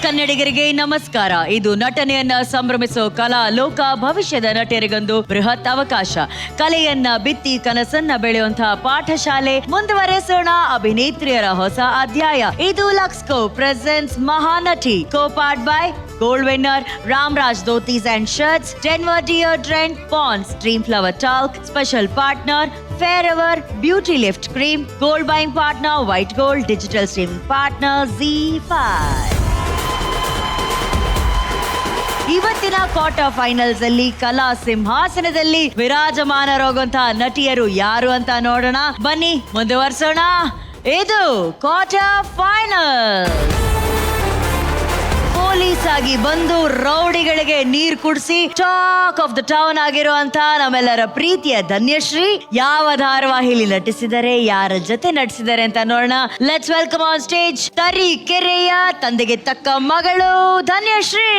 ಕನ್ನಡಿಗರಿಗೆ ನಮಸ್ಕಾರ. ಇದು ನಟನೆಯನ್ನ ಸಂಭ್ರಮಿಸೋ ಕಲಾ ಲೋಕ. ಭವಿಷ್ಯದ ನಟರಿಗೊಂದು ಬೃಹತ್ ಅವಕಾಶ. ಕಲೆಯನ್ನ ಬಿತ್ತಿ ಕನಸನ್ನ ಬೆಳೆಯುವಂತಹ ಪಾಠಶಾಲೆ. ಮುಂದುವರೆಸೋಣ ಅಭಿನೇತ್ರಿಯರ ಹೊಸ ಅಧ್ಯಾಯ. ಇದು ಲಕ್ಸ್ಕೋ presents Mahanati. ಕೋಪಾರ್ಡ್ by Gold winner Ramraj Dhotis and Shirts, Denver Deodorant, Pond's Dream Flower Talc, special partner Fairever Beauty Lift Cream, gold buying partner White Gold, digital streaming partner ZEE5. ಇವತ್ತಿನ ಕ್ವಾರ್ಟರ್ ಫೈನಲ್ಸ್ ಅಲ್ಲಿ ಕಲಾ ಸಿಂಹಾಸನದಲ್ಲಿ ವಿರಾಜಮಾನರಾಗುವಂತಹ ನಟಿಯರು ಯಾರು ಅಂತ ನೋಡೋಣ ಬನ್ನಿ, ಮುಂದುವರ್ಸೋಣ. ಇದು ಕ್ವಾರ್ಟರ್ ಫೈನಲ್. ಪೊಲೀಸ್ ಆಗಿ ಬಂದು ರೌಡಿಗಳಿಗೆ ನೀರ್ ಕುಡಿಸಿ ಟಾಕ್ ಆಫ್ ದ ಟೌನ್ ಆಗಿರುವಂತ ನಮ್ಮೆಲ್ಲರ ಪ್ರೀತಿಯ ಧನ್ಯಶ್ರೀ ಯಾವ ಧಾರಾವಾಹಿಲಿ ನಟಿಸಿದರೆ, ಯಾರ ಜೊತೆ ನಟಿಸಿದ್ದಾರೆ ಅಂತ ನೋಡೋಣ. ಲೆಟ್ಸ್ ವೆಲ್ಕಮ್ ಆನ್ ಸ್ಟೇಜ್ ತರೀಕೆರೆಯ ತಂದೆಗೆ ತಕ್ಕ ಮಗಳು ಧನ್ಯಶ್ರೀ.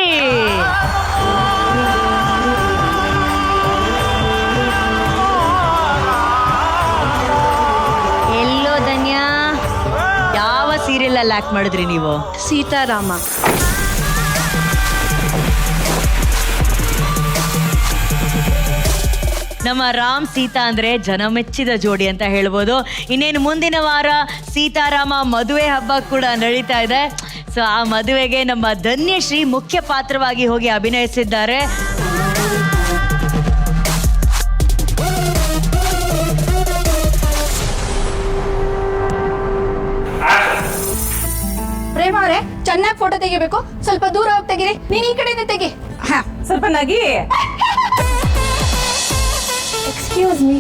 ಎಲ್ಲೋ ಧನ್ಯ, ಯಾವ ಸೀರಿಯಲ್ ಅಲ್ಲಿ ಆಕ್ಟ್ ಮಾಡಿದ್ರಿ ನೀವು? ಸೀತಾರಾಮ. ನಮ್ಮ ರಾಮ್ ಸೀತಾ ಅಂದ್ರೆ ಜನ ಮೆಚ್ಚಿದ ಜೋಡಿ ಅಂತ ಹೇಳ್ಬೋದು. ಇನ್ನೇನು ಮುಂದಿನ ವಾರ ಸೀತಾರಾಮ ಮದುವೆ ಹಬ್ಬ ಕೂಡ ನಡೀತಾ ಇದೆ. ಸೊ ಆ ಮದುವೆಗೆ ನಮ್ಮ ಧನ್ಯಶ್ರೀ ಮುಖ್ಯ ಪಾತ್ರವಾಗಿ ಹೋಗಿ ಅಭಿನಯಿಸಿದ್ದಾರೆ. ಪ್ರೇಮ ಅವರೇ, ಚೆನ್ನಾಗಿ ಫೋಟೋ ತೆಗಿಬೇಕು. ಸ್ವಲ್ಪ ದೂರ ಹೋಗಿ ತೆಗಿರಿ. ನೀನ್ ಈ ಕಡೆಯಿಂದ ತೆಗಿ. ಸ್ವಲ್ಪ ನಗಿ. ಎಕ್ಸ್ಕ್ಯೂಸ್ ಮೀ,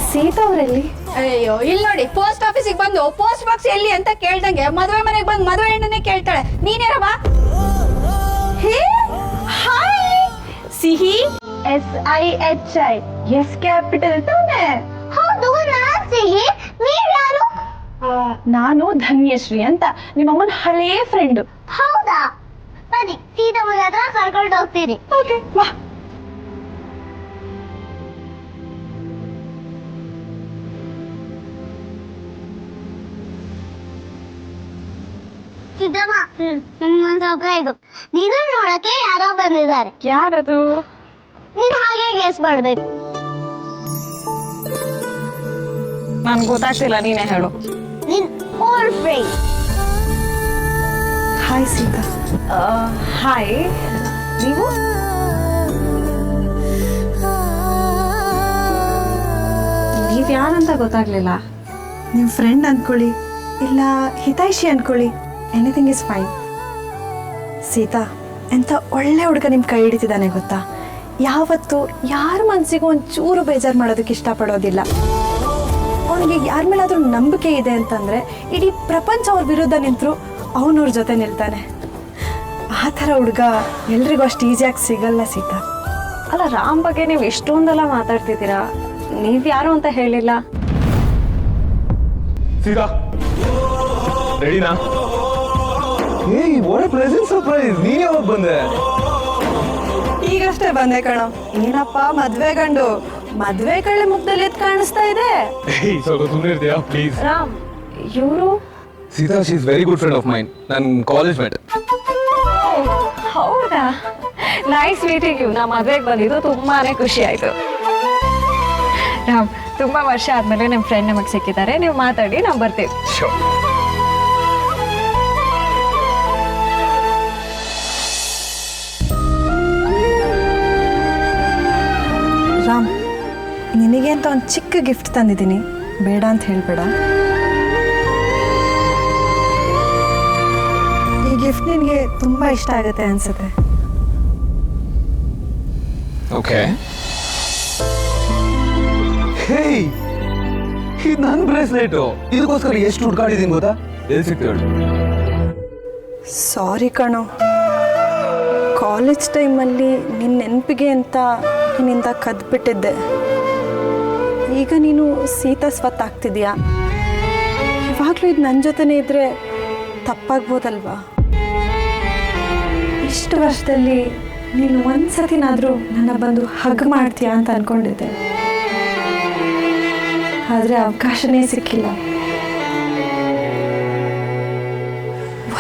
ಸೀತಾ ಅವರಲ್ಲಿ? ಅಯ್ಯೋ, ಇಲ್ಲಿ ನೋಡಿ, ಪೋಸ್ಟ್ ಆಫೀಸಿಗೆ ಬಂದು ಪೋಸ್ಟ್ ಬಾಕ್ಸ್ ಎಲ್ಲಿ ಅಂತ ಕೇಳ್ದಂಗೆ ಮದುವೆ ಮನೆಗೆ ಬಂದು ಮದುವೆ ಹೆಣ್ಣನ್ನೇ ಕೇಳ್ತಾಳೆ. ನೀನೇನಮ್ಮ? Hey hi. Sihi SIHI S capital ತಾನೆ? ಹೌದು, ನಾನ್ ಸಿಹಿ. ನೀವ್ ಯಾರು? ನಾನು ಧನ್ಯಶ್ರೀ ಅಂತ, ನಿಮ್ಮಮ್ಮನ ಹಳೇ ಫ್ರೆಂಡ್. ಹೌದಾ? ಬನ್ನಿ, ಸೀದಾ ಮನೆ ಹತ್ರ ಕರ್ಕೊಂಡು ಹೋಗ್ತೀನಿ. ಓಕೆ, ಬಾ. ಸಿದ್ದಮ್ಮ, ನನ್ಗೊಂದು ಸರ್ಪ್ರೈಸು. ನೀನು ನೋಡಕ್ಕೆ ಯಾರೋ ಬಂದಿದ್ದಾರೆ. ಯಾರದು? ನೀನ್ ಹಾಗೆ ಗೆಸ್ ಮಾಡ್ಬೇಕು. ನನ್ಗೆ ಗೊತ್ತಾಗ್ತಿಲ್ಲ, ನೀನೇ ಹೇಳು. ನಿನ್ old friend. Hi Sita. Hi. ನೀವು? ನೀವು ಯಾರಂತ ಗೊತ್ತಾಗ್ಲಿಲ್ಲ. ನಿಮ್ಮ ಫ್ರೆಂಡ್ ಅನ್ಕೊಳ್ಳಿ, ಇಲ್ಲ ಹಿತೈಷಿ ಅನ್ಕೊಳ್ಳಿ, ಎನಿಥಿಂಗ್ ಇಸ್ ಫೈನ್. ಸೀತಾ, ಎಂಥ ಒಳ್ಳೆ ಹುಡುಗ ನಿಮ್ಮ ಕೈ ಹಿಡಿತಿದ್ದಾನೆ ಗೊತ್ತಾ? ಯಾವತ್ತು ಯಾರ ಮನಸ್ಸಿಗೂ ಒಂಚೂರು ಬೇಜಾರು ಮಾಡೋದಕ್ಕೆ ಇಷ್ಟಪಡೋದಿಲ್ಲ. ಅವನಿಗೆ ಯಾರ ಮೇಲಾದ್ರೂ ನಂಬಿಕೆ ಇದೆ ಅಂತಂದರೆ ಇಡೀ ಪ್ರಪಂಚ ಅವ್ರ ವಿರುದ್ಧ ನಿಂತರೂ ಅವನವ್ರ ಜೊತೆ ನಿಲ್ತಾನೆ. ಆ ಥರ ಹುಡುಗ ಎಲ್ರಿಗೂ ಅಷ್ಟು ಈಸಿಯಾಗಿ ಸಿಗಲ್ಲ ಸೀತಾ. ಅಲ್ಲ, ರಾಮ್ ಬಗ್ಗೆ ನೀವು ಇಷ್ಟೊಂದೆಲ್ಲ ಮಾತಾಡ್ತಿದ್ದೀರಾ, ನೀವ್ ಯಾರು ಅಂತ ಹೇಳಿಲ್ಲ. ಸೀತಾ, ರೆಡಿನಾ? ಏಯ್, ವಾಟ್ ಎ ಪ್ಲೆಸೆಂಟ್ ಸರ್ಪ್ರೈಸ್. ನೀನ್ ಯಾವಾಗ ಬಂದೆ? ಈಗಷ್ಟೇ ಬಂದೆ ಕಣೋ. ಏನಪ್ಪ ಮದ್ವೆ ಗಂಡು, ಮದ್ವೆ ಕಳ್ಳೆ ಮುಖದಲ್ಲಿ ಎದ್ದು ಕಾಣಿಸ್ತಾ ಇದೆ. ಏಯ್, ಸ್ವಲ್ಪ ಸುಮ್ಮನೆ ಇರ್ತೀಯಾ ಪ್ಲೀಸ್? ರಾಮ್, ಇವರು? Sita, she is very good friend of mine. ನನ್ನ ಕಾಲೇಜ್ ಮೇಟ್. ಹೌದಾ? Nice meeting you. ನಾ ಮದ್ವೆಗೆ ಬಂದಿದ್ದು ತುಂಬಾನೇ ಖುಷಿ ಆಯ್ತು. ರಾಮ್, ತುಂಬಾ ವರ್ಷ ಆದ್ಮೇಲೆ ನಿಮ್ಮ ಫ್ರೆಂಡ್ ನಮಗೆ ಸಿಕ್ಕಿದ್ದಾರೆ. ನೀವು ಮಾತಾಡಿ, ನಾವು ಬರ್ತೀವಿ. ರಾಮ್, ನಿನಗೆ ಅಂತ ಒಂದು ಚಿಕ್ಕ ಗಿಫ್ಟ್ ತಂದಿದ್ದೀನಿ, ಬೇಡ ಅಂತ ಹೇಳ್ಬೇಡ. ಈ ಗಿಫ್ಟ್ ನಿನಗೆ ತುಂಬ ಇಷ್ಟ ಆಗುತ್ತೆ ಅನ್ಸುತ್ತೆ. ಓಕೆ. ಹೇಯ್, ಇದು ನನ್ನ ಬ್ರೇಸ್ಲೆಟು. ಇದಕ್ಕೋಸ್ಕರ ಎಷ್ಟು ಹುಡ್ಕಾಡಿದ್ದೀನಿ ಗೊತ್ತಾ? ಎಲ್ಲಿ ಸಿಗ್ತೇವೆ? ಸಾರಿ ಕಣೋ, ಕಾಲೇಜ್ ಟೈಮಲ್ಲಿ ನಿನ್ನ ನೆನಪಿಗೆ ಅಂತ ನಿನ್ನಿಂದ ಕದ್ಬಿಟ್ಟಿದ್ದೆ. ಈಗ ನೀನು ಸೀತಾ ಸ್ವತ್ತಾಗ್ತಿದ್ಯಾ. ಇವಾಗಲೂ ಇದು ನನ್ನ ಜೊತೆನೇ ಇದ್ದರೆ ತಪ್ಪಾಗ್ಬೋದಲ್ವಾ? ಇಷ್ಟು ವರ್ಷದಲ್ಲಿ ನೀನು ಒಂದ್ಸತಿನಾದರೂ ನನ್ನ ಬಂದು ಹಗ್ ಮಾಡ್ತೀಯಾ ಅಂತ ಅಂದ್ಕೊಂಡಿದ್ದೆ. ಆದರೆ ಅವಕಾಶನೇ ಸಿಕ್ಕಿಲ್ಲ.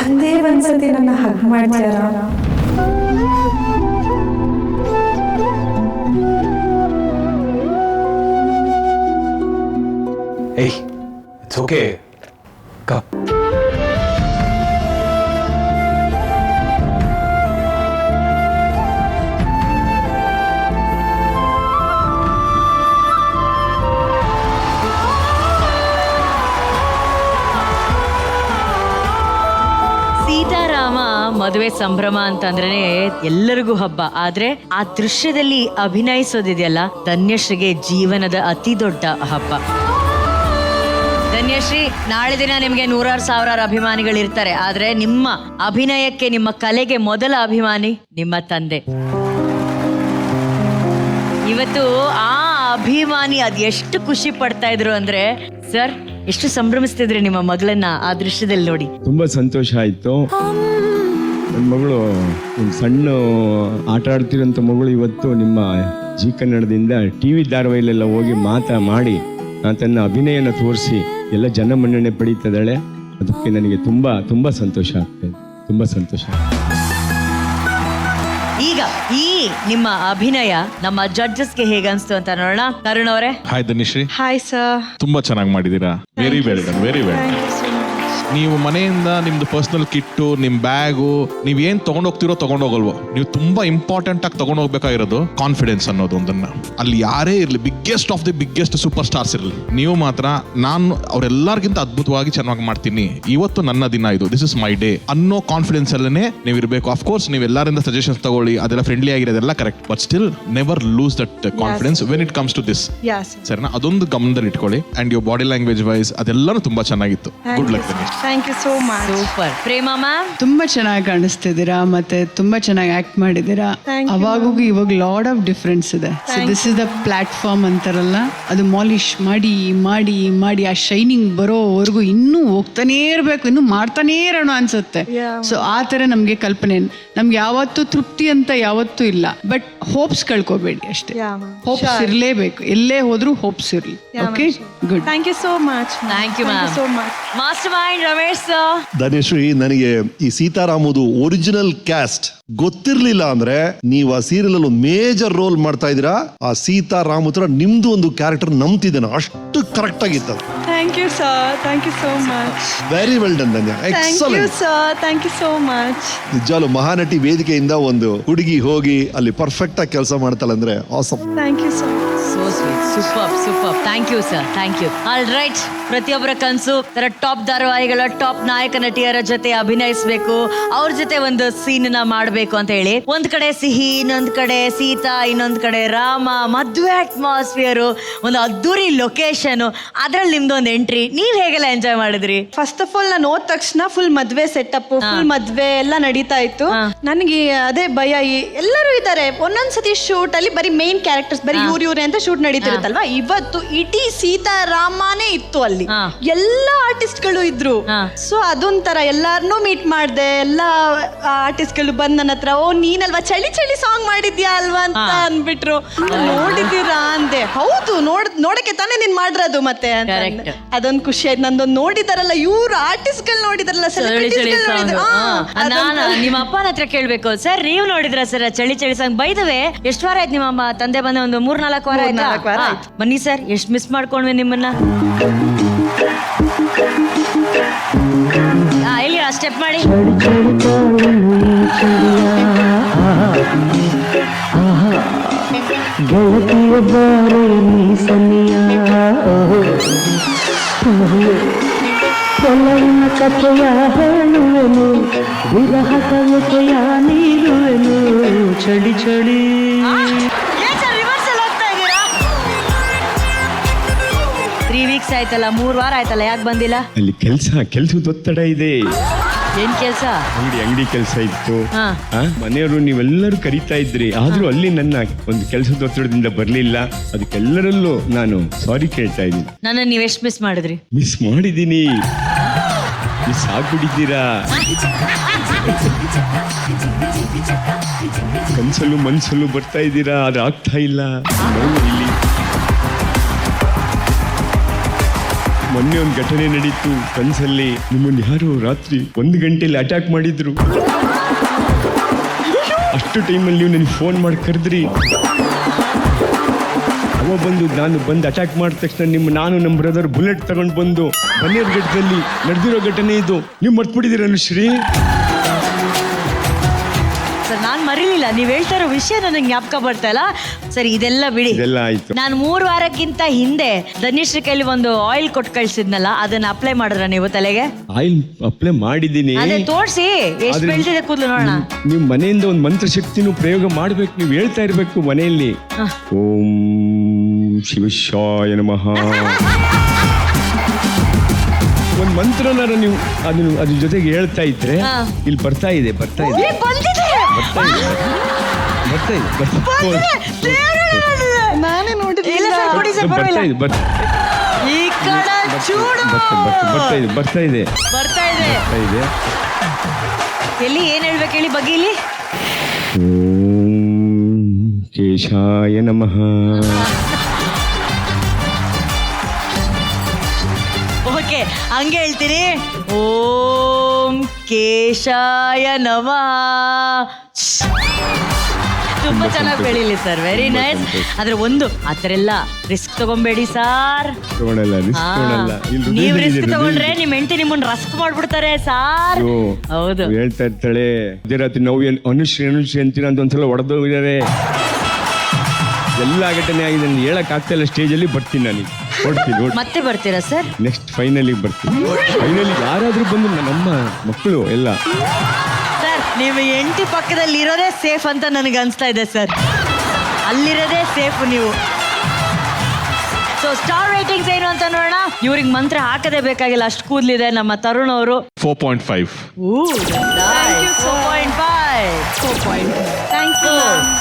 ಒಂದೇ ಒಂದ್ಸತಿ ನನ್ನ ಹಗ್ ಮಾಡ್ತೀರಾ? Hey, it's okay. Come. Seetharama ಮದುವೆ ಸಂಭ್ರಮ ಅಂತಂದ್ರೆ ಎಲ್ಲರಿಗೂ ಹಬ್ಬ. ಆದ್ರೆ ಆ ದೃಶ್ಯದಲ್ಲಿ ಅಭಿನಯಿಸೋದಿದೆಯಲ್ಲ, ಧನ್ಯಶ್ರೀಗೆ ಜೀವನದ ಅತಿ ದೊಡ್ಡ ಹಬ್ಬ. ಧನ್ಯಶ್ರೀ, ನಾಳೆ ದಿನ ನಿಮ್ಗೆ 100,000 ಅಭಿಮಾನಿಗಳಿರ್ತಾರೆ, ಆದ್ರೆ ನಿಮ್ಮ ಅಭಿನಯಕ್ಕೆ, ನಿಮ್ಮ ಕಲೆಗೆ ಮೊದಲ ಅಭಿಮಾನಿ ನಿಮ್ಮ ತಂದೆ. ಇವತ್ತು ಆ ಅಭಿಮಾನಿ ಅದ್ ಎಷ್ಟು ಖುಷಿ ಪಡ್ತಾ ಇದ್ರು ಅಂದ್ರೆ, ಸರ್ ಎಷ್ಟು ಸಂಭ್ರಮಿಸ್ತಿದ್ರಿ ನಿಮ್ಮ ಮಗಳನ್ನ ಆ ದೃಶ್ಯದಲ್ಲಿ ನೋಡಿ. ತುಂಬಾ ಸಂತೋಷ ಆಯ್ತು. ನನ್ನ ಮಗಳು ಒಂದು ಸಣ್ಣ ಆಟ ಆಡ್ತಿರೋಂಥ ಮಗಳು ಇವತ್ತು ನಿಮ್ಮ ಜಿ ಕನ್ನಡದಿಂದ ಟಿವಿ ಧಾರಾವಾಹಿಲೆಲ್ಲ ಹೋಗಿ ಮಾಡಿ ತನ್ನ ಅಭಿನಯನ ತೋರಿಸಿ ಎಲ್ಲ ಜನ ಮನ್ನಣೆ ಪಡೀತಿದ್ದಾಳೆ. ಅದಕ್ಕೆ ನನಗೆ ತುಂಬಾ ತುಂಬಾ ಸಂತೋಷ ಆಗ್ತದೆ, ತುಂಬಾ ಸಂತೋಷ. ಈಗ ಈ ನಿಮ್ಮ ಅಭಿನಯ ನಮ್ಮ ಜಡ್ಜಸ್ಗೆ ಹೇಗೆ ಅನ್ಸ್ತು ಅಂತ ನೋಡೋಣ. ತರುಣ್ ಅವರೇ. ಹಾಯ್ ಧನ್ಯಶ್ರೀ. Hi sir. ತುಂಬಾ ಚೆನ್ನಾಗಿ ಮಾಡಿದೀರಾ. Very well done, very well. ನೀವು ಮನೆಯಿಂದ ನಿಮ್ದು ಪರ್ಸನಲ್ ಕಿಟ್ಟು, ನಿಮ್ ಬ್ಯಾಗು, ನೀವ್ ಏನ್ ತಗೊಂಡೋಗ್ತಿರೋ ತಗೊಂಡೋಗಲ್ವೋ, ನೀವು ತುಂಬಾ ಇಂಪಾರ್ಟೆಂಟ್ ಆಗಿ ತಗೊಂಡೋಗ್ಬೇಕಾಗಿರೋದು ಕಾನ್ಫಿಡೆನ್ಸ್ ಅನ್ನೋದು ಒಂದನ್ನ. ಅಲ್ಲಿ ಯಾರೇ ಇರ್ಲಿ, biggest of the biggest super stars ಇರಲಿ, ನೀವು ಮಾತ್ರ ನಾನು ಅವರೆಲ್ಲರಿಗಿಂತ ಅದ್ಭುತವಾಗಿ ಚೆನ್ನಾಗಿ ಮಾಡ್ತೀನಿ, ಇವತ್ತು ನನ್ನ ದಿನ ಇದು, ದಿಸ್ ಇಸ್ ಮೈ ಡೇ ಅನ್ನೋ ಕಾನ್ಫಿಡೆನ್ಸ್ ಅಲ್ಲೇ ನೀವು ಇರಬೇಕು. ಅಫ್ಕೋರ್ಸ್ ನೀವು ಎಲ್ಲರಿಂದ ಸಜೆಷನ್ಸ್ ತಗೊಳ್ಳಿ, ಅದೆಲ್ಲ ಫ್ರೆಂಡ್ಲಿ ಆಗಿರೋದೆಲ್ಲ correct, but still never lose that confidence when it comes to this. ಸರಿನಾ? ಅದೊಂದು ಗಮನದಲ್ಲಿ ಇಟ್ಕೊಳ್ಳಿ. And your body language wise ಅದೆಲ್ಲನೂ ತುಂಬಾ ಚೆನ್ನಾಗಿತ್ತು. Good luck. Thank you so much. Super. Prema ma'am. ತುಂಬಾ ಚೆನ್ನಾಗಿ ಕಾಣಿಸ್ತಿದ್ದೀರಾ, ಮತ್ತೆ ತುಂಬಾ ಚೆನ್ನಾಗಿ ಆಕ್ಟ್ ಮಾಡಿದ್ದೀರಾ. ಅವಾಗೂ ಇವಾಗ ಲಾಡ್ ಆಫ್ ಡಿಫ್ರೆನ್ಸ್ ಇದೆ. So this is the platform ಅಂತಾರಲ್ಲ, ಅದು ಮಾಲಿಶ್ ಮಾಡಿ ಮಾಡಿ ಮಾಡಿ ಆ ಶೈನಿಂಗ್ ಬರೋವರೆಗೂ ಇನ್ನೂ ಹೋಗ್ತಾನೇ ಇರಬೇಕು, ಇನ್ನೂ ಮಾಡ್ತಾನೇ ಇರೋಣ ಅನ್ಸುತ್ತೆ. ಸೊ ಆ ಥರ ನಮಗೆ ಕಲ್ಪನೆ. ನಮ್ಗೆ ಯಾವತ್ತೂ ತೃಪ್ತಿ ಅಂತ ಯಾವತ್ತೂ ಇಲ್ಲ, ಬಟ್ ಹೋಪ್ಸ್ ಕಳ್ಕೋಬೇಡಿ ಅಷ್ಟೇ. ಹೋಪ್ಸ್ ಇರಲೇಬೇಕು, ಎಲ್ಲೇ ಹೋದ್ರೂ ಹೋಪ್ಸ್ ಇರಲಿ. Okay, good. Thank you so much. Thank you ma'am. Master mind Ramesh sir. Dhanyashri, ನನಗೆ ಈ ಸೀತಾರಾಮದು ಒರಿಜಿನಲ್ ಕ್ಯಾಸ್ಟ್ ಗೊತ್ತಿರ್ಲಿಲ್ಲ. ಅಂದ್ರೆ ನೀವು ಆ ಸೀರಿಯಲ್ ಅಲ್ಲಿ ಒಂದು ಮೇಜರ್ ರೋಲ್ ಮಾಡ್ತಾ ಇದೀರಾ. ಆ ಸೀತಾರಾಮ್ ಹತ್ರ ನಿಮ್ದು ಒಂದು ಕ್ಯಾರೆಕ್ಟರ್ ನಂಬ್ತಿದ್ದೆ ನಾನು, ಅಷ್ಟು ಕರೆಕ್ಟ್ ಆಗಿತ್ತು. Thank you sir. Thank you so much. Very well done Dhanya. Excellent sir. Thank you so much. ನಿಜಾಲು ಮಹಾನಟಿ ವೇದಿಕೆಯಿಂದ ಒಂದು ಹುಡುಗಿ ಹೋಗಿ ಅಲ್ಲಿ ಪರ್ಫೆಕ್ಟ್ ಆಗಿ ಕೆಲಸ ಮಾಡ್ತಾಳೆ ಅಂದ್ರೆ awesome. Thank you sir. So sweet. Super super. Thank you sir. Thank you. All right, ಪ್ರತಿಯೊಬ್ಬರ ಕನಸು ಟಾಪ್ ಧಾರಾವಾಹಿಗಳ ಟಾಪ್ ನಾಯಕ ನಟಿಯರ ಜೊತೆ ಅಭಿನಯಿಸಬೇಕು, ಅವ್ರ ಜೊತೆ ಒಂದು ಸೀನ್ ನ ಮಾಡಬೇಕು ಅಂತ ಹೇಳಿ. ಒಂದ್ ಕಡೆ ಸಿಹಿ, ಇನ್ನೊಂದ್ ಕಡೆ ಸೀತಾ, ಇನ್ನೊಂದ್ ಕಡೆ ರಾಮ, ಮದ್ವೆ ಅಟ್ಮಾಸ್ಫಿಯರ್, ಒಂದು ಅದ್ದೂರಿ ಲೊಕೇಶನ್, ಅದ್ರಲ್ಲಿ ನಿಮ್ದು ಒಂದು ಎಂಟ್ರಿ. ನೀವ್ ಹೇಗೆಲ್ಲ ಎಂಜಾಯ್ ಮಾಡಿದ್ರಿ? ಫಸ್ಟ್ ಆಫ್ ಆಲ್ ನಾನು ಹೋದ ತಕ್ಷಣ ಫುಲ್ ಮದ್ವೆ ಸೆಟಪ್, ಫುಲ್ ಮದ್ವೆ ಎಲ್ಲ ನಡೀತಾ ಇತ್ತು. ನನಗೆ ಅದೇ ಭಯ, ಎಲ್ಲರೂ ಇದ್ದಾರೆ. ಒಂದೊಂದ್ಸತಿ ಶೂಟ್ ಅಲ್ಲಿ ಬರೀ ಮೇನ್ ಕ್ಯಾರೆಕ್ಟರ್ಸ್, ಬರೀ ಇವ್ರೆ ಅಂತ ಶೂಟ್ ನಡೀತಿರುತ್ತಲ್ವಾ. ಇವತ್ತು ಇಡೀ ಸೀತಾರಾಮನೇ ಇತ್ತು ಅಲ್ಲಿ, ಎಲ್ಲಾ ಆರ್ಟಿಸ್ಟ್ ಗಳು ಇದ್ರು. ಸೊ ಅದೊಂಥರ ಎಲ್ಲಾರನ್ನೂ ಮೀಟ್ ಮಾಡ್ದೆ. ಎಲ್ಲಾ ಆರ್ಟಿಸ್ಟ್ ಗಳು ಬಂದ್ ನನ್ನ ಹತ್ರ, ಓ ನೀನಲ್ವಾ ಚಳಿ ಚಳಿ ಸಾಂಗ್ ಮಾಡಿದ್ಯಾ ಅಲ್ವಾ ಅಂತ ಅನ್ಬಿಟ್ರು. ನೋಡಿದ್ದೀರಾ ಅಂದೆ. ಹೌದು, ನೋಡಕ್ಕೆ ತಾನೇ ನೀನ್ ಮಾಡಿರೋದು ಮತ್ತೆ ಅಂತ. ಅದೊಂದು ಖುಷಿ ಆಯ್ತು. ನಂದೊಂದು ನೋಡಿದಾರಲ್ಲ, ಇವ್ರು ಆರ್ಟಿಸ್ಟ್ ಗಳು ನೋಡಿದಾರಲ್ಲ, ನಾನು ನಿಮ್ಮ ಅಪ್ಪನ ಹತ್ರ ಕೇಳ್ಬೇಕು, ಸರ್ ನೀವು ನೋಡಿದ್ರ ಸರ್ ಚಳಿ ಚಳಿ ಸಾಂಗ್? ಬೈದವೆ ಎಷ್ಟು ವಾರ ಆಯ್ತು ನಿಮ್ಮ ಅಮ್ಮ ತಂದೆ ಬಂದ? ಒಂದು 3-4 ವಾರ ಆಯ್ತಾ? ಬನ್ನಿ ಸರ್, ಎಷ್ಟು ಮಿಸ್ ಮಾಡ್ಕೊಂಡ್ವಿ ನಿಮ್ಮನ್ನ. ಇಲ್ಲಿ ಸ್ಟೆಪ್ ಮಾಡಿ. ಗೆಳತಿಯ ಬಾರೆ ನೀ ಸನಿಯ, ಕೊಲವಿನ ಕಥೆಯ ಹೇಳುವೆನು, ವಿರಹ ಕವಿತೆಯ ನೀಡುವೆನು, ಚಳಿ ಚಳಿ. 3 ವೀಕ್ಸ್ ಆಯ್ತಲ್ಲ, 3 ವಾರ ಆಯ್ತಲ್ಲ, ಯಾಕೆ ಬಂದಿಲ್ಲ? ಅಲ್ಲಿ ಕೆಲ್ಸದ ಒತ್ತಡ ಇದೆ. ಏನ್ ಕೆಲ್ಸ? ಅಂಗಡಿ ಕೆಲಸ ಇತ್ತು. ಮನೆಯವರು ನೀವೆಲ್ಲರೂ ಕರೀತಾ ಇದ್ರಿ, ಆದ್ರೂ ಅಲ್ಲಿ ನನ್ನ ಒಂದು ಕೆಲಸದ ಒತ್ತಡದಿಂದ ಬರ್ಲಿಲ್ಲ. ಅದಕ್ಕೆಲ್ಲರಲ್ಲೂ ನಾನು ಸಾರಿ ಕೇಳ್ತಾ ಇದ್ದೀನಿ. ನನ್ನ ನೀವ್ ಎಷ್ಟು ಮಿಸ್ ಮಾಡಿದ್ರಿ? ಮಿಸ್ ಮಾಡಿದ್ದೀನಿ. ಮಿಸ್ ಆಗ್ಬಿಟ್ಟಿದ್ದೀರಾ. ಕನ್ಸಲ್ಲೂ ಮನ್ಸಲ್ಲೂ ಬರ್ತಾ ಇದ್ದೀರಾ, ಅದು ಆಗ್ತಾ ಇಲ್ಲ. ಇಲ್ಲಿ ಮೊನ್ನೆ ಒಂದು ಘಟನೆ ನಡೀತು ಕನ್ಸಲ್ಲಿ. ನಿಮ್ಮನ್ನು ಯಾರು ರಾತ್ರಿ 1 ಗಂಟೆಯಲ್ಲಿ ಅಟ್ಯಾಕ್ ಮಾಡಿದ್ರು. ಅಷ್ಟು ಟೈಮಲ್ಲಿ ನೀವು ನನಗೆ ಫೋನ್ ಮಾಡಿ ಕರೆದ್ರಿ. ಅವ ನಾನು ಬಂದು ಅಟ್ಯಾಕ್ ಮಾಡಿದ ತಕ್ಷಣ ನಾನು ನಮ್ಮ ಬ್ರದರ್ ಬುಲೆಟ್ ತಗೊಂಡು ಬಂದು ಬನ್ನೇರುಘಟ್ಟದಲ್ಲಿ ನಡೆದಿರೋ ಘಟನೆ ಇದು. ನೀವು ಮರ್ತ್ಬಿಟ್ಟಿದ್ದೀರ ಶ್ರೀ. ಸರ್ ನಾನು ಮರೀಲಿಲ್ಲ, ನೀವ್ ಹೇಳ್ತಾ ಇರೋ ವಿಷಯ ನನಗೆ ಜ್ಞಾಪಕ ಬರ್ತಾ ಇಲ್ಲ. ಸರಿ ಇದೆಲ್ಲ ಬಿಡಿ, ಇದೆಲ್ಲ ಆಯ್ತು. ನಾನು 3 ವಾರಕ್ಕಿಂತ ಹಿಂದೆ ಧನ್ಯಶ್ರೀ ಕೈಲಿ ಒಂದು ಆಯಿಲ್ ಕೊಟ್ಟು ಕಳ್ಸಿದ್ನಲ್ಲ, ಅದನ್ನ ಅಪ್ಲೈ ಮಾಡಿದ್ರ ನೀವು ತಲೆಗೆ? ಆಯಿಲ್ ಅಪ್ಲೈ ಮಾಡಿದ್ದೀನಿ. ಅದೇ ತೋರ್ಸಿ ಎಷ್ಟು ಬೆಳೆದಿದೆ ಕೂದಲು ನೋಡೋಣ. ನೀವು ಮನೆಯಿಂದ ಒಂದು ಮಂತ್ರ ಶಕ್ತಿನೂ ಪ್ರಯೋಗ ಮಾಡ್ಬೇಕು, ನೀವು ಹೇಳ್ತಾ ಇರ್ಬೇಕು ಮನೆಯಲ್ಲಿ. ಓಂ ಶಿವಶಾಯ ನಮಃ ಒಂದು ಮಂತ್ರನಾರ ನೀವು ಅದ್ರ ಜೊತೆಗೆ ಹೇಳ್ತಾ ಇದ್ರೆ ಇಲ್ಲಿ ಬರ್ತಾ ಇದೆ. ನಾನೇ ನೋಡಿದ್ದೆ. ಈ ಕಡೆ ಚೂಡು ಬರ್ತಾ ಇದೆ. ಎಲ್ಲಿ ಏನ್ ಹೇಳ್ಬೇಕು ಹೇಳಿ ಬಗ್ಗಿಲಿ. ಓಂ ಕೇಶಾಯ ನಮಃ. ಓಕೆ ಹಂಗೆ ಹೇಳ್ತೀನಿ. ಓಂ ಕೇಶಾಯ ನಮಃ. ತುಂಬಾ ಚೆನ್ನಾಗಿ ಬೆಳೀಲಿ ಸರ್, ವೆರಿ ನೈಸ್. ಆದ್ರೆ ಒಂದು ಆ ಥರ ಎಲ್ಲ ರಿಸ್ಕ್ ತಗೊಂಬೇಡಿ ಸಾರ್. ನೀವ್ ರಿಸ್ಕ್ ತಗೊಂಡ್ರೆ ನಿಮ್ ಹೆಂಡತಿ ನಿಮ್ಮನ್ನ ರಸ್ಕ್ ಮಾಡ್ಬಿಡ್ತಾರೆ ಸಾರ್. ಹೌದು ಹೇಳ್ತಾ ಇರ್ತಾಳೆ ಅದೇ ರಾತ್ರಿ ನಾವು ಅನುಶ್ರೀ ಅಂತೀರ ಅಂತ ಒಂದ್ಸಲ ಹೊಡೆದೋಗಿದ್ದಾರೆ. ಎಲ್ಲ ಘಟನೆ ಆಗಿದೆ, ಹೇಳಕ್ ಆಗ್ತಾ ಇಲ್ಲ. ಸ್ಟೇಜಲ್ಲಿ ಬರ್ತೀನಿ, ನಾನು ಹೊಡ್ತೀನಿ. ಮತ್ತೆ ಬರ್ತೀರಾ ಸರ್? ನೆಕ್ಸ್ಟ್ ಫೈನಲಿಗೆ ಬರ್ತೀನಿ. ಫೈನಲಿ ಯಾರಾದ್ರೂ ಬಂದು ನಮ್ಮ ಮಕ್ಕಳು ಎಲ್ಲ. ಸರ್ ನೀವು ಹೆಂಡತಿ ಪಕ್ಕದಲ್ಲಿ ಇರೋದೇ ಸೇಫ್ ಅಂತ ನನಗೆ ಅನಿಸ್ತಾ ಇದೆ ಸರ್. ಅಲ್ಲಿರೋದೇ ಸೇಫ್ ನೀವು. ಸೊ ಸ್ಟಾರ್ ರೇಟಿಂಗ್ಸ್ ಏನು ಅಂತ ನೋಡೋಣ. ಇವ್ರಿಗೆ ಮಂತ್ರ ಹಾಕದೇ ಬೇಕಾಗಿಲ್ಲ, ಅಷ್ಟು ಕೂದಲಿದೆ ನಮ್ಮ ತರುಣ್ ಅವರು. 4.5.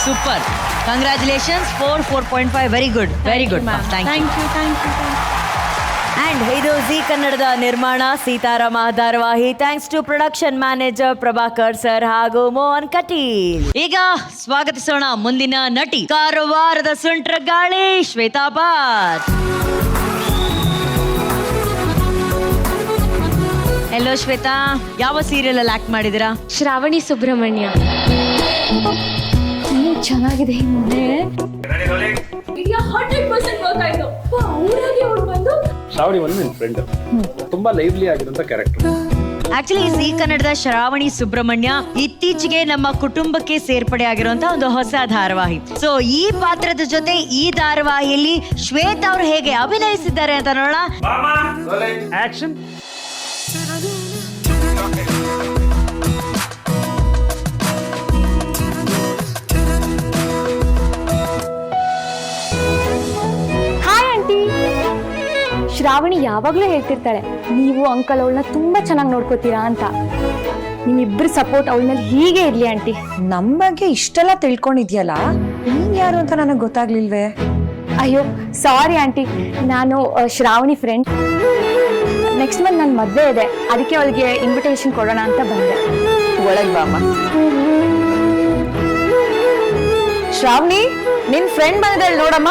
Super, congratulations. 4.5. Very good. Thank you. And ಇದು ಜಿ ಕನ್ನಡದ ನಿರ್ಮಾಣ ಸೀತಾರಾಮ ಧಾರಾವಾಹಿ. Thanks to production manager Prabhakar sir ಹಾಗೂ ಮೋಹನ್ ಕಟೀಲ್. ಈಗ ಸ್ವಾಗತಿಸೋಣ ಮುಂದಿನ ನಟಿ, ಕಾರವಾರದ ಸುಂಟ್ರಗಾಳಿ ಶ್ವೇತಾ ಭಟ್. ಹೆಲೋ ಶ್ವೇತಾ, ಯಾವ ಸೀರಿಯಲ್ ಅಲ್ಲಿ ಆಕ್ಟ್ ಮಾಡಿದಿರಾ? ಶ್ರಾವಣಿ ಸುಬ್ರಹ್ಮಣ್ಯ. ಚೆನ್ನಾಗಿದೆ ಈ ಮೊನ್ನೆ. ಶ್ರಾವಣಿ ಒಂದು ನನ್ನ ಫ್ರೆಂಡ್, ತುಂಬಾ ಲೈವ್ಲಿ ಆಗಿರುವಂತ ಕ್ಯಾರೆಕ್ಟರ್. ಆಕ್ಚುಲಿ ಜಿ ಕನ್ನಡದ ಶ್ರಾವಣಿ ಸುಬ್ರಹ್ಮಣ್ಯ ಇತ್ತೀಚೆಗೆ ನಮ್ಮ ಕುಟುಂಬಕ್ಕೆ ಸೇರ್ಪಡೆ ಆಗಿರುವಂತಹ ಒಂದು ಹೊಸ ಧಾರಾವಾಹಿ. ಸೊ ಈ ಪಾತ್ರದ ಜೊತೆ ಈ ಧಾರಾವಾಹಿಯಲ್ಲಿ ಶ್ವೇತಾ ಅವರು ಹೇಗೆ ಅಭಿನಯಿಸಿದ್ದಾರೆ ಅಂತ ನೋಡೋಣ. ಆಕ್ಷನ್. ಶ್ರಾವಣಿ ಯಾವಾಗ್ಲೂ ಹೇಳ್ತಿರ್ತಾಳೆ, ನೀವು ಅಂಕಲ್ ಅವಳನ್ನ ತುಂಬಾ ಚೆನ್ನಾಗಿ ನೋಡ್ಕೋತೀರಾ ಅಂತ. ನಿಮ್ಮಿಬ್ರು ಸಪೋರ್ಟ್ ಅವಳ ಮೇಲೆ ಹೀಗೆ ಇರ್ಲಿ ಆಂಟಿ. ನಮ್ಮ ಬಗ್ಗೆ ಇಷ್ಟೆಲ್ಲ ತಿಳ್ಕೊಂಡಿದ್ಯಲ್ಲ, ನೀನ್ ಯಾರು ಅಂತ ನನಗೆ ಗೊತ್ತಾಗ್ಲಿಲ್ವೇ? ಅಯ್ಯೋ ಸಾರಿ ಆಂಟಿ, ನಾನು ಶ್ರಾವಣಿ ಫ್ರೆಂಡ್. ನೆಕ್ಸ್ಟ್ ಮಂತ್ ನನ್ನ ಮದುವೆ ಇದೆ, ಅದಕ್ಕೆ ಅವಳಿಗೆ ಇನ್ವಿಟೇಷನ್ ಕೊಡೋಣ ಅಂತ ಬಂದೆ. ಒಳಗ್ ಬಾಮ್ಮ. ಶ್ರಾವಣಿ, ನಿನ್ ಫ್ರೆಂಡ್ ಬಂದಿದ್ದಾಳೆ ನೋಡಮ್ಮ.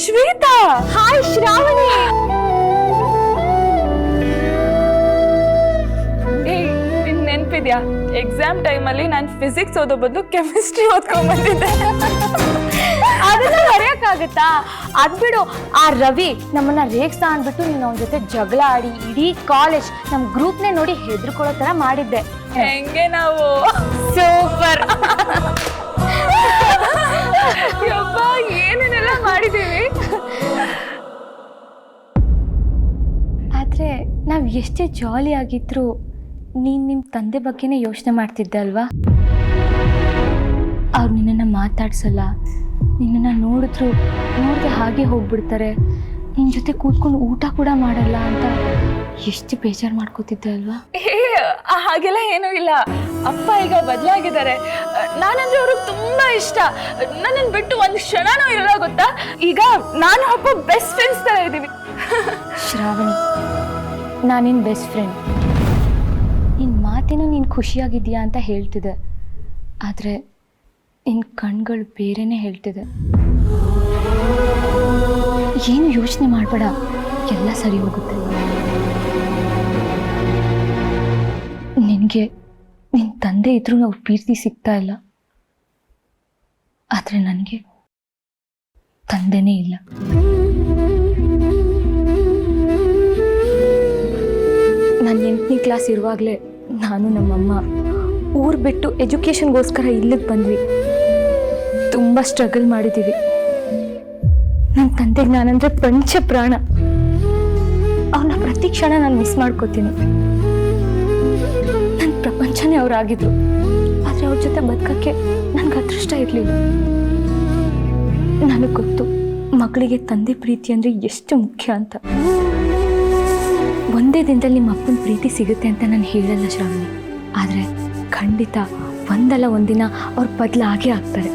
ಶ್ವೇತಾ, ಹಾಯ್ ಶ್ರಾವಣಿ. ನೆನ್ಪಿದ್ಯಾ ಎಕ್ಸಾಮ್ ಟೈಮಲ್ಲಿ ನಾನು ಫಿಸಿಕ್ಸ್ ಓದೋ ಬದಲು ಕೆಮಿಸ್ಟ್ರಿ ಓದ್ಕೊಂಡ್ಬಂದಿದ್ದೆ. ಅದನ್ನ ಮರೆಯಕ್ಕಾಗತ್ತಾ? ಅದ್ಬಿಡು, ಆ ರವಿ ನಮ್ಮನ್ನ ರೇಗ್ಸಾ ಅಂದ್ಬಿಟ್ಟು ನೀನು ಅವನ ಜೊತೆ ಜಗಳ ಆಡಿ ಇಡೀ ಕಾಲೇಜ್ ನಮ್ ಗ್ರೂಪ್ನೇ ನೋಡಿ ಹೆದರ್ಕೊಳ್ಳೋ ತರ ಮಾಡಿದ್ದೆ. ಹೆಂಗೆ ನಾವು ಸೂಪರ್. ಏನೇನೆಲ್ಲ ಮಾಡಿದ್ದೀವಿ. ಆದ್ರೆ ನಾವ್ ಎಷ್ಟೇ ಜಾಲಿ ಆಗಿದ್ರು ನೀನ್ ನಿಮ್ ತಂದೆ ಬಗ್ಗೆನೇ ಯೋಚನೆ ಮಾಡ್ತಿದ್ದೆ ಅಲ್ವಾ? ಅವ್ರು ನಿನ್ನನ್ನು ಮಾತಾಡ್ಸಲ್ಲ, ನಿನ್ನನ್ನು ನೋಡದೆ ಹಾಗೆ ಹೋಗ್ಬಿಡ್ತಾರೆ, ನಿನ್ನ ಜೊತೆ ಕೂತ್ಕೊಂಡು ಊಟ ಕೂಡ ಮಾಡಲ್ಲ ಅಂತ ಎಷ್ಟು ಬೇಜಾರು ಮಾಡ್ಕೋತಿದ್ದೆ ಅಲ್ವಾ? ಹಾಗೆಲ್ಲ ಏನೂ ಇಲ್ಲ. ಅಪ್ಪ ಈಗ ಬದಲಾಗಿದ್ದಾರೆ. ನಾನಂದ್ರೆ ಅವ್ರಿಗೆ ತುಂಬಾ ಇಷ್ಟ. ನನ್ನನ್ನು ಬಿಟ್ಟು ಒಂದು ಕ್ಷಣನೂ ಇರಲ್ಲ ಗೊತ್ತಾ? ಈಗ ನಾನು ಅಪ್ಪ ಬೆಸ್ಟ್ ಫ್ರೆಂಡ್ಸ್ ತರ ಇದ್ದೀವಿ. ಶ್ರಾವಣಿ, ನಾನಿನ್ ಬೆಸ್ಟ್ ಫ್ರೆಂಡ್. ನಿನ್ನ ಮಾತೇನೋ ನೀನು ಖುಷಿಯಾಗಿದ್ದೀಯಾ ಅಂತ ಹೇಳ್ತಿದ್ದೆ, ಆದರೆ ನಿನ್ನ ಕಣ್ಗಳು ಬೇರೆನೇ ಹೇಳ್ತಿದೆ. ಏನು ಯೋಚನೆ ಮಾಡಬೇಡ, ಎಲ್ಲ ಸರಿ ಹೋಗುತ್ತೆ. ನಿನಗೆ ನಿನ್ನ ತಂದೆ ಇದ್ರೂ ಅವ್ರ ಪ್ರೀತಿ ಸಿಗ್ತಾ ಇಲ್ಲ, ಆದರೆ ನನಗೆ ತಂದೆನೇ ಇಲ್ಲ. ನಾನು 8ನೇ ಕ್ಲಾಸ್ ಇರುವಾಗಲೇ ನಾನು ನಮ್ಮಮ್ಮ ಊರು ಬಿಟ್ಟು ಎಜುಕೇಷನ್ಗೋಸ್ಕರ ಇಲ್ಲಿಗೆ ಬಂದ್ವಿ. ತುಂಬ ಸ್ಟ್ರಗಲ್ ಮಾಡಿದ್ದೀವಿ. ನನ್ನ ತಂದೆಗೆ ನಾನಂದರೆ ಪಂಚ ಪ್ರಾಣ. ಅವ್ರನ್ನ ಪ್ರತಿ ಕ್ಷಣ ನಾನು ಮಿಸ್ ಮಾಡ್ಕೋತೀನಿ. ನನ್ನ ಪ್ರಪಂಚನೇ ಅವರಾಗಿದ್ರು, ಆದರೆ ಅವ್ರ ಜೊತೆ ಬದುಕಕ್ಕೆ ನನಗೆ ಅದೃಷ್ಟ ಇರಲಿಲ್ಲ. ನನಗೆ ಗೊತ್ತು ಮಗಳಿಗೆ ತಂದೆ ಪ್ರೀತಿ ಅಂದರೆ ಎಷ್ಟು ಮುಖ್ಯ ಅಂತ. ಒಂದೇ ದಿನದಲ್ಲಿ ನಿಮ್ಮ ಅಪ್ಪನ ಪ್ರೀತಿ ಸಿಗುತ್ತೆ ಅಂತ ನಾನು ಹೇಳಲ್ಲ ಶ್ರಾವಣಿ, ಆದರೆ ಖಂಡಿತ ಒಂದಲ್ಲ ಒಂದಿನ ಅವ್ರ ಬದಲಾಗೇ ಆಗ್ತಾರೆ.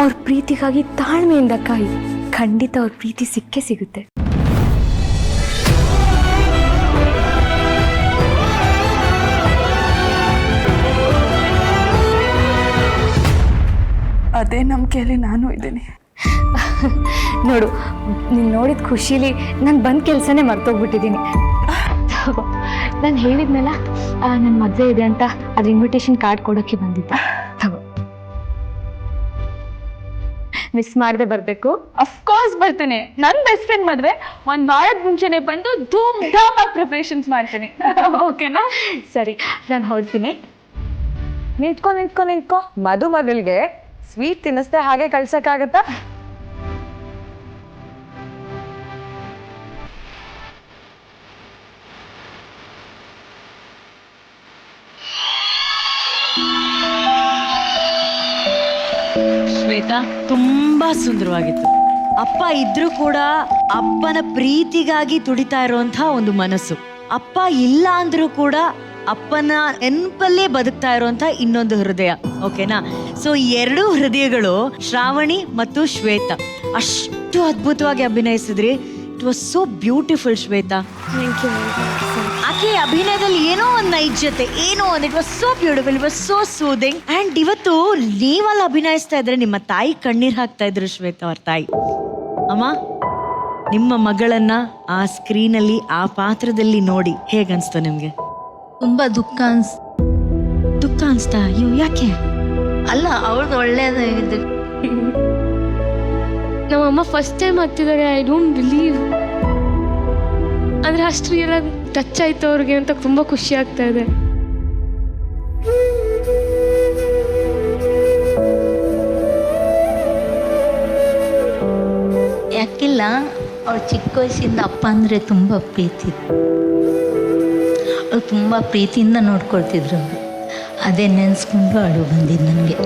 ಅವ್ರ ಪ್ರೀತಿಗಾಗಿ ತಾಳ್ಮೆಯಿಂದ ಕಾಯಿ, ಖಂಡಿತ ಅವ್ರ ಪ್ರೀತಿ ಸಿಕ್ಕೇ ಸಿಗುತ್ತೆ. ಅದೇ ನಂಬಿಕೆಯಲ್ಲಿ ನಾನು ಇದ್ದೀನಿ. ನೋಡು, ನೀನು ನೋಡಿದ ಖುಷಿಲಿ ನಾನು ಬಂದ ಕೆಲಸನೇ ಮರ್ತೋಗ್ಬಿಟ್ಟಿದ್ದೀನಿ. ನಾನು ಹೇಳಿದ್ನಲ್ಲ ನನ್ನ ಮದುವೆ ಇದೆ ಅಂತ, ಅದ್ರ ಇನ್ವಿಟೇಷನ್ ಕಾರ್ಡ್ ಕೊಡೋಕ್ಕೆ ಬಂದಿದ್ದೆ. ತಗೋ, ಮಿಸ್ ಮಾಡದೆ ಬರಬೇಕು. ಅಫ್ಕೋರ್ಸ್ ಬರ್ತೇನೆ. ನನ್ನ ಬೆಸ್ಟ್ ಫ್ರೆಂಡ್ ಮದುವೆ 1 ವಾರದ ಮುಂಚೆನೆ ಬಂದು ಧೂಮ್ ಧಾಮ್ ಆಗಿ ಪ್ರಿಪರೇಷನ್ಸ್ ಮಾಡ್ತೀನಿ. ಓಕೆನಾ? ಸರಿ, ನಾನು ಹೊರಡ್ತೀನಿ. ನಿಂತ್ಕೊ. ಮದುಮಗಳಿಗೆ ಸ್ವೀಟ್ ತಿನ್ನಿಸ್ದೆ ಹಾಗೆ ಕಳ್ಸಕ್ಕಾಗತ್ತಾ? ಶ್ವೇತಾ, ತುಂಬಾ ಸುಂದರವಾಗಿತ್ತು. ಅಪ್ಪ ಇದ್ರೂ ಕೂಡ ಅಪ್ಪನ ಪ್ರೀತಿಗಾಗಿ ತುಡಿತಾ ಇರುವಂತ ಒಂದು ಮನಸ್ಸು. ಅಪ್ಪ ಇಲ್ಲ ಅಂದ್ರೂ ಕೂಡ ಅಪ್ಪನ ನೆನಪಲ್ಲೇ ಬದುಕ್ತಾ ಇರುವಂತ ಇನ್ನೊಂದು ಹೃದಯ. ಓಕೆನಾ? ಸೊ ಈ 2 ಹೃದಯಗಳು ಶ್ರಾವಣಿ ಮತ್ತು ಶ್ವೇತಾ ಅಷ್ಟು ಅದ್ಭುತವಾಗಿ ಅಭಿನಯಿಸಿದ್ರಿ. It was so beautiful Shweta. ಆಕೆ ಅಭಿನಯದಲ್ಲಿ ಏನೋ ಒಂದು ನೈಜತೆ, ಏನೋ ಒಂದು, it was so beautiful, it was so soothing. And ಇವತ್ತು ನೀವಲ್ಲಿ ಅಭಿನಯಿಸ್ತಾ ಇದ್ರೆ ನಿಮ್ಮ ತಾಯಿ ಕಣ್ಣೀರ್ ಹಾಕ್ತಾ ಇದ್ರು ಶ್ವೇತಾ, ಅವ್ರ ತಾಯಿ. ಅಮ್ಮ, ನಿಮ್ಮ ಮಗಳನ್ನ ಆ ಸ್ಕ್ರೀನಲ್ಲಿ ಆ ಪಾತ್ರದಲ್ಲಿ ನೋಡಿ ಹೇಗನ್ಸ್ತು ನಿಮ್ಗೆ? ತುಂಬಾ ದುಃಖ ಅನ್ಸ್ತಾ? ಅಯ್ಯೋ, ಯಾಕೆ? ಅಲ್ಲ, ಅವಳದು ಒಳ್ಳೇದಾಗಿದೆ. ನಮ್ಮಮ್ಮ ಫಸ್ಟ್ ಟೈಮ್ ಆಗ್ತಿದ್ದಾರೆ. I don't believe. ಅಂದರೆ ಅಷ್ಟು ರಿಯಲ್ ಆಗಿ ಟಚ್ ಆಯ್ತು ಅವ್ರಿಗೆ ಅಂತ ತುಂಬ ಖುಷಿ ಆಗ್ತಾ ಇದೆ. ಯಾಕಿಲ್ಲ, ಅವಳು ಚಿಕ್ಕ ವಯಸ್ಸಿಂದ ಅಪ್ಪ ಅಂದರೆ ತುಂಬ ಪ್ರೀತಿ, ಅವಳು ತುಂಬ ಪ್ರೀತಿಯಿಂದ ನೋಡ್ಕೊಳ್ತಿದ್ರು. ಅದೇ ನೆನೆಸ್ಕೊಂಡು ಅಳು ಬಂದಿದ್ದು ನನಗೆ.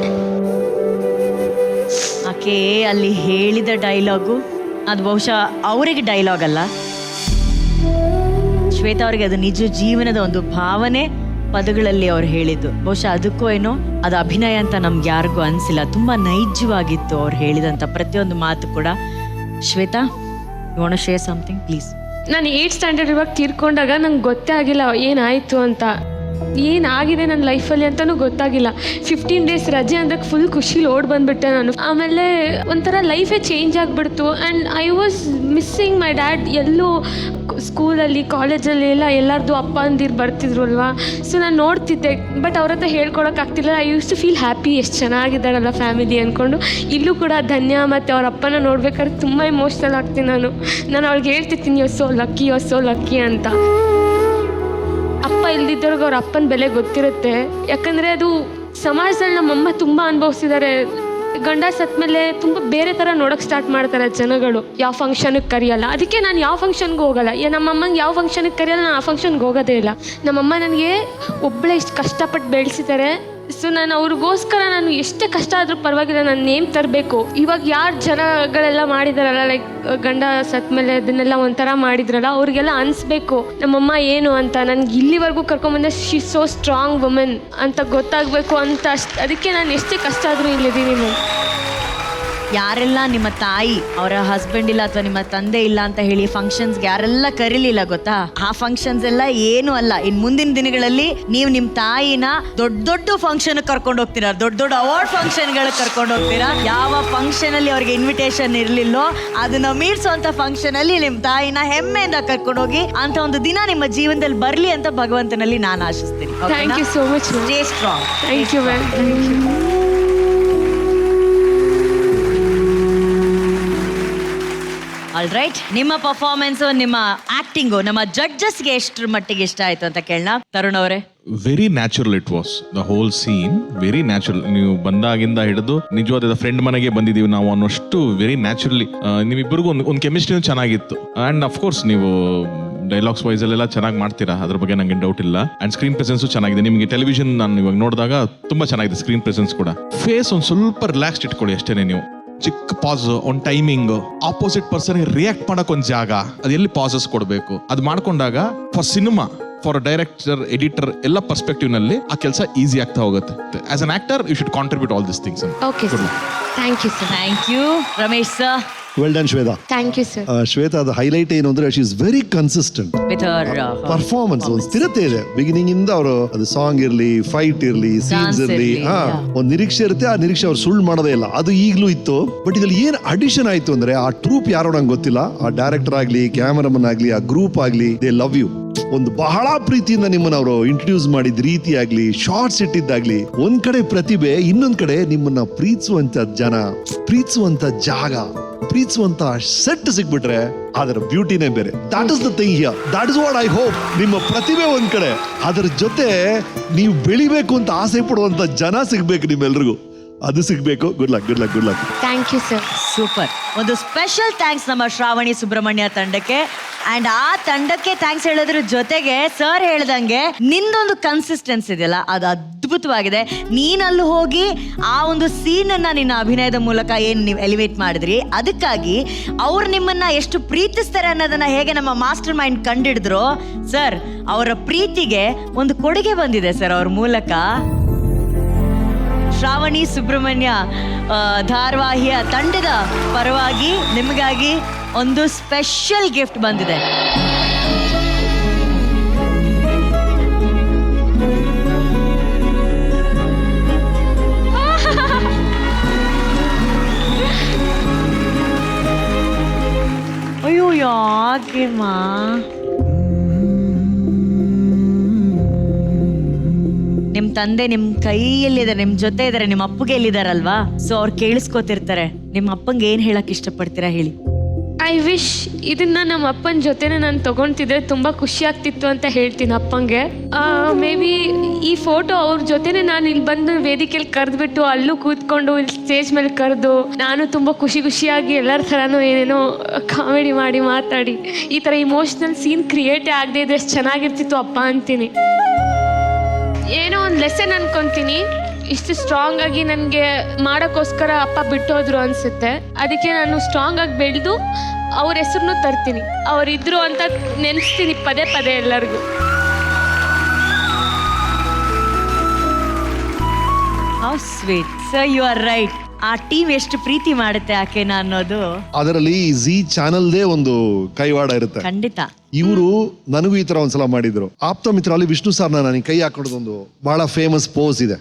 ಆಕೆ ಅಲ್ಲಿ ಹೇಳಿದ ಡೈಲಾಗು ಅದು ಬಹುಶಃ ಅವರಿಗೆ ಡೈಲಾಗ್ ಅಲ್ಲ, ಶ್ವೇತಾ ಅವರಿಗೆ ಅದು ನಿಜ ಜೀವನದ ಒಂದು ಭಾವನೆ ಪದಗಳಲ್ಲಿ ಅವ್ರು ಹೇಳಿದ್ದು. ಬಹುಶಃ ಅದಕ್ಕೂ ಏನೋ ಅದು ಅಭಿನಯ ಅಂತ ನಮ್ಗೆ ಯಾರಿಗೂ ಅನಿಸಿಲ್ಲ. ತುಂಬ ನೈಜವಾಗಿತ್ತು ಅವ್ರು ಹೇಳಿದಂಥ ಪ್ರತಿಯೊಂದು ಮಾತು ಕೂಡ. Shwetha, you want to share something please? ನಾನು 8th ಸ್ಟ್ಯಾಂಡರ್ಡ್ ಇವಾಗ ತೀರ್ಕೊಂಡಾಗ ನಂಗೆ ಗೊತ್ತೇ ಆಗಿಲ್ಲ ಏನಾಯಿತು ಅಂತ, ಏನಾಗಿದೆ ನನ್ನ ಲೈಫಲ್ಲಿ ಅಂತಲೂ ಗೊತ್ತಾಗಿಲ್ಲ. 15 ಡೇಸ್ ರಜೆ ಅಂದ್ರೆ ಫುಲ್ ಖುಷಿಲಿ ಓಡ್ ಬಂದುಬಿಟ್ಟೆ ನಾನು. ಆಮೇಲೆ ಒಂಥರ ಲೈಫೇ ಚೇಂಜ್ ಆಗಿಬಿಡ್ತು. And I was missing my dad. ಎಲ್ಲೂ ಸ್ಕೂಲಲ್ಲಿ ಕಾಲೇಜಲ್ಲಿ ಎಲ್ಲರದು ಅಪ್ಪ ಅಂದಿರು ಬರ್ತಿದ್ರು ಅಲ್ವಾ. ಸೊ ನಾನು ನೋಡ್ತಿದ್ದೆ, ಬಟ್ ಅವ್ರ ಹತ್ರ ಹೇಳ್ಕೊಳಕ್ಕಾಗ್ತಿಲ್ಲ. I used to feel happy, ಎಷ್ಟು ಚೆನ್ನಾಗಿದ್ದಾರಲ್ಲ ಫ್ಯಾಮಿಲಿ ಅಂದ್ಕೊಂಡು. ಇಲ್ಲೂ ಕೂಡ ಧನ್ಯ ಮತ್ತು ಅವ್ರ ಅಪ್ಪನ ನೋಡ್ಬೇಕಾದ್ರೆ ತುಂಬ ಇಮೋಷ್ನಲ್ ಆಗ್ತೀನಿ ನಾನು ಅವಳಿಗೆ ಹೇಳ್ತಿರ್ತೀನಿ, ಯೋ ಸೋ ಲಕ್ಕಿ ಅಂತ. ಅಪ್ಪ ಇಲ್ದಿದ್ದವ್ರಿಗೆ ಅವ್ರ ಅಪ್ಪನ ಬೆಲೆ ಗೊತ್ತಿರುತ್ತೆ. ಯಾಕಂದರೆ ಅದು ಸಮಾಜದಲ್ಲಿ ನಮ್ಮಮ್ಮ ತುಂಬ ಅನುಭವಿಸಿದ್ದಾರೆ. ಗಂಡ ಸತ್ಮೇಲೆ ತುಂಬ ಬೇರೆ ಥರ ನೋಡೋಕ್ಕೆ ಸ್ಟಾರ್ಟ್ ಮಾಡ್ತಾರೆ ಜನಗಳು. ಯಾವ ಫಂಕ್ಷನ್ಗೆ ಕರೆಯಲ್ಲ, ಅದಕ್ಕೆ ನಾನು ಯಾವ ಫಂಕ್ಷನ್ಗೂ ಹೋಗಲ್ಲ. ನಮ್ಮಮ್ಮಂಗೆ ಯಾವ ಫಂಕ್ಷನ್ಗೆ ಕರೆಯಲ್ಲ, ನಾನು ಆ ಫಂಕ್ಷನ್ಗೆ ಹೋಗೋದೇ ಇಲ್ಲ. ನಮ್ಮಮ್ಮ ನನಗೆ ಒಬ್ಬಳೇ ಇಷ್ಟು ಕಷ್ಟಪಟ್ಟು ಬೆಳೆಸಿದ್ದಾರೆ. ಸೊ ನಾನು ಅವ್ರಿಗೋಸ್ಕರ ನಾನು ಎಷ್ಟೇ ಕಷ್ಟ ಆದರೂ ಪರವಾಗಿಲ್ಲ, ನಾನು ನೇಮ್ ತರಬೇಕು. ಇವಾಗ ಯಾರು ಜನಗಳೆಲ್ಲ ಮಾಡಿದಾರಲ್ಲ, ಲೈಕ್ ಗಂಡ ಸತ್ಮೇಲೆ ಅದನ್ನೆಲ್ಲ ಒಂಥರ ಮಾಡಿದ್ರಲ್ಲ, ಅವ್ರಿಗೆಲ್ಲ ಅನಿಸ್ಬೇಕು ನಮ್ಮಮ್ಮ ಏನು ಅಂತ. ನನಗೆ ಇಲ್ಲಿವರೆಗೂ ಕರ್ಕೊಂಬಂದೆ, ಶಿ ಸೋ ಸ್ಟ್ರಾಂಗ್ ವುಮೆನ್ ಅಂತ ಗೊತ್ತಾಗಬೇಕು ಅಂತ. ಅದಕ್ಕೆ ನಾನು ಎಷ್ಟೇ ಕಷ್ಟ ಆದರೂ ಇಲ್ಲಿದ್ದೀನಿ ನಾನು. ಯಾರೆಲ್ಲ ನಿಮ್ಮ ತಾಯಿ ಅವರ ಹಸ್ಬೆಂಡ್ ಇಲ್ಲ ಅಥವಾ ನಿಮ್ಮ ತಂದೆ ಇಲ್ಲ ಅಂತ ಹೇಳಿ ಫಂಕ್ಷನ್ಸ್ಗೆ ಯಾರೆಲ್ಲ ಕರೀಲಿಲ್ಲ ಗೊತ್ತಾ, ಆ ಫಂಕ್ಷನ್ಸ್ ಎಲ್ಲ ಏನು ಅಲ್ಲ. ಇನ್ ಮುಂದಿನ ದಿನಗಳಲ್ಲಿ ನೀವು ನಿಮ್ ತಾಯಿನ ದೊಡ್ಡ ದೊಡ್ಡ ಫಂಕ್ಷನ್ ಕರ್ಕೊಂಡು ಹೋಗ್ತೀರಾ, ದೊಡ್ಡ ದೊಡ್ಡ ಅವಾರ್ಡ್ ಫಂಕ್ಷನ್ ಗಳು ಕರ್ಕೊಂಡು ಹೋಗ್ತೀರಾ. ಯಾವ ಫಂಕ್ಷನ್ ಅಲ್ಲಿ ಅವ್ರಿಗೆ ಇನ್ವಿಟೇಷನ್ ಇರ್ಲಿಲ್ಲೋ ಅದನ್ನ ಮೀರ್ಸೋಂತ ಫಂಕ್ಷನ್ ಅಲ್ಲಿ ನಿಮ್ ತಾಯಿನ ಹೆಮ್ಮೆಯಿಂದ ಕರ್ಕೊಂಡು ಹೋಗಿ ಅಂತ ಒಂದು ದಿನ ನಿಮ್ಮ ಜೀವನದಲ್ಲಿ ಬರ್ಲಿ ಅಂತ ಭಗವಂತನಲ್ಲಿ ನಾನು ಆಶಿಸ್ತೀನಿ. Thank you so much. Stay strong. Thank you ma'am. Thank you. All right, ನಿಮ್ಮ ಪರ್ಫಾರ್ಮೆನ್ಸ್, ನಿಮ್ಮ ಆಕ್ಟಿಂಗು ನಮ್ಮ ಜಡ್ಜಸ್ಗೆ ಎಷ್ಟರ ಮಟ್ಟಿಗೆ ಇಷ್ಟ ಆಯ್ತು ಅಂತ ಕೇಳೋಣ. ತರುಣ್ ಅವರೇ. Very natural it was, the whole scene very natural. ನೀವು ಬಂದಾಗಿಂದ ಹಿಡಿದು ನಿಜವಾದ ಫ್ರೆಂಡ್ ಮನೆಗೆ ಬಂದಿದ್ದೀವಿ ನಾವು ಅನ್ನೋಷ್ಟು ವೆರಿ ನ್ಯಾಚುರಲಿ ನೀವಿಬ್ಬರಿಗೂ ಒಂದು ಕೆಮಿಸ್ಟ್ರಿನೂ ಚೆನ್ನಾಗಿತ್ತು. ಅಂಡ್ ಅಫ್ಕೋರ್ಸ್ ನೀವು ಡೈಲಾಗ್ಸ್ ವೈಸ್ ಅಲ್ಲೆಲ್ಲ ಚೆನ್ನಾಗಿ ಮಾಡ್ತೀರಾ, ಅದ್ರ ಬಗ್ಗೆ ನಂಗೆ ಡೌಟ್ ಇಲ್ಲ. ಅಂಡ್ ಸ್ಕ್ರೀನ್ ಪ್ರೆಸೆನ್ಸ್ ಚೆನ್ನಾಗಿದೆ. ನಿಮಗೆ ಟೆಲಿವಿಷನ್ ನಾನು ಇವಾಗ ನೋಡಿದಾಗ ತುಂಬಾ ಚೆನ್ನಾಗಿದೆ ಸ್ಕ್ರೀನ್ ಪ್ರೆಸೆನ್ಸ್ ಕೂಡ. ಫೇಸ್ ಒಂದು ಸ್ವಲ್ಪ ರಿಲ್ಯಾಕ್ಸ್ಡ್ ಇಟ್ಕೊಳ್ಳಿ ಅಷ್ಟೇನೆ. ನೀವು ಚಿಕ್ಕ ಪಾಸ್, ಒಂದು ಟೈಮಿಂಗ್, ಆಪೋಸಿಟ್ ಪರ್ಸನ್ ರಿಯಾಕ್ಟ್ ಮಾಡಕ್ ಒಂದು ಜಾಗ, ಅದು ಎಲ್ಲಿ ಪಾಸಸ್ ಕೊಡಬೇಕು ಅದು ಮಾಡ್ಕೊಂಡಾಗ for cinema, for director, editor ಎಲ್ಲ ಪರ್ಸ್ಪೆಕ್ಟಿವ್ ನಲ್ಲಿ ಆ ಕೆಲಸ ಈಸಿ ಆಗ್ತಾ ಹೋಗುತ್ತೆ. As an actor you should contribute all this things. Okay sir, thank you sir. Thank you Ramesh sir. Well done Shweta. Thank you sir. ಶ್ವೇತಾದ ಹೈಲೈಟ್ ಏನು ಅಂದ್ರೆ she is very consistent with her performance. ಒಂದು ಸ್ಥಿರತೆ ಇದೆ beginning ಇಂದ. ಅವರು ಅದು song ಇರ್ಲಿ, ಫೈಟ್ ಇರ್ಲಿ, ಸೀನ್ಸ್ ಇರ್ಲಿ, ಒಂದು ನಿರೀಕ್ಷೆ ಇರುತ್ತೆ. ಆ ನಿರೀಕ್ಷೆ ಅವ್ರು ಸುಳ್ಳು ಮಾಡೋದೇ ಇಲ್ಲ, ಅದು ಈಗಲೂ ಇತ್ತು. ಬಟ್ ಇದ್ರಲ್ಲಿ ಏನ್ ಅಡಿಷನ್ ಆಯ್ತು ಅಂದ್ರೆ ಆ ಟ್ರೂಪ್ ಯಾರೋ ನಂಗೆ ಗೊತ್ತಿಲ್ಲ, ಆ ಡೈರೆಕ್ಟರ್ ಆಗ್ಲಿ, ಕ್ಯಾಮರಾಮನ್ ಆಗ್ಲಿ, ಆ ಗ್ರೂಪ್ ಆಗ್ಲಿ, ದೇ ಲವ್ ಯು. ಒಂದು ಬಹಳ ಪ್ರೀತಿಯಿಂದ ನಿಮ್ಮನ್ನ ಅವರು ಇಂಟ್ರೊಡ್ಯೂಸ್ ಮಾಡಿದ ರೀತಿ ಆಗ್ಲಿ, ಶಾರ್ಟ್ಸ್ ಇಟ್ಟಿದ್ದಾಗ್ಲಿ, ಒಂದ್ ಕಡೆ ಪ್ರತಿಭೆ, ಇನ್ನೊಂದ್ ಕಡೆ ನಿಮ್ಮನ್ನ ಪ್ರೀತಿಸುವಂತ ಜನ, ಪ್ರೀತಿಸುವಂತ ಜಾಗ, ಪ್ರೀತಿಸುವಂತ ಸೆಟ್ ಸಿಗ್ಬಿಟ್ರೆ ಅದರ ಬ್ಯೂಟಿನೇ ಬೇರೆ. That is the thing here. That is what I hope. ನಿಮ್ಮ ಪ್ರತಿಭೆ ಒಂದ್ ಕಡೆ, ಅದರ ಜೊತೆ ನೀವು ಬೆಳಿಬೇಕು ಅಂತ ಆಸೆ ಪಡುವಂತ ಜನ ಸಿಗ್ಬೇಕು ನಿಮ್ಮೆಲ್ರಿಗೂ. ಅದು ಸಿಗ್ಬೇಕು. Good luck, good luck, good luck. Thank you sir. Super. ಒಂದು ಸ್ಪೆಷಲ್ ಥ್ಯಾಂಕ್ಸ್ ನಮ್ಮ ಶ್ರಾವಣಿ ಸುಬ್ರಹ್ಮಣ್ಯ ತಂಡಕ್ಕೆ. ಅಂಡ್ ಆ ತಂಡಕ್ಕೆ ಥ್ಯಾಂಕ್ಸ್ ಹೇಳೋದ್ರ ಜೊತೆಗೆ ಸರ್ ಹೇಳ್ದಂಗೆ ನಿಂದೊಂದು ಕನ್ಸಿಸ್ಟೆನ್ಸಿ ಇದೆಯಲ್ಲ ಅದು ಅದ್ಭುತವಾಗಿದೆ. ನೀನಲ್ಲಿ ಹೋಗಿ ಆ ಒಂದು ಸೀನ್ ಅನ್ನ ನಿನ್ನ ಅಭಿನಯದ ಮೂಲಕ ಏನ್ ನೀವು ಎಲಿವೇಟ್ ಮಾಡಿದ್ರಿ, ಅದಕ್ಕಾಗಿ ಅವ್ರು ನಿಮ್ಮನ್ನ ಎಷ್ಟು ಪ್ರೀತಿಸ್ತಾರೆ ಅನ್ನೋದನ್ನ ಹೇಗೆ ನಮ್ಮ ಮಾಸ್ಟರ್ ಮೈಂಡ್ ಕಂಡಿಡಿದ್ರು ಸರ್, ಅವರ ಪ್ರೀತಿಗೆ ಒಂದು ಕೊಡುಗೆ ಬಂದಿದೆ ಸರ್ ಅವ್ರ ಮೂಲಕ. ಶ್ರಾವಣಿ ಸುಬ್ರಹ್ಮಣ್ಯ ಧಾರಾವಾಹಿಯ ತಂಡದ ಪರವಾಗಿ ನಿಮಗಾಗಿ ಒಂದು ಸ್ಪೆಷಲ್ ಗಿಫ್ಟ್ ಬಂದಿದೆ. ಅಯ್ಯೋ ಯಾಕೆಮಾ, ನಿಮ್ ತಂದೆ ನಿಮ್ ಕೈಯಲ್ಲಿದ್ದಾರೆ, ನಿಮ್ ಜೊತೆ ಇದಾರೆ, ನಿಮ್ ಅಪ್ಪಗೆ ಎಲ್ಲಿದಾರಲ್ವಾ, ಸೊ ಅವ್ರು ಕೇಳಿಸ್ಕೊತಿರ್ತಾರೆ. ನಿಮ್ ಅಪ್ಪಂಗೆ ಏನ್ ಹೇಳಕ್ ಇಷ್ಟಪಡ್ತೀರಾ ಹೇಳಿ? ಐ ವಿಶ್ ಇದನ್ನ ನಮ್ಮ ಅಪ್ಪನ ಜೊತೆನೆ ನಾನು ತಗೊಳ್ತಿದ್ರೆ ತುಂಬಾ ಖುಷಿ ಆಗ್ತಿತ್ತು ಅಂತ ಹೇಳ್ತೀನಿ ಅಪ್ಪಂಗೆ. ಮೇ ಬಿ ಈ ಫೋಟೋ ಅವ್ರ ಜೊತೆನೆ ನಾನು ಇಲ್ಲಿ ಬಂದು ವೇದಿಕೆಯಲ್ಲಿ ಕರೆದ್ಬಿಟ್ಟು ಅಲ್ಲೂ ಕೂತ್ಕೊಂಡು ಇಲ್ಲಿ ಸ್ಟೇಜ್ ಮೇಲೆ ಕರೆದು ನಾನು ತುಂಬ ಖುಷಿಯಾಗಿ ಎಲ್ಲರ ಥರನೂ ಏನೇನೋ ಕಾಮಿಡಿ ಮಾಡಿ ಮಾತಾಡಿ ಈ ಥರ ಇಮೋಷ್ನಲ್ ಸೀನ್ ಕ್ರಿಯೇಟೇ ಆಗದೆ ಇದ್ರೆ ಎಷ್ಟು ಚೆನ್ನಾಗಿರ್ತಿತ್ತು ಅಪ್ಪ ಅಂತೀನಿ. ಏನೋ ಒಂದು ಲೆಸನ್ ಅನ್ಕೊಂತೀನಿ, ಇಷ್ಟು ಸ್ಟ್ರಾಂಗ್ ಆಗಿ ನನಗೆ ಮಾಡೋಕ್ಕೋಸ್ಕರ ಅಪ್ಪ ಬಿಟ್ಟೋದ್ರು ಅನಿಸುತ್ತೆ. ಅದಕ್ಕೆ ನಾನು ಸ್ಟ್ರಾಂಗ್ ಆಗಿ ಬೆಳೆದು ಅವ್ರ ಹೆಸರನ್ನು ತರ್ತೀನಿ, ಅವರಿದ್ರು ಅಂತ ನೆನೆಸ್ತೀನಿ ಪದೇ ಪದೇ ಎಲ್ಲರಿಗೂ. How sweet sir, you are right. ಆ ಟೀಮ್ ಎಷ್ಟು ಪ್ರೀತಿ ಮಾಡುತ್ತೆ ಆಕೆನ ಅನ್ನೋದು ಅದರಲ್ಲಿ ಜಿ ಚಾನಲ್ದೇ ಒಂದು ಕೈವಾಡ ಇರುತ್ತೆ. ಖಂಡಿತ. ಇವರು ನನಗೂ ಈ ತರ ಒಂದ್ಸಲ ಮಾಡಿದ್ರು. ಆಪ್ತ ಮಿತ್ರ ಅಲ್ಲಿ ವಿಷ್ಣು ಸರ್ ನನಗೆ ಕೈ ಹಾಕೊಡೋದೊಂದು ಬಹಳ ಫೇಮಸ್ ಪೋಸ್ ಇದೆ.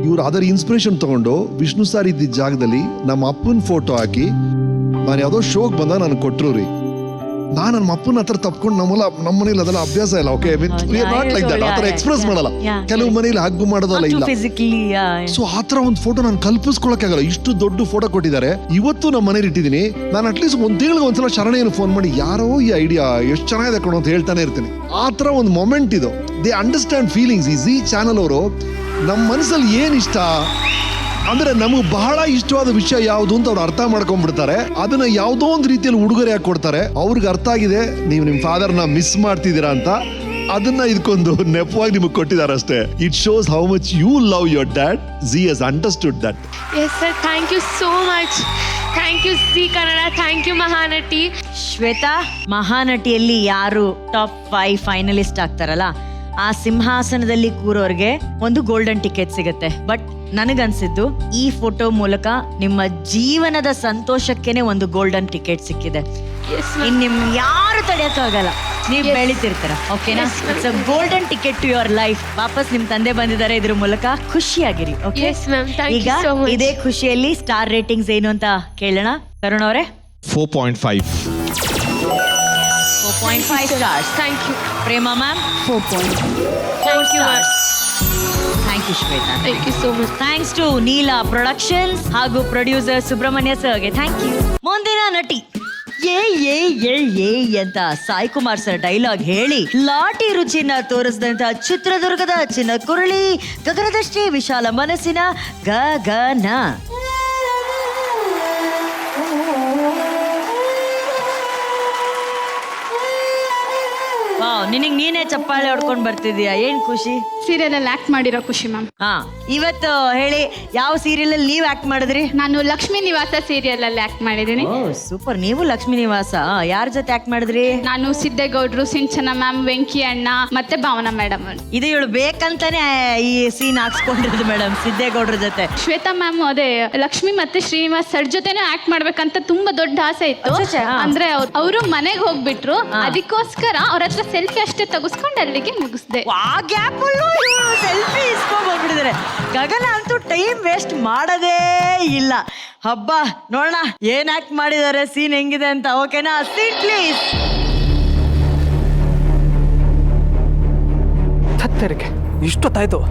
ಇವ್ರು ಅದರ ಇನ್ಸ್ಪಿರೇಷನ್ ತಗೊಂಡು ವಿಷ್ಣು ಸರ್ ಇದ್ದಿದ್ದ ಜಾಗದಲ್ಲಿ ನಮ್ಮ ಅಪ್ಪನ ಫೋಟೋ ಹಾಕಿ ನಾನು ಯಾವುದೋ ಶೋಕ್ ಬಂದಾಗ ನನಗೆ ಕೊಟ್ರು ರೀ. ನಾನು ನಮ್ಮ ಅಪ್ಪನ ಹತ್ರ ತಪ್ಕೊಂಡು ನಮ್ಮ ಮನೇಲಿ ಅದೆಲ್ಲ ಅಭ್ಯಾಸ ಇಲ್ಲ. Okay, not like that. ಆತರ ಎಕ್ಸ್ಪ್ರೆಸ್ ಮಾಡಲ್ಲ. ಕೆಲವು ಮನೇಲಿ ಹಗ್ಗು ಮಾಡೋದಲ್ಲ ಇಲ್ಲ. ಸೊ ಆತರ ಒಂದು ಫೋಟೋ ನಾನು ಕಲ್ಪಿಸ್ಕೊಳಕ್ ಆಗಲ್ಲ. ಇಷ್ಟು ದೊಡ್ಡ ಫೋಟೋ ಕೊಟ್ಟಿದ್ದಾರೆ. ಇವತ್ತು ನಮ್ಮ ಮನೇಲಿ ಇಟ್ಟಿದ್ದೀನಿ. ನಾನು ಅಟ್ಲೀಸ್ಟ್ ಒಂದ್ ತಿಂಗಳಿಗೆ ಒಂದ್ಸಲ ಶರಣಯ್ಯನ ಫೋನ್ ಮಾಡಿ ಯಾರೋ ಈ ಐಡಿಯಾ ಎಷ್ಟು ಚೆನ್ನಾಗಿದೆ ಕೊಡೋ ಅಂತ ಹೇಳ್ತಾನೆ ಇರ್ತೀನಿ. ಆತರ ಒಂದು ಮೊಮೆಂಟ್ ಇದು. They understand feelings. ಈ ಜಿ ಚಾನಲ್ ಅವರು ನಮ್ಮ ಮನಸ್ಸಲ್ಲಿ ಏನ್ ಇಷ್ಟ ಅಂದ್ರೆ ನಮಗೆ ಬಹಳ ಇಷ್ಟವಾದ ವಿಷಯ ಯಾವುದು ಅಂತ ಅವ್ರು ಅರ್ಥ ಮಾಡ್ಕೊಂಡ್ಬಿಡ್ತಾರೆ. ಅದನ್ನ ಯಾವುದೋ ಒಂದು ರೀತಿಯಲ್ಲಿ ಉಡುಗೊರೆ ಹಾಕಿ ಕೊಡ್ತಾರೆ. ಅವ್ರಿಗೆ ಅರ್ಥ ಆಗಿದೆ ನೀವು ನಿಮ್ ಫಾದರ್ನ ಮಿಸ್ ಮಾಡ್ತಿದ್ದೀರಾ ಅಂತ. ಅದನ್ನ ಇದಕ್ಕೊಂದು ನೆಪವಾಗಿ ನಿಮಗೆ ಕೊಟ್ಟಿದ್ದಾರೆ ಅಷ್ಟೇ. It shows how much you love your dad. Zee has understood that. Yes sir, thank you so much. Thank you G Kannada. Thank you Mahanati. Shweta, ಮಹಾನಟಿಯಲ್ಲಿ ಯಾರು ಟಾಪ್ 5 ಫೈನಲಿಸ್ಟ್ ಆಗ್ತಾರಲ್ಲ, ಆ ಸಿಂಹಾಸನದಲ್ಲಿ ಕೂರೋರ್ಗೆ ಒಂದು ಗೋಲ್ಡನ್ ಟಿಕೆಟ್ ಸಿಗುತ್ತೆ. ಬಟ್ ನನಗನ್ಸಿದ್ದು ಈ ಫೋಟೋ ಮೂಲಕ ನಿಮ್ಮ ಜೀವನದ ಸಂತೋಷಕ್ಕೇನೆ ಒಂದು ಗೋಲ್ಡನ್ ಟಿಕೆಟ್ ಸಿಕ್ಕಿದೆ. ಇನ್ ನಿಮ್ ಯಾರು ತಡೆಯಕ್ಕಾಗಲ್ಲ, ನೀವು ಬೆಳಿತಿರ್ತೀರ. ಓಕೆನಾ? It's a golden ticket to your life. ವಾಪಸ್ ನಿಮ್ ತಂದೆ ಬಂದಿದ್ದಾರೆ, ಇದ್ರ ಮೂಲಕ ಖುಷಿಯಾಗಿರಿ. ಓಕೆ, ಈಗ ಇದೇ ಖುಷಿಯಲ್ಲಿ ಸ್ಟಾರ್ ರೇಟಿಂಗ್ಸ್ ಏನು ಅಂತ ಕೇಳೋಣ. ತರುಣ್ ಅವರೇ, 4.5. 4.5 stars. Thank you. Prema ma'am 4.4 stars. Thank you Shwetha. Thank you so much. Thanks to Neela productions ಹಾಗೂ ಪ್ರೊಡ್ಯೂಸರ್ ಸುಬ್ರಹ್ಮಣ್ಯ ಸರ್ಗೆ ಥ್ಯಾಂಕ್ ಯು. ಮುಂದಿನ ನಟಿ ಏ ಏ ಏ ಏ ಅಂತ ಸಾಯಿ ಕುಮಾರ್ ಸರ್ ಡೈಲಾಗ್ ಹೇಳಿ ಲಾಟಿ ರುಚಿನ ತೋರಿಸಿದಂತ ಚಿತ್ರದುರ್ಗದ ಚಿನ್ನ ಕುರಳಿ, ಗಗನದಷ್ಟೇ ವಿಶಾಲ ಮನಸ್ಸಿನ ಗಗನ. ನಿನಗ್ ನೀನೇ ಚಪ್ಪಾಳೆ ಹೊಡ್ಕೊಂಡ್ ಬರ್ತಿದೀಯ, ಏನ್ ಖುಷಿ? ಸೀರಿಯಲ್ ಅಲ್ಲಿ ಆಕ್ಟ್ ಮಾಡಿರೋ ಖುಷಿ ಮ್ಯಾಮ್. ಹಾ, ಇವತ್ತು ಹೇಳಿ ಯಾವ ಸೀರಿಯಲ್ ಅಲ್ಲಿ ನೀವ್ ಆಕ್ಟ್ ಮಾಡಿದ್ರಿ? ನಾನು ಲಕ್ಷ್ಮೀ ನಿವಾಸ ಸೀರಿಯಲ್ ಅಲ್ಲಿ ಆಕ್ಟ್ ಮಾಡಿದ್ದೀನಿ. ಸೂಪರ್. ನೀವು ಲಕ್ಷ್ಮೀ ನಿವಾಸ ಯಾರ ಜೊತೆ ಆಕ್ಟ್ ಮಾಡಿದ್ರಿ? ನಾನು ಸಿದ್ದೇಗೌಡ್ರು, ಸಿಂಚನ ಮ್ಯಾಮ್, ವೆಂಕಿ ಅಣ್ಣ ಮತ್ತೆ ಭಾವನಾ ಮೇಡಮ್. ಇದು ಇವಳು ಬೇಕಂತಾನೆ ಈ ಸೀನ್ ಹಾಕ್ಸ್ಕೊಂಡಿರೋದು ಮೇಡಮ್, ಸಿದ್ದೇಗೌಡ್ರ ಜೊತೆ. ಶ್ವೇತಾ ಮ್ಯಾಮ್ ಅದೇ ಲಕ್ಷ್ಮಿ ಮತ್ತೆ ಶ್ರೀನಿವಾಸ್ ಸರ್ ಜೊತೆನೂ ಆಕ್ಟ್ ಮಾಡ್ಬೇಕಂತ ತುಂಬಾ ದೊಡ್ಡ ಆಸೆ ಇತ್ತು. ಅಂದ್ರೆ ಅವರು ಮನೆಗೆ ಹೋಗ್ಬಿಟ್ರು, ಅದಕ್ಕೋಸ್ಕರ ಅವ್ರ ಹತ್ರ ಸೆಲ್ಫಿ ಅಷ್ಟೇ ತೆಗೆಸ್ಕೊಂಡು ಅಲ್ಲಿಗೆ ಮುಗಿಸ್ದೆ. ಸೆಲ್ಫಿ ಇಸ್ಕೊಂಡ್ ಬಂದ್ಬಿಟ್ಟಿದ್ದಾರೆ. ಗಗನ ಅಂತೂ ಟೈಮ್ ವೇಸ್ಟ್ ಮಾಡೋದೇ ಇಲ್ಲ. ಹಬ್ಬ ನೋಡೋಣ ಏನ್ ಆಕ್ಟ್ ಮಾಡಿದ್ದಾರೆ, ಸೀನ್ ಹೆಂಗಿದೆ ಅಂತ. ಓಕೆನಾ? Scene please. ಹತ್ತರಕ್ಕೆ ಇಷ್ಟೊತ್ತಾಯ್ತು,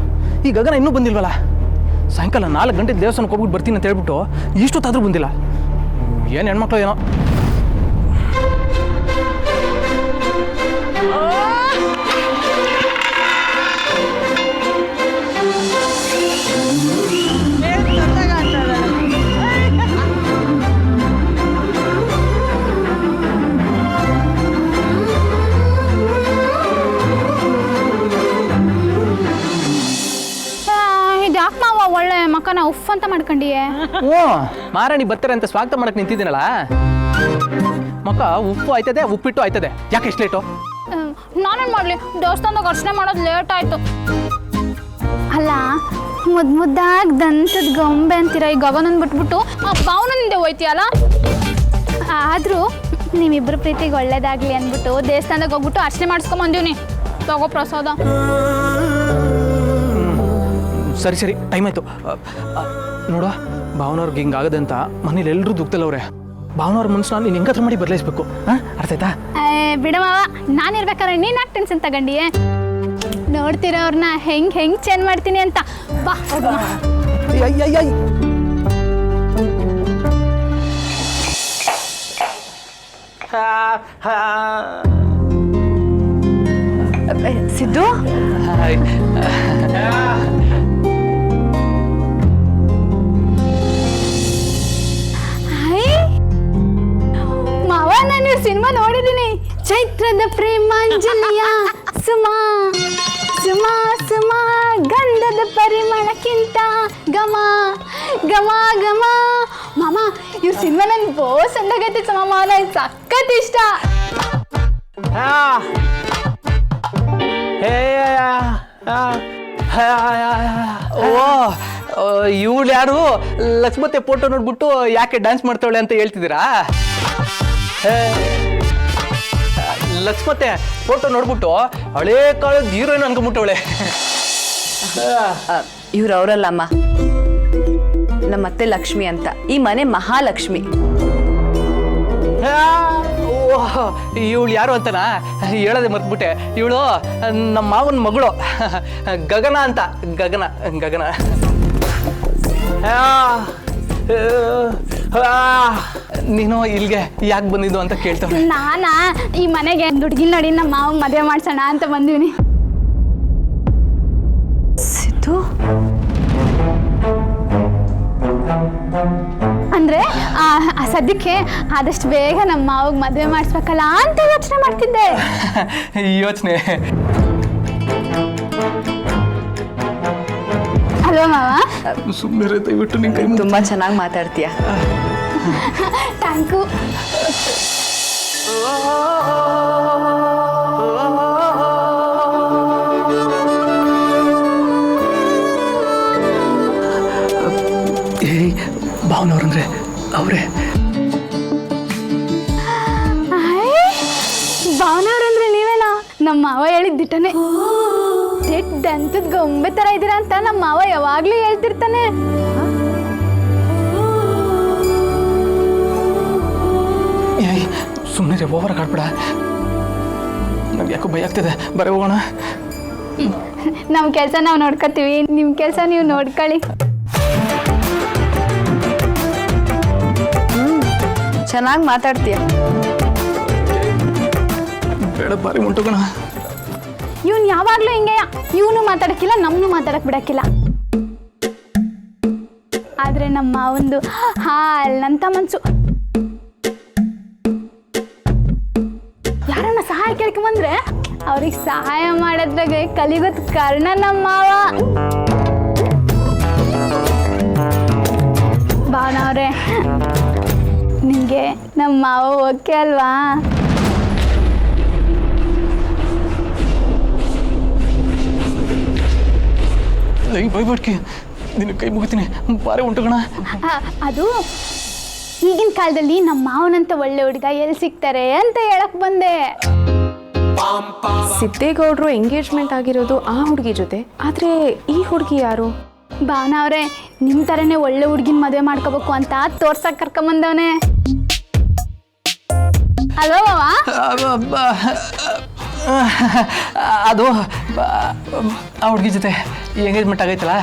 ಈ ಗಗನ ಇನ್ನೂ ಬಂದಿಲ್ವಲ್ಲ? ಸಾಯಂಕಾಲ 4 ಗಂಟೆ ದೇವಸ್ಥಾನಕ್ಕೆ ಹೋಗ್ಬಿಟ್ಟು ಬರ್ತೀನಿ ಅಂತ ಹೇಳ್ಬಿಟ್ಟು ಇಷ್ಟೊತ್ತಾದ್ರೂ ಬಂದಿಲ್ಲ. ಏನು ಹೆಣ್ಮಕ್ಳು ಏನೋ. ಒಳ್ಳೆ ಮಕ್ಕನ ಉಫ್ ಅಂತ ಮಾಡ್ಕೊಂಡಿಯೇ. ಓ, ಮಾರಾಣಿ ಬರ್ತಾರೆ ಅಂತ ಸ್ವಾಗತ ಮಾಡಕ್ ನಿಂತಿದ್ದೀನಲ್ಲ, ಮಕ್ಕ ಉಪ್ಪು ಆಯ್ತದೆ, ಉಪ್ಪಿಟ್ಟು ಆಯ್ತದೆ. ಯಾಕೆ ಎಷ್ಟು ಲೇಟು? ನಾನೇನ್ ಮಾಡ್ಲಿ, ದೇವಸ್ಥಾನದಾಗ ಅರ್ಚನೆ ಮಾಡೋದು ಲೇಟ್ ಆಯ್ತು. ಅಲ್ಲ, ಮುದ್ದಾಗ್ ದಂತದ ಗೊಂಬೆ ಅಂತೀರ, ಈ ಗಗನನ್ ಬಿಟ್ಬಿಟ್ಟು ಆ ಭಾವನಿಂದ ಹೋಯ್ತಿಯಲ್ಲ. ಆದ್ರೂ ನೀವಿಬ್ರು ಪ್ರೀತಿಗೆ ಒಳ್ಳೇದಾಗ್ಲಿ ಅಂದ್ಬಿಟ್ಟು ದೇವಸ್ಥಾನದಾಗ ಹೋಗ್ಬಿಟ್ಟು ಅರ್ಚನೆ ಮಾಡಿಸ್ಕೊಂಡ್ ಬಂದೀವ್ನಿ. ತಗೋ ಪ್ರಸಾದ. ಸರಿ ಸರಿ, ಟೈಮ್ ಆಯ್ತು. ನೋಡುವ, ಭಾವನವ್ರಿಗೆ ಹಿಂಗಾಗದೆ ಅಂತ ಮನೇಲಿ ಎಲ್ಲರೂ ದುಃಖದಲ್ಲವ್ರೆ. ಭಾವನವ್ರ ಮನಸ್ಸನ್ನ ನೀನು ಹೆಂಗಾದ್ರೂ ಮಾಡಿ ಬದಲಾಯಿಸ್ಬೇಕು. ಅರ್ಥ ಆಯ್ತಾ? ಬಿಡಮವ, ನಾನಿರ್ಬೇಕಾದ್ರೆ ನೀನ್ ಯಾಕೆ ಟೆನ್ಷನ್ ತಗೊಂಡಿಯೇ? ನೋಡ್ತಿರೋರ್ನ ಹೆಂಗ್ ಚೇಂಜ್ ಮಾಡ್ತೀನಿ ಅಂತ. ಬಾ ಸಿದ್ದು, ಮಾವ, ನಾನು ಸಿನಿಮಾ ನೋಡಿದ್ದೀನಿ. ಚೈತ್ರದ ಪ್ರೇಮಾಂಜಲಿಯ ಸುಮಾ ಸುಮಾ ಸುಮಾ, ಗಂಧದ ಪರಿಮಳಕ್ಕಿಂತ ಗಮ ಗಮ ಗಮ. ಮಾಮ, ಇವ್ರ ಸಿನಿಮಾ ನನ್ ಬೋಸ್ ಅಂದಾಗೈತೆ ಮಾಮ, ನನ್ ಸಖತ್ ಇಷ್ಟ. ಓ, ಇವಳು ಯಾರು? ಲಕ್ಷ್ಮತ್ತೆ ಫೋಟೋ ನೋಡ್ಬಿಟ್ಟು ಯಾಕೆ ಡ್ಯಾನ್ಸ್ ಮಾಡ್ತಾವಳೆ ಅಂತ ಹೇಳ್ತಿದ್ದೀರಾ? ಲಕ್ಷ್ಮತ್ತೆ ಫೋಟೋ ನೋಡ್ಬಿಟ್ಟು ಹಳೇ ಕಾಲದ ಹೀರೋಯಿನ್ ಅನ್ಕೊಂಡ್ಬಿಟ್ಟವಳೆ. ಇವ್ರು ಅವರಲ್ಲಮ್ಮ, ನಮ್ಮತ್ತೆ ಲಕ್ಷ್ಮಿ ಅಂತ, ಈ ಮನೆ ಮಹಾಲಕ್ಷ್ಮಿ. ಇವಳು ಯಾರು ಅಂತನಾ ಹೇಳದೆ ಮರ್ತ್ಬಿಟ್ಟೆ. ಇವಳು ನಮ್ಮ ಮಾವನ ಮಗಳು ಗಗನ ಅಂತ. ಗಗನ ಗಗನ. ನೀನು ಇಲ್ಲಿಗೆ ಯಾಕೆ ಬಂದಿದ್ದು ಅಂತ ಕೇಳ್ತಾವೆ. ನಾನಾ ಈ ಮನೆಗೆ ಹುಡುಗಿನ ನೋಡಿ ನಮ್ಮ ಮಾವ ಮದುವೆ ಮಾಡ್ಸೋಣ ಅಂತ ಬಂದೀನಿ. ಸಿದ್ದು, ಅಂದ್ರೆ ಸದ್ಯಕ್ಕೆ ಆದಷ್ಟು ಬೇಗ ನಮ್ಮ ಮಾವಾಗ ಮದುವೆ ಮಾಡಿಸ್ಬೇಕಲ್ಲ ಅಂತ ಯೋಚನೆ ಮಾಡ್ತಿದ್ದೆ. ಯೋಚನೆ ಅಲ್ವಾ ಮಾವ? ಸುಮ್ಮನೆ ದಯವಿಟ್ಟು ನಿನ್ ಕೈ. ತುಂಬಾ ಚೆನ್ನಾಗಿ ಮಾತಾಡ್ತೀಯ. Thank you. ಏಯ್ ಭಾವನವ್ರಂದ್ರೆ ಅವರೇ. ಭಾವನವ್ರಂದ್ರೆ ನೀವೇನಾ? ನಮ್ಮ ಮಾವ ಹೇಳಿದ್ದಿಟ್ಟನೆ ದಂತದ ಗೊಂಬೆ ತರ ಇದ್ದೀರಾ ಅಂತ ನಮ್ಮ ಮಾವ ಯಾವಾಗ್ಲೂ ಹೇಳ್ತಿರ್ತಾನೆ. ಏಯ್ ಸುಮ್ಮನೆ ಓವರ್ ಕಾಡ್ಬೇಡ, ನಂಗೆ ಯಾಕೋ ಭಯ ಆಗ್ತಿದೆ. ಬರೀ ಹೋಗೋಣ. ನಮ್ಮ ಕೆಲಸ ನಾವು ನೋಡ್ಕೊತೀವಿ, ನಿಮ್ಮ ಕೆಲಸ ನೀವು ನೋಡ್ಕೊಳ್ಳಿ. ಚೆನ್ನಾಗಿ ಮಾತಾಡ್ತೀಯ. ಬೇಡ ಬಾರಿ ಮುಂಟೋಗೋಣ. ಇವನು ಯಾವಾಗ್ಲೂ ಹಿಂಗೆ, ಇವನು ಮಾತಾಡಕ್ಕಿಲ್ಲ, ನಮ್ಮನ್ನು ಮಾತಾಡಕ್ ಬಿಡಕ್ಕಿಲ್ಲ. ಆದ್ರೆ ನಮ್ಮ ಒಂದು ಹಾಲ್ನಂತ ಮನ್ಸು. ಯಾರನ್ನ ಸಹಾಯ ಕೇಳ್ಕೊಂಬಂದ್ರೆ ಅವ್ರಿಗೆ ಸಹಾಯ ಮಾಡೋದ್ರಾಗೆ ಕಲಿಗೋದ್ ಕಾರಣ ನಮ್ಮ ಮಾವ. ಭಾವನವ್ರೆ, ನಿಮ್ಗೆ ನಮ್ಮ ಮಾವ ಓಕೆ ಅಲ್ವಾ? ಬೈಬಡ್ಕಿ ನಿನ್ನ ಕೈ ಮುಗಿತೀನಿ, ಬಾರಿ ಉಂಟುಗಣ. ಅದು ಈಗಿನ ಕಾಲದಲ್ಲಿ ನಮ್ಮ ಮಾವನಂತ ಒಳ್ಳೆ ಹುಡುಗ ಎಲ್ಲಿ ಸಿಗ್ತಾರೆ ಅಂತ ಹೇಳಕ್ ಬಂದೆ. ಸಿದ್ದೇಗೌಡರು ಎಂಗೇಜ್ಮೆಂಟ್ ಆಗಿರೋದು ಆ ಹುಡುಗಿ ಜೊತೆ, ಆದ್ರೆ ಈ ಹುಡುಗಿ ಯಾರು? ಭಾವನಾ ಅವ್ರೆ, ನಿಮ್ ತರನೇ ಒಳ್ಳೆ ಹುಡುಗಿನ ಮದುವೆ ಮಾಡ್ಕೋಬೇಕು ಅಂತ ತೋರ್ಸಕ್ ಕರ್ಕೊಂಬಂದವನೆ ಅಲ್ವಾ ಮಾವ? ಅದು ಆ ಹುಡುಗಿ ಜೊತೆ ಎಂಗೇಜ್ಮೆಂಟ್ ಆಗೈತಲ್ಲ,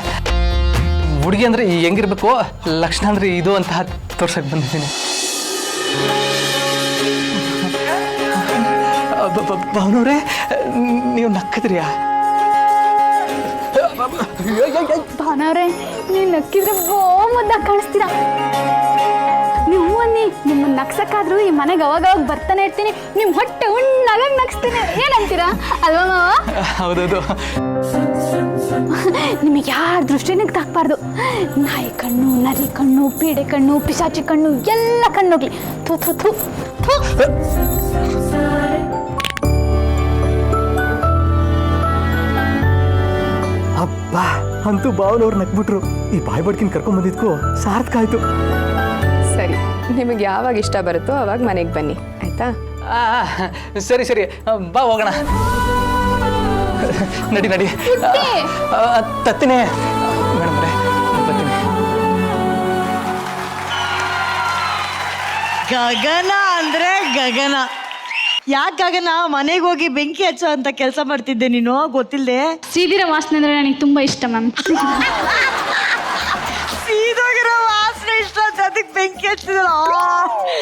ಹುಡುಗಿ ಅಂದ್ರೆ ಹೆಂಗಿರ್ಬೇಕು, ಲಕ್ಷಣ ಅಂದ್ರೆ ಇದು ಅಂತ ತೋರ್ಸಕ್ ಬಂದಿದ್ದೀನಿ. ಭಾವನವ್ರೆ, ನೀವು ನಕ್ಕದ್ರಿಯಾ? ಭಾವನವ್ರೆ, ನೀವು ನಕ್ಕಿದ್ರೆ ಮುದ್ದಾಗಿ ಕಾಣಿಸ್ತೀರಾ. ನೀವು ಅನ್ನಿ, ನಿಮ್ಮನ್ನ ನಗ್ಸಕ್ಕಾದ್ರೂ ಈ ಮನೆಗೆ ಅವಾಗ ಬರ್ತಾನೆ ಇರ್ತೀನಿ, ನಿಮ್ಮ ಹೊಟ್ಟೆ ಉಣ್ಣಾಗ ನಗ್ಸ್ತೀನಿ. ಏನಂತೀರಾ ಅಲ್ವಾ ಮಾವ? ಹೌದೌದು. ನಿಮಗೆ ಯಾರ ದೃಷ್ಟಿನೇ ತಾಕ್ಬಾರ್ದು. ನಾಯಿ ಕಣ್ಣು, ನರಿ ಕಣ್ಣು, ಪೀಡೆ ಕಣ್ಣು, ಪಿಶಾಚಿ ಕಣ್ಣು, ಎಲ್ಲ ಕಣ್ಣೋಗ್ಲಿ. ಥು ಥು ಥು ಥು. ಅಬ್ಬಾ, ಅಂತೂ ಭಾವನವ್ರು ನಕ್ಬಿಟ್ರು. ಈ ಬಾಯ್ ಬಡ್ಕಿನ ಕರ್ಕೊಂಬಂದಿದ್ಕು ಸಾರ್ಥಕ ಆಯ್ತು. ಸರಿ, ನಿಮಗೆ ಯಾವಾಗ ಇಷ್ಟ ಬರುತ್ತೋ ಅವಾಗ ಮನೆಗೆ ಬನ್ನಿ, ಆಯ್ತಾ? ಸರಿ ಸರಿ, ಬಾ ಹೋಗೋಣ. ನಡಿ ನಡಿ. ತತ್ತಿನೇ ಮೇಡಮ್ ರೇ, ಬರ್ತೀನಿ. ಗಗನ ಅಂದ್ರೆ ಗಗನ. ಯಾಕೆ ಗಗನ ಮನೆಗೆ ಹೋಗಿ ಬೆಂಕಿ ಹಚ್ಚೋ ಅಂತ ಕೆಲಸ ಮಾಡ್ತಿದ್ದೆ ನೀನು ಗೊತ್ತಿಲ್ಲದೆ? ಸೀದಿರ ವಾಸನೆ ಅಂದ್ರೆ ನನಗೆ ತುಂಬಾ ಇಷ್ಟ ಮ್ಯಾಮ್. ಸೀದೋಗಿರೋ ವಾಸನೆ ಇಷ್ಟ ಅಂತ ಅದಕ್ಕೆ ಬೆಂಕಿ ಹಚ್ಚಿದಲ್ಲ.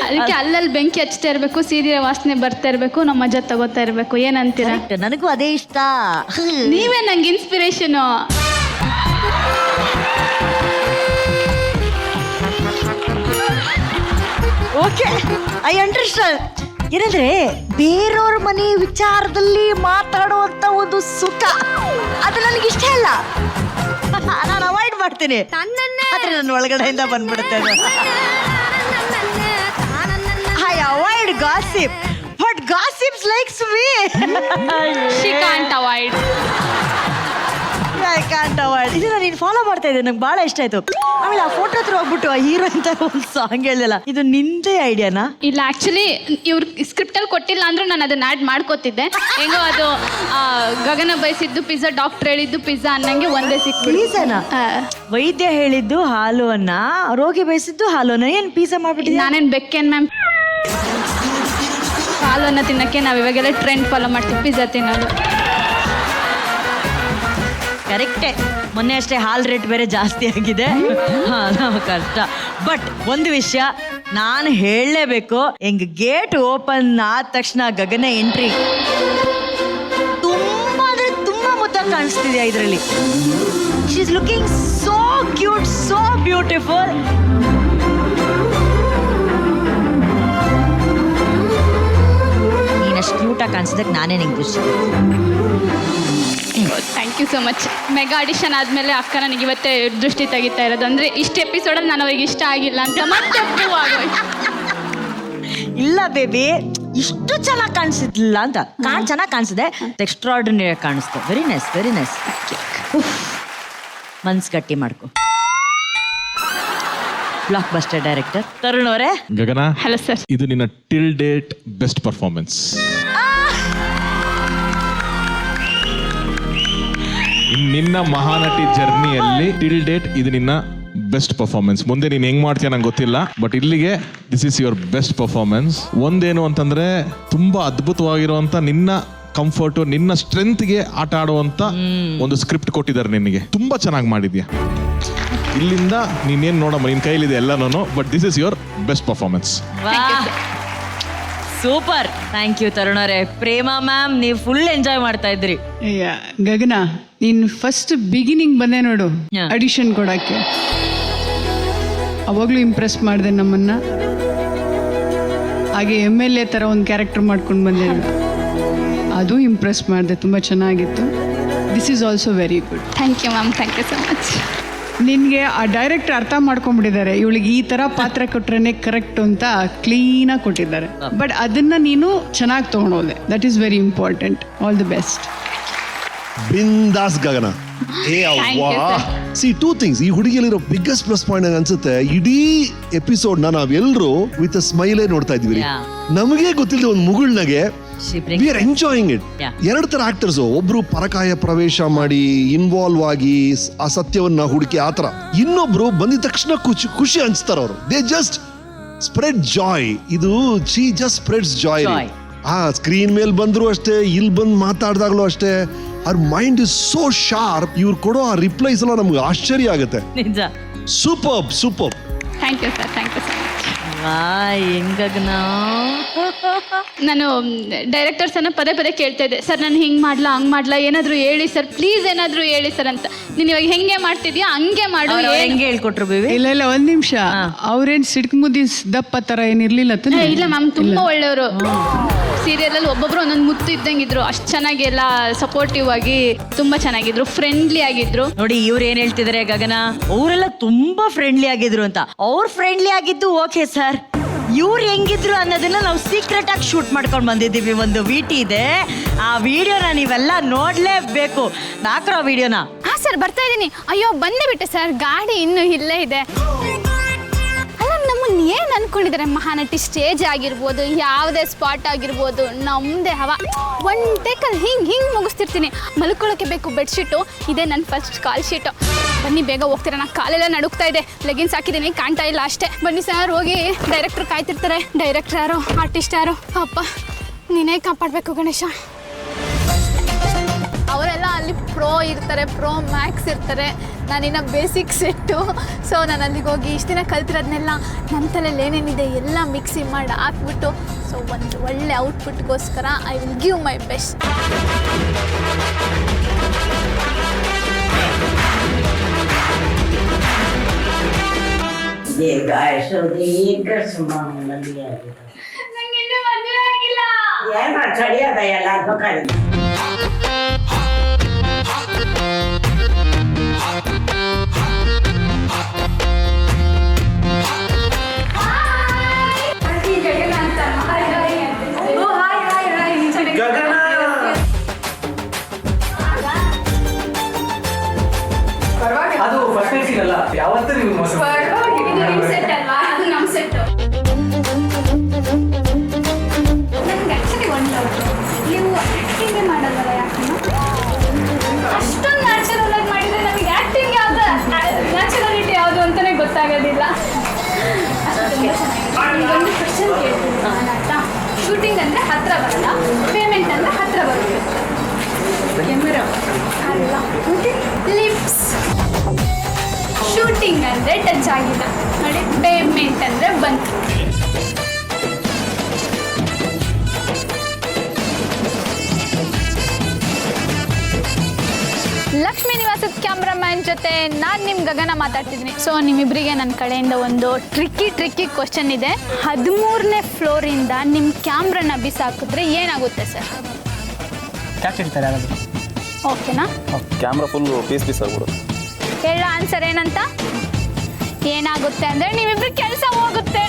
ಅದಕ್ಕೆ ಅಲ್ಲಲ್ಲಿ ಬೆಂಕಿ ಹಚ್ತಾ ಇರ್ಬೇಕು, ಸೀದಿರ ವಾಸನೆ ಬರ್ತಾ ಇರ್ಬೇಕು, ನಮ್ಮ ಮಜಾ ತಗೋತಾ ಇರ್ಬೇಕು. ಏನಂತೀರಾ? ನನಗೂ ಅದೇ ಇಷ್ಟ. ನೀವೇ ನಂಗೆ ಇನ್ಸ್ಪಿರೇಷನು. Okay, I understand. ಏನಂದ್ರೆ ಬೇರೆಯವ್ರ ಮನೆ ವಿಚಾರದಲ್ಲಿ ಮಾತಾಡುವಂತ ಒಂದು ಸುಖ, ಅದು ನನಗೆ ಇಷ್ಟ ಇಲ್ಲ. ನಾನು ಅವಾಯ್ಡ್ ಮಾಡ್ತೀನಿ, ಆದ್ರೆ ನನ್ನ ಒಳಗಡೆಯಿಂದ ಬಂದ್ಬಿಡುತ್ತೆ. I avoid gossip, but gossips likes me. She can't avoid. I can't avoid. ಇದನ್ನ ನೀನು ಫಾಲೋ ಮಾಡ್ತಾ ಇದ್ದೆ, ನಂಗೆ ಭಾಳ ಇಷ್ಟ ಆಯ್ತು. ಆಮೇಲೆ ಆ ಫೋಟೋ ಹತ್ರ ಹೋಗ್ಬಿಟ್ಟು ಆ ಹೀರೋ ಅಂತ ಒಂದು ಸಾಂಗ್ ಹೇಳಿದಲ್ಲ, ಇದು ನಿಂದೇ ಐಡಿಯಾನಾ? ಇಲ್ಲ, ಆಕ್ಚುಲಿ ಇವ್ರು ಸ್ಕ್ರಿಪ್ಟ್ ಅಲ್ಲಿ ಕೊಟ್ಟಿಲ್ಲ ಅಂದ್ರೂ ನಾನು ಅದನ್ನ ಆಡ್ ಮಾಡ್ಕೋತಿದ್ದೆ. ಹೆಂಗೋ ಅದು ಗಗನ ಬಯಸಿದ್ದು ಪಿಜ್ಜಾ, ಡಾಕ್ಟರ್ ಹೇಳಿದ್ದು ಪಿಜ್ಜಾ ಅನ್ನಂಗೆ ಒಂದೇ ಪಿಜ್ಜಾನ? ವೈದ್ಯ ಹೇಳಿದ್ದು ಹಾಲು ಅನ್ನ, ರೋಗಿ ಬಯಸಿದ್ದು ಹಾಲು ಅನ್ನ. ಏನ್ ಪಿಜ್ಜಾ ಮಾಡ್ಬಿಟ್ಟಿದ್ದೆ? ನಾನೇನ್ ಬೆಕ್ಕೇನ್ ಮ್ಯಾಮ್? ಹಾಲು ಅನ್ನ ತಿನ್ನಕ್ಕೆ ನಾವು ಇವಾಗೆಲ್ಲ ಟ್ರೆಂಡ್ ಫಾಲೋ ಮಾಡ್ತೀವಿ, ಪಿಜ್ಜಾ ತಿನ್ನೋದು. ಕರೆಕ್ಟೇ, ಮೊನ್ನೆ ಅಷ್ಟೇ ಹಾಲ್ ರೇಟ್ ಬೇರೆ ಜಾಸ್ತಿ ಆಗಿದೆ. ನಾವು ಕಷ್ಟ. ಬಟ್ ಒಂದು ವಿಷಯ ನಾನು ಹೇಳಲೇಬೇಕು, ಹೆಂಗ್ ಗೇಟ್ ಓಪನ್ ಆದ ತಕ್ಷಣ ಗಗನ ಎಂಟ್ರಿ ತುಂಬಾ ಅಂದ್ರೆ ತುಂಬಾ ಮುದ್ದಾಗಿ ಕಾಣಿಸ್ತಿದ್ಯಾ ಇದರಲ್ಲಿ. She is looking so cute, so beautiful. ನೀನಷ್ಟು ಕ್ಯೂಟಾಗಿ ಕಾಣಿಸಿದಕ್ಕೆ ನಾನೇ ನಿಂಗೆ ಖುಷಿ. Thank you so much. Mega audition ಆದಮೇಲೆ ಅಕ್ಕ ನನಗೆ ಇವತ್ತೇ ದೃಷ್ಟಿ ತೆಗಿತಾ ಇರೋದು. ಅಂದರೆ ಇಷ್ಟು ಎಪಿಸೋಡಲ್ಲಿ ನಾನು ಅವ್ರಿಗೆ ಇಷ್ಟ ಆಗಿಲ್ಲ ಅಂತ ಮತ್ತೆ ಪ್ರೂವ್ ಆಗೋಯ್ತು. ಇಲ್ಲ ಬೇಬಿ, ಇಷ್ಟು ಚೆನ್ನಾಗಿ ಕಾಣಿಸಿದ್ಲಿಲ್ಲ ಅಂತ. ಚೆನ್ನಾಗಿ ಕಾಣಿಸಿದೆ, ಎಕ್ಸ್ಟ್ರಾರ್ಡಿನರಿ ಕಾಣಿಸ್ತು. Very nice, very nice. ಮನ್ಸು ಗಟ್ಟಿ ಮಾಡ್ಕೊ. ಬ್ಲಾಕ್ ಬಸ್ಟರ್ ಡೈರೆಕ್ಟರ್ ತರುಣ್ ಅವರೇ. ಗಗನ, ಹಲೋ ಸರ್. ಇದು ನಿನ್ನ ಟಿಲ್ ಡೇಟ್ ಬೆಸ್ಟ್ ಪರ್ಫಾರ್ಮೆನ್ಸ್. ನಿನ್ನ ಮಹಾನಟಿ ಜರ್ನಿಯಲ್ಲಿ ಟಿಲ್ ಡೇಟ್ ಇದು ನಿನ್ನ ಬೆಸ್ಟ್ ಪರ್ಫಾರ್ಮೆನ್ಸ್. ಮುಂದೆ ನೀನು ಹೆಂಗ್ ಮಾಡ್ತೀಯ ನಂಗೆ ಗೊತ್ತಿಲ್ಲ, ಬಟ್ ಇಲ್ಲಿಗೆ this is your best performance. ಒಂದೇನು ಅಂತಂದ್ರೆ ತುಂಬಾ ಅದ್ಭುತವಾಗಿರುವಂತ ನಿನ್ನ ಕಂಫರ್ಟು, ನಿನ್ನ ಸ್ಟ್ರೆಂತ್ಗೆ ಆಟ ಆಡುವಂತ ಒಂದು ಸ್ಕ್ರಿಪ್ಟ್ ಕೊಟ್ಟಿದ್ದಾರೆ ನಿನಗೆ. ತುಂಬಾ ಚೆನ್ನಾಗಿ ಮಾಡಿದ್ಯಾ. ಇಲ್ಲಿಂದ ನೀನೇನ್ ನೋಡಮ್ಮ, ನಿನ್ ಕೈಲಿದೆ ಎಲ್ಲನೂ, but this is your best performance. Super, thank you Tarun ಅವರೇ. ಪ್ರೇಮಾ ಮ್ಯಾಮ್, ನೀವು ಫುಲ್ ಎಂಜಾಯ್ ಮಾಡ್ತಾ ಇದ್ರಿ. ಗಗನ, ನೀನ್ ಫಸ್ಟ್ ಬಿಗಿನಿಂಗ್ ಬಂದೆ ನೋಡು ಅಡಿಷನ್ ಕೊಡಕ್ಕೆ, ಅವಾಗ್ಲೂ ಇಂಪ್ರೆಸ್ ಮಾಡಿದೆ ನಮ್ಮನ್ನ. ಹಾಗೆ MLA ತರ ಒಂದು ಕ್ಯಾರೆಕ್ಟರ್ ಮಾಡ್ಕೊಂಡು ಬಂದೆ ನೋಡು, ಅದು ಇಂಪ್ರೆಸ್ ಮಾಡಿದೆ, ತುಂಬ ಚೆನ್ನಾಗಿತ್ತು. This is also very good. Thank you ma'am, thank you so much. ನಿನಗೆ ಆ ಡೈರೆಕ್ಟರ್ ಅರ್ಥ ಮಾಡ್ಕೊಂಡ್ಬಿಟ್ಟಿದ್ದಾರೆ, ಇವಳಿಗೆ ಈ ಥರ ಪಾತ್ರ ಕೊಟ್ರೇನೆ ಕರೆಕ್ಟ್ ಅಂತ ಕ್ಲೀನಾಗಿ ಕೊಟ್ಟಿದ್ದಾರೆ. ಬಟ್ ಅದನ್ನ ನೀನು ಚೆನ್ನಾಗಿ ತೊಗೊಂಡೋದೆ, that is very important. All the best. ಬಿಂದಾಸ್ ಗಗನ. ಸಿ, 2 ಥಿಂಗ್ಸ್ ಈ ಹುಡುಗಿಯಲ್ಲಿರೋ ಬಿಗ್ಗೆಸ್ಟ್ ಪ್ಲಸ್ ಪಾಯಿಂಟ್ ಅನ್ಸುತ್ತೆ, ಇಡೀ ಎಪಿಸೋಡ್ ನಾವೆಲ್ಲರೂ ವಿತ್ ಸ್ಮೈಲೇ ನೋಡ್ತಾ ಇದ್ವಿ. ನಮಗೆ ಗೊತ್ತಿಲ್ಲದೆ ಒಂದು ಮುಗುಳ್ನಾಗೆ ವಿ ಆರ್ ಎಂಜಾಯಿಂಗ್ ಇಟ್. 2 ತರ ಆಕ್ಟರ್ಸ್, ಒಬ್ರು ಪರಕಾಯ ಪ್ರವೇಶ ಮಾಡಿ ಇನ್ವಾಲ್ವ್ ಆಗಿ ಆ ಸತ್ಯವನ್ನ ಹುಡುಕಿ ಆತರ, ಇನ್ನೊಬ್ರು ಬಂದಿದ ತಕ್ಷಣ ಖುಷಿ ಹಂಚ್ತಾರ ಅವರು. They just spread Joy. ಇದು ಶಿ ಜಸ್ಟ್ ಸ್ಪ್ರೆಡ್ಸ್ ಜಾಯ್. ಆ ಸ್ಕ್ರೀನ್ ಮೇಲೆ ಬಂದ್ರು ಅಷ್ಟೇ, ಇಲ್ಲಿ ಬಂದು ಮಾತಾಡ್ದಾಗ್ಲೂ ಅಷ್ಟೇ, ಅವ್ರ ಮೈಂಡ್ ಇಸ್ ಸೋ ಶಾರ್ಪ್. ಇವ್ರು ಕೊಡೋ ಆ ರಿಪ್ಲೈಸ್ ಎಲ್ಲ ನಮ್ಗೆ ಆಶ್ಚರ್ಯ ಆಗುತ್ತೆ. ನಿಜ. Super super. Thank you sir, thank you so much. ಹೆಂಗಗ್ನ, ನಾನು ಡೈರೆಕ್ಟರ್ಸನ್ನು ಪದೇ ಪದೇ ಕೇಳ್ತಾ ಇದ್ದೆ, ಸರ್ ನಾನು ಹಿಂಗೆ ಮಾಡ್ಲಾ ಹಂಗೆ ಮಾಡ್ಲಾ, ಏನಾದರೂ ಹೇಳಿ ಸರ್, ಪ್ಲೀಸ್ ಏನಾದರೂ ಹೇಳಿ ಸರ್ ಅಂತ. ನೀನು ಇವಾಗ ಹೆಂಗೆ ಮಾಡ್ತಿದ್ಯಾ ಹಂಗೆ ಮಾಡು. ಹೆಂಗೆ ಹೇಳ್ಕೊಟ್ರು ಬೇಬಿ? ಇಲ್ಲ ಒಂದ್ ನಿಮಿಷ, ಅವ್ರೇನ್ ಸಿಡ್ಕುಮುದಿ ದಪ್ಪ ತರ ಏನಿರ್ಲಿಲ್ಲ. ಇಲ್ಲ ಮ್ಯಾಮ್, ತುಂಬ ಒಳ್ಳೆಯವರು. ಸೀರಿಯಲಲ್ಲಿ ಒಬ್ಬೊಬ್ರು ಒಂದೊಂದು ಮುತ್ತು ಇದ್ದಂಗಿದ್ರು, ಅಷ್ಟು ಚೆನ್ನಾಗಿ ಎಲ್ಲ ಸಪೋರ್ಟಿವ್ ಆಗಿ ತುಂಬ ಚೆನ್ನಾಗಿದ್ರು, ಫ್ರೆಂಡ್ಲಿ ಆಗಿದ್ರು. ನೋಡಿ ಇವ್ರು ಏನ್ ಹೇಳ್ತಿದಾರೆ ಗಗನ, ಅವರೆಲ್ಲ ತುಂಬಾ ಫ್ರೆಂಡ್ಲಿ ಆಗಿದ್ರು ಅಂತ. ಅವ್ರು ಫ್ರೆಂಡ್ಲಿ ಆಗಿದ್ದು ಓಕೆ ಸರ್, ಇವ್ರು ಹೆಂಗಿದ್ರು ಅನ್ನೋದನ್ನ ನಾವು ಸೀಕ್ರೆಟ್ ಆಗಿ ಶೂಟ್ ಮಾಡ್ಕೊಂಡು ಬಂದಿದ್ದೀವಿ. ಒಂದು VT ಇದೆ, ಆ ವಿಡಿಯೋನ ನೀವೆಲ್ಲ ನೋಡ್ಲೇಬೇಕು. ನಾಕ್ರೋ ವಿಡಿಯೋನ. ಹಾ ಸರ್, ಬರ್ತಾ ಇದ್ದೀನಿ. ಅಯ್ಯೋ ಬಂದೇ ಬಿಟ್ಟೆ ಸರ್, ಗಾಡಿ ಇನ್ನೂ ಇಲ್ಲೇ ಇದೆ. ಅಲ್ಲ, ನಮ್ಮನ್ನು ಏನು ಅನ್ಕೊಂಡಿದ್ದಾರೆ, ಮಹಾನಟಿ ಸ್ಟೇಜ್ ಆಗಿರ್ಬೋದು, ಯಾವುದೇ ಸ್ಪಾಟ್ ಆಗಿರ್ಬೋದು, ನಮ್ಮದೇ ಹವಾ. ಒನ್ ಟೇಕಲ್ಲಿ ಹಿಂಗೆ ಮುಗಿಸ್ತಿರ್ತೀನಿ. ಮಲ್ಕೊಳ್ಳೋಕೆ ಬೇಕು ಬೆಡ್ಶೀಟು, ಇದೇ ನನ್ನ ಫಸ್ಟ್ ಕಾಲ್ ಶೀಟು. ಬನ್ನಿ ಬೇಗ ಹೋಗ್ತೀರಾ, ನಾ ಕಾಲೆಲ್ಲ ನಡುಕ್ತಾ ಇದೆ, ಲೆಗಿನ್ಸ್ ಹಾಕಿದ್ದೀನಿ, ಕಾಣ್ತಾ ಇಲ್ಲ ಅಷ್ಟೇ. ಬನ್ನಿ ಸರ್, ಹೋಗಿ ಡೈರೆಕ್ಟ್ರು ಕಾಯ್ತಿರ್ತಾರೆ. ಡೈರೆಕ್ಟ್ರ್ ಯಾರು, ಆರ್ಟಿಸ್ಟ್ ಯಾರು, ಅಪ್ಪ ನೀನೇ ಕಾಪಾಡಬೇಕು ಗಣೇಶ. ಅವರೆಲ್ಲ ಅಲ್ಲಿ ಪ್ರೋ ಇರ್ತಾರೆ, ಪ್ರೋ ಮ್ಯಾಕ್ಸ್ ಇರ್ತಾರೆ, ನಾನಿನ್ನ ಬೇಸಿಕ್ ಸೆಟ್ಟು. ಸೊ ನಾನು ಅಲ್ಲಿಗೆ ಹೋಗಿ ಇಷ್ಟು ದಿನ ಕಲ್ತಿರೋದನ್ನೆಲ್ಲ ನನ್ನ ತಲೆಯಲ್ಲಿ ಏನೇನಿದೆ ಎಲ್ಲ ಮಿಕ್ಸಿ ಮಾಡಿ ಹಾಕ್ಬಿಟ್ಟು, ಸೊ ಒಂದು ಒಳ್ಳೆ ಔಟ್ಪುಟ್ಗೋಸ್ಕರ I will give my best. ನಂಗಿನ್ನೂ ಮದುವೆ ಆಗಿಲ್ಲ. ಅದು ಫಸ್ಟ್ ಸಿಗಲ್ಲ, ಯಾವತ್ತೂ ನೀವು ಮೋಸ ನೀವು ಆಕ್ಟಿಂಗ್ ಮಾಡಲ್ವಲ್ಲ, ಯಾಕೆ ಅಷ್ಟೊಂದು ನ್ಯಾಚುರಲ್ ಆಗಿ ಮಾಡಿದ್ರೆ ನಮಗೆ ಆಕ್ಟಿಂಗ್ ಯಾವ್ದು, ನ್ಯಾಚುರಾಲಿಟಿ ಯಾವುದು ಅಂತಾನೆ ಗೊತ್ತಾಗೋದಿಲ್ಲ. ಒಂದು ಕ್ವಶನ್ ಕೇಳ್ತೀನಿ ನಾನು ಆಯ್ತಾ. ಶೂಟಿಂಗ್ ಅಂದರೆ ಹತ್ರ ಬರಲ್ಲ, ಪೇಮೆಂಟ್ ಅಂದರೆ ಹತ್ರ ಬರುತ್ತೆ. ಕ್ಯಾಮೆರಾ ಅಲ್ಲ, ಲಿಪ್ಸ್. ಶೂಟಿಂಗ್ ಅಂದರೆ ಟಚ್ ಆಗಿಲ್ಲ ನೋಡಿ, ಪೇಮೆಂಟ್ ಅಂದರೆ ಬಂತು. ಲಕ್ಷ್ಮೀ ನಿವಾಸದ ಕ್ಯಾಮ್ರಾಮ್ಯಾನ್ ಜೊತೆ ನಾನು ನಿಮ್ಮ ಗಗನ ಮಾತಾಡ್ತಿದ್ದೀನಿ. ಸೊ ನಿಮ್ಮಿಬ್ಬರಿಗೆ ನನ್ನ ಕಡೆಯಿಂದ ಒಂದು ಟ್ರಿಕ್ಕಿ ಕ್ವಶನ್ ಇದೆ. 13ನೇ ಫ್ಲೋರಿಂದ ನಿಮ್ಮ ಕ್ಯಾಮ್ರಾನ ಬಿಸಾಕಿದ್ರೆ ಏನಾಗುತ್ತೆ ಸರ್? ಓಕೆನಾ? ಕ್ಯಾಮ್ರಾ ಫುಲ್ ಪೀಸ್ ಆಗ್ಬಿಡುತ್ತೆ. ಹೇಳ ಆನ್ಸರ್ ಏನಂತ? ಏನಾಗುತ್ತೆ ಅಂದರೆ ನೀವಿಬ್ರು ಕೆಲಸ ಹೋಗುತ್ತೆ.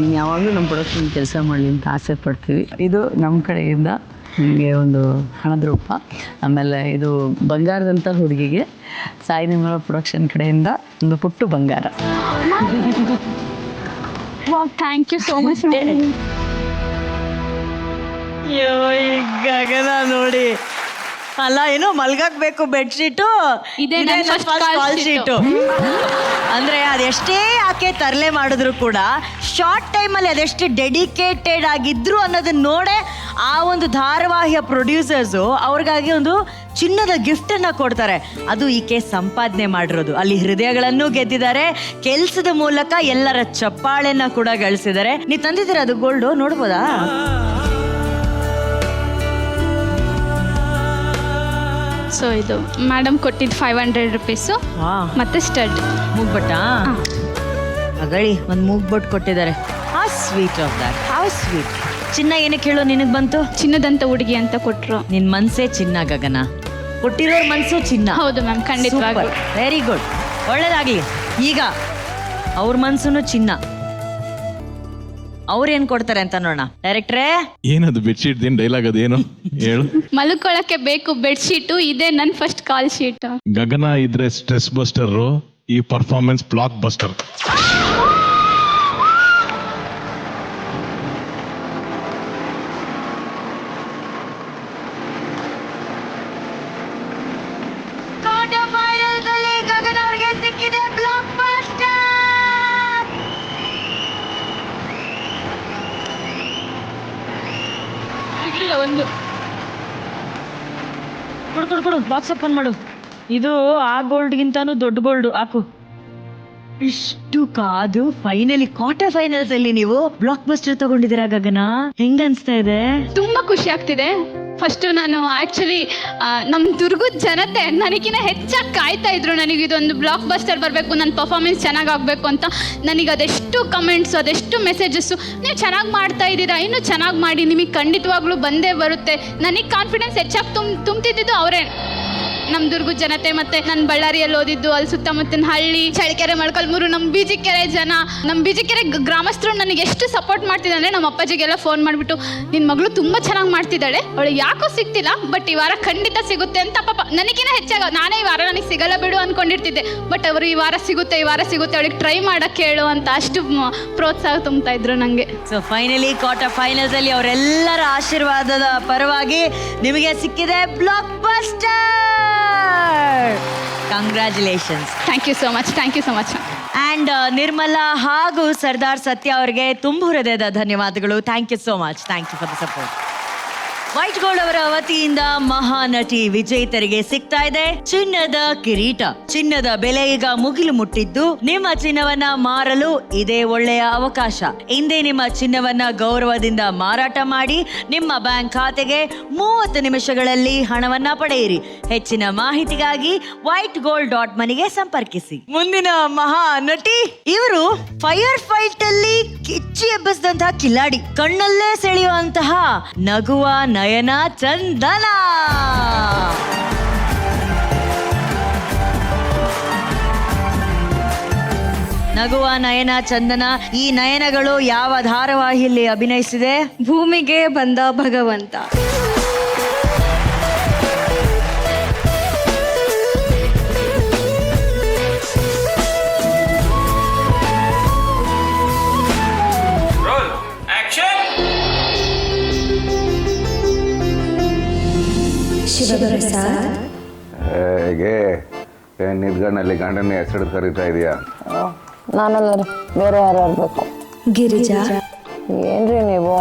ನೀನು ಯಾವಾಗ ಯಾವಾಗಲೂ ನಮ್ಮ ಪ್ರೊಡಕ್ಷನ್ ಕೆಲಸ ಮಾಡಲಿ ಅಂತ ಆಸೆ ಪಡ್ತೀವಿ. ಇದು ನಮ್ಮ ಕಡೆಯಿಂದ ನಿಮಗೆ ಒಂದು ಹಣದ ರೂಪ. ಆಮೇಲೆ ಇದು ಬಂಗಾರದಂಥ ಹುಡುಗಿಗೆ ಸಾಯಿ ನಿರ್ಮಲ ಪ್ರೊಡಕ್ಷನ್ ಕಡೆಯಿಂದ ಒಂದು ಪುಟ್ಟು ಬಂಗಾರ. Thank you so much. ಅಯ್ಯೋ ಈ ಗಗನ ನೋಡಿ, ಅಲ್ಲ ಏನೋ ಮಲ್ಗಾಕ್ಬೇಕು ಬೆಡ್ಶೀಟು, ಇದೇ ನನ್ನ first call sheet. ಅಂದ್ರೆ ಅದೆಷ್ಟೇ ಆಕೆ ತರಲೆ ಮಾಡಿದ್ರು ಕೂಡ ಶಾರ್ಟ್ ಟೈಮಲ್ಲಿ ಅದೆಷ್ಟು ಡೆಡಿಕೇಟೆಡ್ ಆಗಿದ್ರು ಅನ್ನೋದನ್ನ ನೋಡೇ ಆ ಒಂದು ಧಾರಾವಾಹಿಯ ಪ್ರೊಡ್ಯೂಸರ್ಸು ಅವ್ರಿಗಾಗಿ ಒಂದು ಚಿನ್ನದ ಗಿಫ್ಟ್ ಅನ್ನ ಕೊಡ್ತಾರೆ. ಅದು ಈಕೆ ಸಂಪಾದನೆ ಮಾಡಿರೋದು. ಅಲ್ಲಿ ಹೃದಯಗಳನ್ನು ಗೆದ್ದಿದ್ದಾರೆ, ಕೆಲ್ಸದ ಮೂಲಕ ಎಲ್ಲರ ಚಪ್ಪಾಳೆನ ಕೂಡ ಗಳಿಸಿದ್ದಾರೆ. ನೀವು ತಂದಿದ್ದೀರಾ ಅದು ಗೋಲ್ಡು, ನೋಡ್ಬೋದಾ? ಸೊ ಇದು ಮೇಡಮ್ ಕೊಟ್ಟಿದ್ದು 500 ರುಪೀಸು ಮತ್ತೆ ಸ್ಟಡ್ ಮೂಗ್ಬಟ್ಟ ಅಗಳಿ ಒಂದು ಮೂಗ್ಬಟ್ಟು ಕೊಟ್ಟಿದ್ದಾರೆ. How sweet of that, how sweet. ಚಿನ್ನ ಏನಕ್ಕೆ ಹೇಳೋ ನಿನಗೆ ಬಂತು? ಚಿನ್ನದಂತ ಹುಡುಗಿ ಅಂತ ಕೊಟ್ರು. ನಿನ್ ಮನ್ಸೇ ಚಿನ್ನ ಗಗನ, ಕೊಟ್ಟಿರೋರ್ ಮನ್ಸು ಚಿನ್ನ. ಹೌದು ಮ್ಯಾಮ್, ಖಂಡಿತವಾಗಿ. ವೆರಿ ಗುಡ್, ಒಳ್ಳೇದಾಗ್ಲಿ. ಈಗ ಅವ್ರ ಮನ್ಸುನು ಚಿನ್ನ, ಅವ್ರೇನ್ ಕೊಡ್ತಾರೆ ಅಂತ ನೋಡೋಣ. ಡೈರೆಕ್ಟ್ರೇ, ಏನದು ಬೆಡ್ಶೀಟ್ ಏನ್ ಡೈಲಾಗ್ ಅದೇನು ಹೇಳು. ಮಲ್ಕೊಳ್ಳಕ್ಕೆ ಬೇಕು ಬೆಡ್ಶೀಟು, ಇದೇ ನನ್ನ ಫಸ್ಟ್ ಕಾಲ್ ಶೀಟ್. ಗಗನ ಇದ್ರೆ ಸ್ಟ್ರೆಸ್ ಬಸ್ಟರ್, ಈ ಪರ್ಫಾರ್ಮೆನ್ಸ್ ಬ್ಲಾಕ್ ಬಸ್ಟರ್. ಗಗನ ಅವ್ರಿಗೆ ಸಿಕ್ಕಿದೆ ಬ್ಲಾಕ್ ಬಸ್ಟರ್. ಒಂದು ಕೊಡು ಬಾಕ್ಸ್ ಓಪನ್ ಮಾಡು. ಇದು ಆ ಗೋಲ್ಡ್ಗಿಂತಾನು ದೊಡ್ಡ ಗೋಲ್ಡ್ ಹಾಕು. ಇಷ್ಟು ಕಾದು ಫೈನಲಿ ಕ್ವಾರ್ಟರ್ ಫೈನಲ್ಸ್ ಅಲ್ಲಿ ನೀವು ಬ್ಲಾಕ್ ಬಸ್ಟರ್ ತಗೊಂಡಿದ್ದೀರಾ ಗಗನ, ಹೆಂಗ ಅನ್ಸ್ತಾ ಇದೆ? ತುಂಬಾ ಖುಷಿ ಆಗ್ತಿದೆ. ಫಸ್ಟ್ ನಾನು ಆಕ್ಚುಲಿ ನಮ್ಮ ದುರ್ಗದ ಜನತೆ ನನಗಿನ್ನ ಹೆಚ್ಚಾಗಿ ಕಾಯ್ತಾ ಇದ್ರು. ನನಗೆ ಇದೊಂದು ಬ್ಲಾಕ್ ಬಸ್ಟರ್ ಬರಬೇಕು, ನನ್ನ ಪರ್ಫಾರ್ಮೆನ್ಸ್ ಚೆನ್ನಾಗಿ ಆಗಬೇಕು ಅಂತ. ನನಗೆ ಅದೆಷ್ಟು ಕಮೆಂಟ್ಸು, ಅದೆಷ್ಟು ಮೆಸೇಜಸ್ಸು, ನೀವು ಚೆನ್ನಾಗಿ ಮಾಡ್ತಾ ಇದ್ದೀರಾ, ಇನ್ನೂ ಚೆನ್ನಾಗಿ ಮಾಡಿ, ನಿಮಗೆ ಖಂಡಿತವಾಗ್ಲೂ ಬಂದೇ ಬರುತ್ತೆ. ನನಗೆ ಕಾನ್ಫಿಡೆನ್ಸ್ ಹೆಚ್ಚಾಗಿ ತುಂಬ್ತಿದ್ದು ಅವರೇ, ನಮ್ಮ ದುರ್ಗದ ಜನತೆ. ಮತ್ತೆ ನಾನು ಬಳ್ಳಾರಿಯಲ್ಲಿ ಓದಿದ್ದು, ಅಲ್ಲಿ ಸುತ್ತಮುತ್ತಲಿನ ಹಳ್ಳಿ, ಚಳ್ಳಕೆರೆ, ಮೊಳಕಾಲ್ಮೂರು, ನಮ್ಮ ಬಿಜಿಕೆರೆ ಜನ, ನಮ್ಮ ಬಿಜಿಕೆರೆ ಗ್ರಾಮಸ್ಥರು ನನಗೆ ಎಷ್ಟು ಸಪೋರ್ಟ್ ಮಾಡ್ತಿದ್ದಾರೆ ಅಂದರೆ, ನಮ್ಮ ಅಪ್ಪಾಜಿಗೆಲ್ಲ ಫೋನ್ ಮಾಡಿಬಿಟ್ಟು ನಿನ್ನ ಮಗಳು ತುಂಬ ಚೆನ್ನಾಗಿ ಮಾಡ್ತಿದ್ದಾಳೆ, ಅವಳಿಗೆ ಯಾಕೋ ಸಿಗ್ತಿಲ್ಲ, ಬಟ್ ಈ ವಾರ ಖಂಡಿತ ಸಿಗುತ್ತೆ ಅಂತ. ಪಾಪ ನನಗಿನ್ನ ಹೆಚ್ಚಾಗ ನಾನೇ ಈ ವಾರ ನನಗೆ ಸಿಗಲ್ಲ ಬಿಡು ಅಂದ್ಕೊಂಡಿರ್ತಿದ್ದೆ. ಬಟ್ ಅವರು ಈ ವಾರ ಸಿಗುತ್ತೆ, ಈ ವಾರ ಸಿಗುತ್ತೆ, ಅವಳಿಗೆ ಟ್ರೈ ಮಾಡಕ್ಕೆ ಹೇಳು ಅಂತ ಅಷ್ಟು ಪ್ರೋತ್ಸಾಹ ತುಂಬ್ತಾ ಇದ್ರು ನನಗೆ. ಸೊ ಫೈನಲಿ ಕ್ವಾರ್ಟರ್ ಫೈನಲ್ಸ್ ಅಲ್ಲಿ ಅವರೆಲ್ಲರ ಆಶೀರ್ವಾದದ ಪರವಾಗಿ ನಿಮಗೆ ಸಿಕ್ಕಿದೆ block buster. Congratulations. Thank you so much, thank you so much. And Nirmala ಹಾಗೂ ಸರ್ದಾರ್ ಸತ್ಯ ಅವರಿಗೆ ತುಂಬು ಹೃದಯದ ಧನ್ಯವಾದಗಳು. Thank you so much, thank you for the support. White gold ಅವರ ವತಿಯಿಂದ ಮಹಾನಟಿ ವಿಜೇತರಿಗೆ ಸಿಗ್ತಾ ಇದೆ ಚಿನ್ನದ ಕಿರೀಟ. ಚಿನ್ನದ ಬೆಲೆ ಈಗ ಮುಗಿಲು ಮುಟ್ಟಿದ್ದು, ನಿಮ್ಮ ಚಿನ್ನವನ್ನ ಮಾರಲು ಇದೇ ಒಳ್ಳೆಯ ಅವಕಾಶ. ಇಂದೇ ನಿಮ್ಮ ಚಿನ್ನವನ್ನ ಗೌರವದಿಂದ ಮಾರಾಟ ಮಾಡಿ ನಿಮ್ಮ ಬ್ಯಾಂಕ್ ಖಾತೆಗೆ 30 ನಿಮಿಷಗಳಲ್ಲಿ ಹಣವನ್ನ ಪಡೆಯಿರಿ. ಹೆಚ್ಚಿನ ಮಾಹಿತಿಗಾಗಿ whitegold.money ಸಂಪರ್ಕಿಸಿ. ಮುಂದಿನ ಮಹಾನಟಿ ಇವರು ಫೈರ್ ಫೈಟ್ ಅಲ್ಲಿ ಕಿಚ್ಚಿ ಎಬ್ಬಿಸಿದಂತಹ ಕಿಲಾಡಿ, ಕಣ್ಣಲ್ಲೇ ಸೆಳೆಯುವಂತಹ ನಗುವ ನಯನ ಚಂದನ. ನಗುವ ನಯನ ಚಂದನ, ಈ ನಯನಗಳು ಯಾವ ಧಾರಾವಾಹಿಯಲ್ಲಿ ಅಭಿನಯಿಸಿದೆ? ಭೂಮಿಗೆ ಬಂದ ಭಗವಂತ. ಹೇಗೆ ನಿದ್ಗಣ್ಣಲ್ಲಿ ಗಂಡನ ಹೆಸರು ಕರೀತಾ ಇದೆಯಾ? ನಾನಲ್ಲ, ಬೇರೆ ಯಾರು ಇರಬೇಕು. ಗಿರಿಜಾ, ಏನ್ರಿ ನೀವು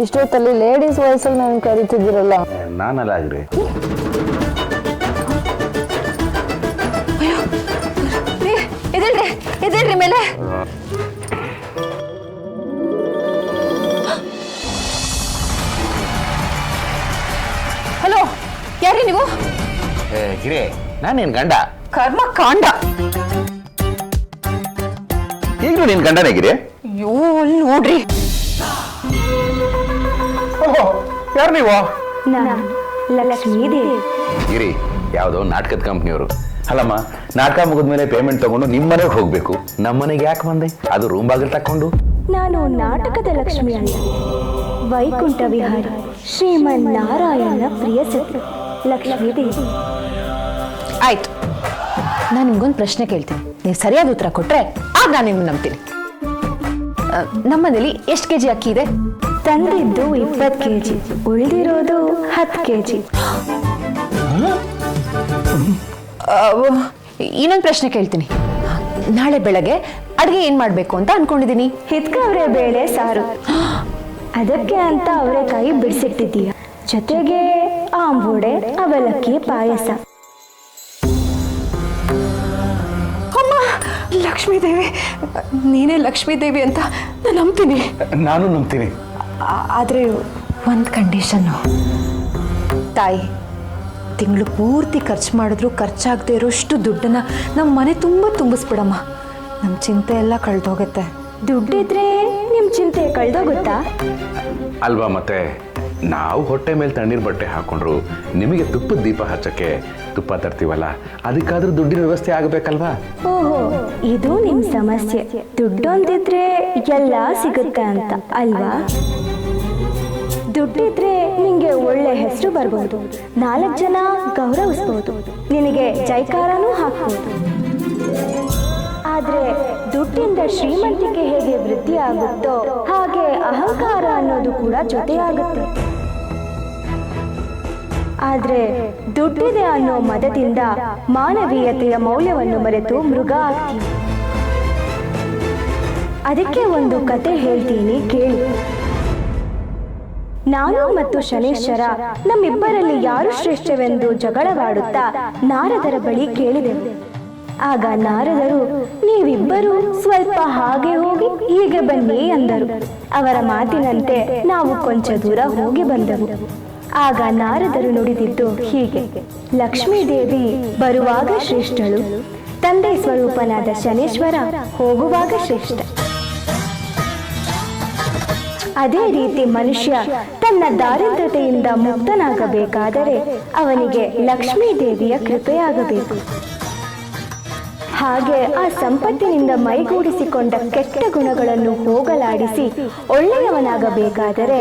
ಇಷ್ಟೊತ್ತಲ್ಲಿ ಲೇಡೀಸ್ ವಾಯ್ಸಲ್ಲಿ ನಾನು ಕರಿತಿದ್ದೀರಲ್ಲ? ನಾನಲ್ಲ ಆಗ್ರಿ. ಎದೇಳ್ರಿ ಮೇಲೆ. ಹಲೋ, ಯಾರ್ರಿ ನೀವು? ಗಿರಿ, ನಾನು ನಿನ್ ಗಂಡ. ಕರ್ಮ ಕಾಂಡ. ಈಗಲೂ ನಿನ್ ಗಂಡನೇ ಗಿರಿ? ಅಯ್ಯೋ, ಅಲ್ಲಿ ನೋಡ್ರಿ. ಯಾರು ನೀವು? ಲಕ್ಷ್ಮೀದೇವಿ. ಗಿರಿ, ಯಾವುದೋ ನಾಟಕದ ಕಂಪ್ನಿಯವರು. ಅಲ್ಲಮ್ಮ, ನಾಟಕ ಮುಗಿದ್ಮೇಲೆ ಪೇಮೆಂಟ್ ತಗೊಂಡು ನಿಮ್ಮ ಮನೆಗೆ ಹೋಗ್ಬೇಕು. ನಮ್ಮ ಮನೆಗೆ ಯಾಕೆ ಬಂದೆ? ಅದು ರೂಮ್ ಬಾಗಿಲು ತಕೊಂಡು. ನಾನು ನಾಟಕದ ಲಕ್ಷ್ಮಿ ಅಲ್ಲ, ವೈಕುಂಠ ವಿಹಾರಿ ಶ್ರೀಮನ್ ನಾರಾಯಣ ಪ್ರಿಯ ಸತಿ ಲಕ್ಷ್ಮೀದೇವಿ. ಆಯ್ತು, ನಾನು ನಿಮ್ಗೊಂದು ಪ್ರಶ್ನೆ ಕೇಳ್ತೀನಿ, ನೀವು ಸರಿಯಾದ ಉತ್ತರ ಕೊಟ್ರೆ ಆಗ ನಾನು ನಿಮ್ಮನ್ನು ನಂಬ್ತೀನಿ. ನಮ್ಮನೇಲಿ ಎಷ್ಟು ಕೆಜಿ ಅಕ್ಕಿ ಇದೆ? ತಂದಿದ್ದು 20 kg, ಉಳಿದಿರೋದು 10 kg. ಇನ್ನೊಂದು ಪ್ರಶ್ನೆ ಕೇಳ್ತೀನಿ, ನಾಳೆ ಬೆಳಗ್ಗೆ ಅಡುಗೆ ಏನು ಮಾಡಬೇಕು ಅಂತ ಅನ್ಕೊಂಡಿದ್ದೀನಿ. ಹಿತ್ಕವ್ರೆ ಬೇಳೆ ಸಾರು, ಅದಕ್ಕೆ ಅಂತ ಅವರೆಕಾಯಿ ಬಿಡಿಸಿಟ್ಟಿದ್ದೀಯ, ಜೊತೆಗೆ ಆಂಬೂಡೆ, ಅವಲಕ್ಕಿ, ಪಾಯಸ. ಅಮ್ಮ, ಲಕ್ಷ್ಮೀದೇವಿ, ನೀನೇ ಲಕ್ಷ್ಮೀದೇವಿ ಅಂತ ನಾನು ನಂಬ್ತೀನಿ. ನಾನು ನಂಬ್ತೀನಿ. ಆದರೆ ಒಂದು ಕಂಡೀಷನ್ನು. ತಾಯಿ, ತಿಂಗಳು ಪೂರ್ತಿ ಖರ್ಚು ಮಾಡಿದ್ರು ಖರ್ಚಾಗದೆ ಇರೋಷ್ಟು ದುಡ್ಡನ್ನು ನಮ್ಮ ಮನೆ ತುಂಬ ತುಂಬಿಸ್ಬಿಡಮ್ಮ. ನಮ್ಮ ಚಿಂತೆ ಎಲ್ಲ ಕಳೆದೋಗುತ್ತೆ. ದುಡ್ಡಿದ್ರೆ ನಿಮ್ಮ ಚಿಂತೆ ಕಳೆದೋಗುತ್ತಾ? ಅಲ್ವಾ, ಮತ್ತೆ ನಾವು ಹೊಟ್ಟೆ ಮೇಲೆ ತಣ್ಣೀರು ಬಟ್ಟೆ ಹಾಕೊಂಡ್ರು ನಿಮಗೆ ತುಪ್ಪದ ದೀಪ ಹಚ್ಚಕ್ಕೆ ತುಪ್ಪ ತರ್ತೀವಲ್ಲ, ಅದಕ್ಕಾದ್ರೂ ದುಡ್ಡಿನ ವ್ಯವಸ್ಥೆ ಆಗಬೇಕಲ್ವಾ? ಓಹೋ, ಇದು ನಿಮ್ಮ ಸಮಸ್ಯೆ. ದುಡ್ಡೊಂದಿದ್ರೆ ಎಲ್ಲ ಸಿಗುತ್ತೆ ಅಂತ ಅಲ್ವಾ? ದುಡ್ಡಿದ್ರೆ ನಿಂಗೆ ಒಳ್ಳೆ ಹೆಸರು ಬರ್ಬೋದು, 4 ಜನ ಗೌರವಿಸ್ಬೋದು, ನಿನಗೆ ಜೈಕಾರನೂ ಹಾಕ್ಬೋದು. ಆದ್ರೆ ದುಡ್ಡಿಂದ ಶ್ರೀಮಂತಿಕೆ ಹೇಗೆ ವೃದ್ಧಿ ಆಗುತ್ತೋ ಹಾಗೆ ಅಹಂಕಾರ ಅನ್ನೋದು ಕೂಡ ಜೊತೆಯಾಗುತ್ತೆ. ಆದ್ರೆ ದುಡ್ಡಿದೆ ಅನ್ನೋ ಮದದಿಂದ ಮಾನವೀಯತೆಯ ಮೌಲ್ಯವನ್ನು ಮರೆತು ಮೃಗ ಆಗ್ತೀವಿ. ಅದಕ್ಕೆ ಒಂದು ಕತೆ ಹೇಳ್ತೀನಿ ಕೇಳಿ. ನಾನು ಮತ್ತು ಶನೇಶ್ವರ ನಮ್ಮಿಬ್ಬರಲ್ಲಿ ಯಾರು ಶ್ರೇಷ್ಠವೆಂದು ಜಗಳವಾಡುತ್ತಾ ನಾರದರ ಬಳಿ ಕೇಳಿದೆವು. ಆಗ ನಾರದರು, ನೀವಿಬ್ಬರು ಸ್ವಲ್ಪ ಹಾಗೆ ಹೋಗಿ ಹೀಗೆ ಬನ್ನಿ ಅಂದರು. ಅವರ ಮಾತಿನಂತೆ ನಾವು ಕೊಂಚ ದೂರ ಹೋಗಿ ಬಂದೆವು. ಆಗ ನಾರದರು ನುಡಿದಿದ್ದು ಹೀಗೆ: ಲಕ್ಷ್ಮೀದೇವಿ ಬರುವಾಗ ಶ್ರೇಷ್ಠಳು, ತಂದೆ ಸ್ವರೂಪನಾದ ಶನೇಶ್ವರ ಹೋಗುವಾಗ ಶ್ರೇಷ್ಠ. ಅದೇ ರೀತಿ ಮನುಷ್ಯ ತನ್ನ ದಾರಿದ್ರ್ಯತೆಯಿಂದ ಮುಕ್ತನಾಗಬೇಕಾದರೆ ಅವನಿಗೆ ಲಕ್ಷ್ಮೀದೇವಿಯ ಕೃಪೆಯಾಗಬೇಕು. ಹಾಗೆ ಆ ಸಂಪತ್ತಿನಿಂದ ಮೈಗೂಡಿಸಿಕೊಂಡ ಕೆಟ್ಟ ಗುಣಗಳನ್ನು ಹೋಗಲಾಡಿಸಿ ಒಳ್ಳೆಯವನಾಗಬೇಕಾದರೆ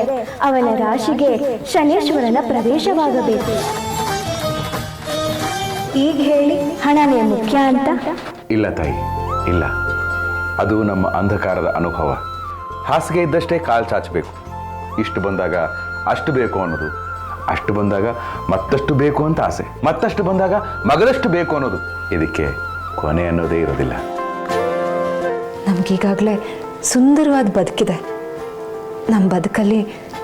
ಅವನ ರಾಶಿಗೆ ಶನೇಶ್ವರನ ಪ್ರವೇಶವಾಗಬೇಕು. ಈಗ ಹೇಳಿ, ಹಣವೇ ಮುಖ್ಯ ಅಂತ? ಇಲ್ಲ ತಾಯಿ, ಇಲ್ಲ. ಅದು ನಮ್ಮ ಅಂಧಕಾರದ ಅನುಭವ. ಹಾಸಿಗೆ ಇದ್ದಷ್ಟೇ ಕಾಲು ಚಾಚಬೇಕು. ಇಷ್ಟು ಬಂದಾಗ ಅಷ್ಟು ಬೇಕು ಅನ್ನೋದು, ಅಷ್ಟು ಬಂದಾಗ ಮತ್ತಷ್ಟು ಬೇಕು ಅಂತ ಆಸೆ, ಮತ್ತಷ್ಟು ಬಂದಾಗ ಮಗದಷ್ಟು ಬೇಕು ಅನ್ನೋದು, ಇದಕ್ಕೆ ಕೊನೆ ಅನ್ನೋದೇ ಇರೋದಿಲ್ಲ. ನಮಗೀಗಾಗಲೇ ಸುಂದರವಾದ ಬದುಕಿದೆ. ನಮ್ಮ ಬದುಕಲ್ಲಿ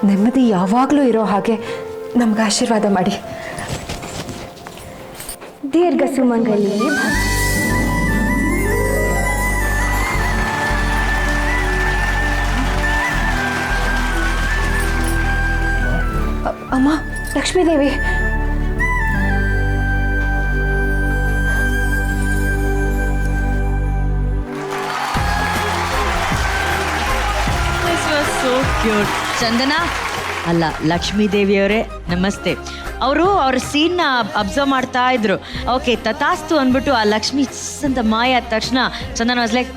ನೆಮ್ಮದಿ ಯಾವಾಗಲೂ ಇರೋ ಹಾಗೆ ನಮ್ಗೆ ಆಶೀರ್ವಾದ ಮಾಡಿ. ದೀರ್ಘ ಸುಮಂಗಲಿ ಭವ. ಅಮ್ಮ, ಲಕ್ಷ್ಮೀದೇವಿ, ಸೋ ಕ್ಯೂಟ್. ಚಂದನ ಅಲ್ಲ, ಲಕ್ಷ್ಮೀ ದೇವಿಯವರೇ ನಮಸ್ತೆ. ಅವರು ಅವ್ರ ಸೀನ್ನ ಅಬ್ಸರ್ವ್ ಮಾಡ್ತಾ ಇದ್ರು. ಓಕೆ, ತಥಾಸ್ತು ಅಂದ್ಬಿಟ್ಟು ಆ ಲಕ್ಷ್ಮಿ ಅಂತ ಮಾಯ ಆದ ತಕ್ಷಣ ಚಂದನ ವಾಸ್ ಲೈಕ್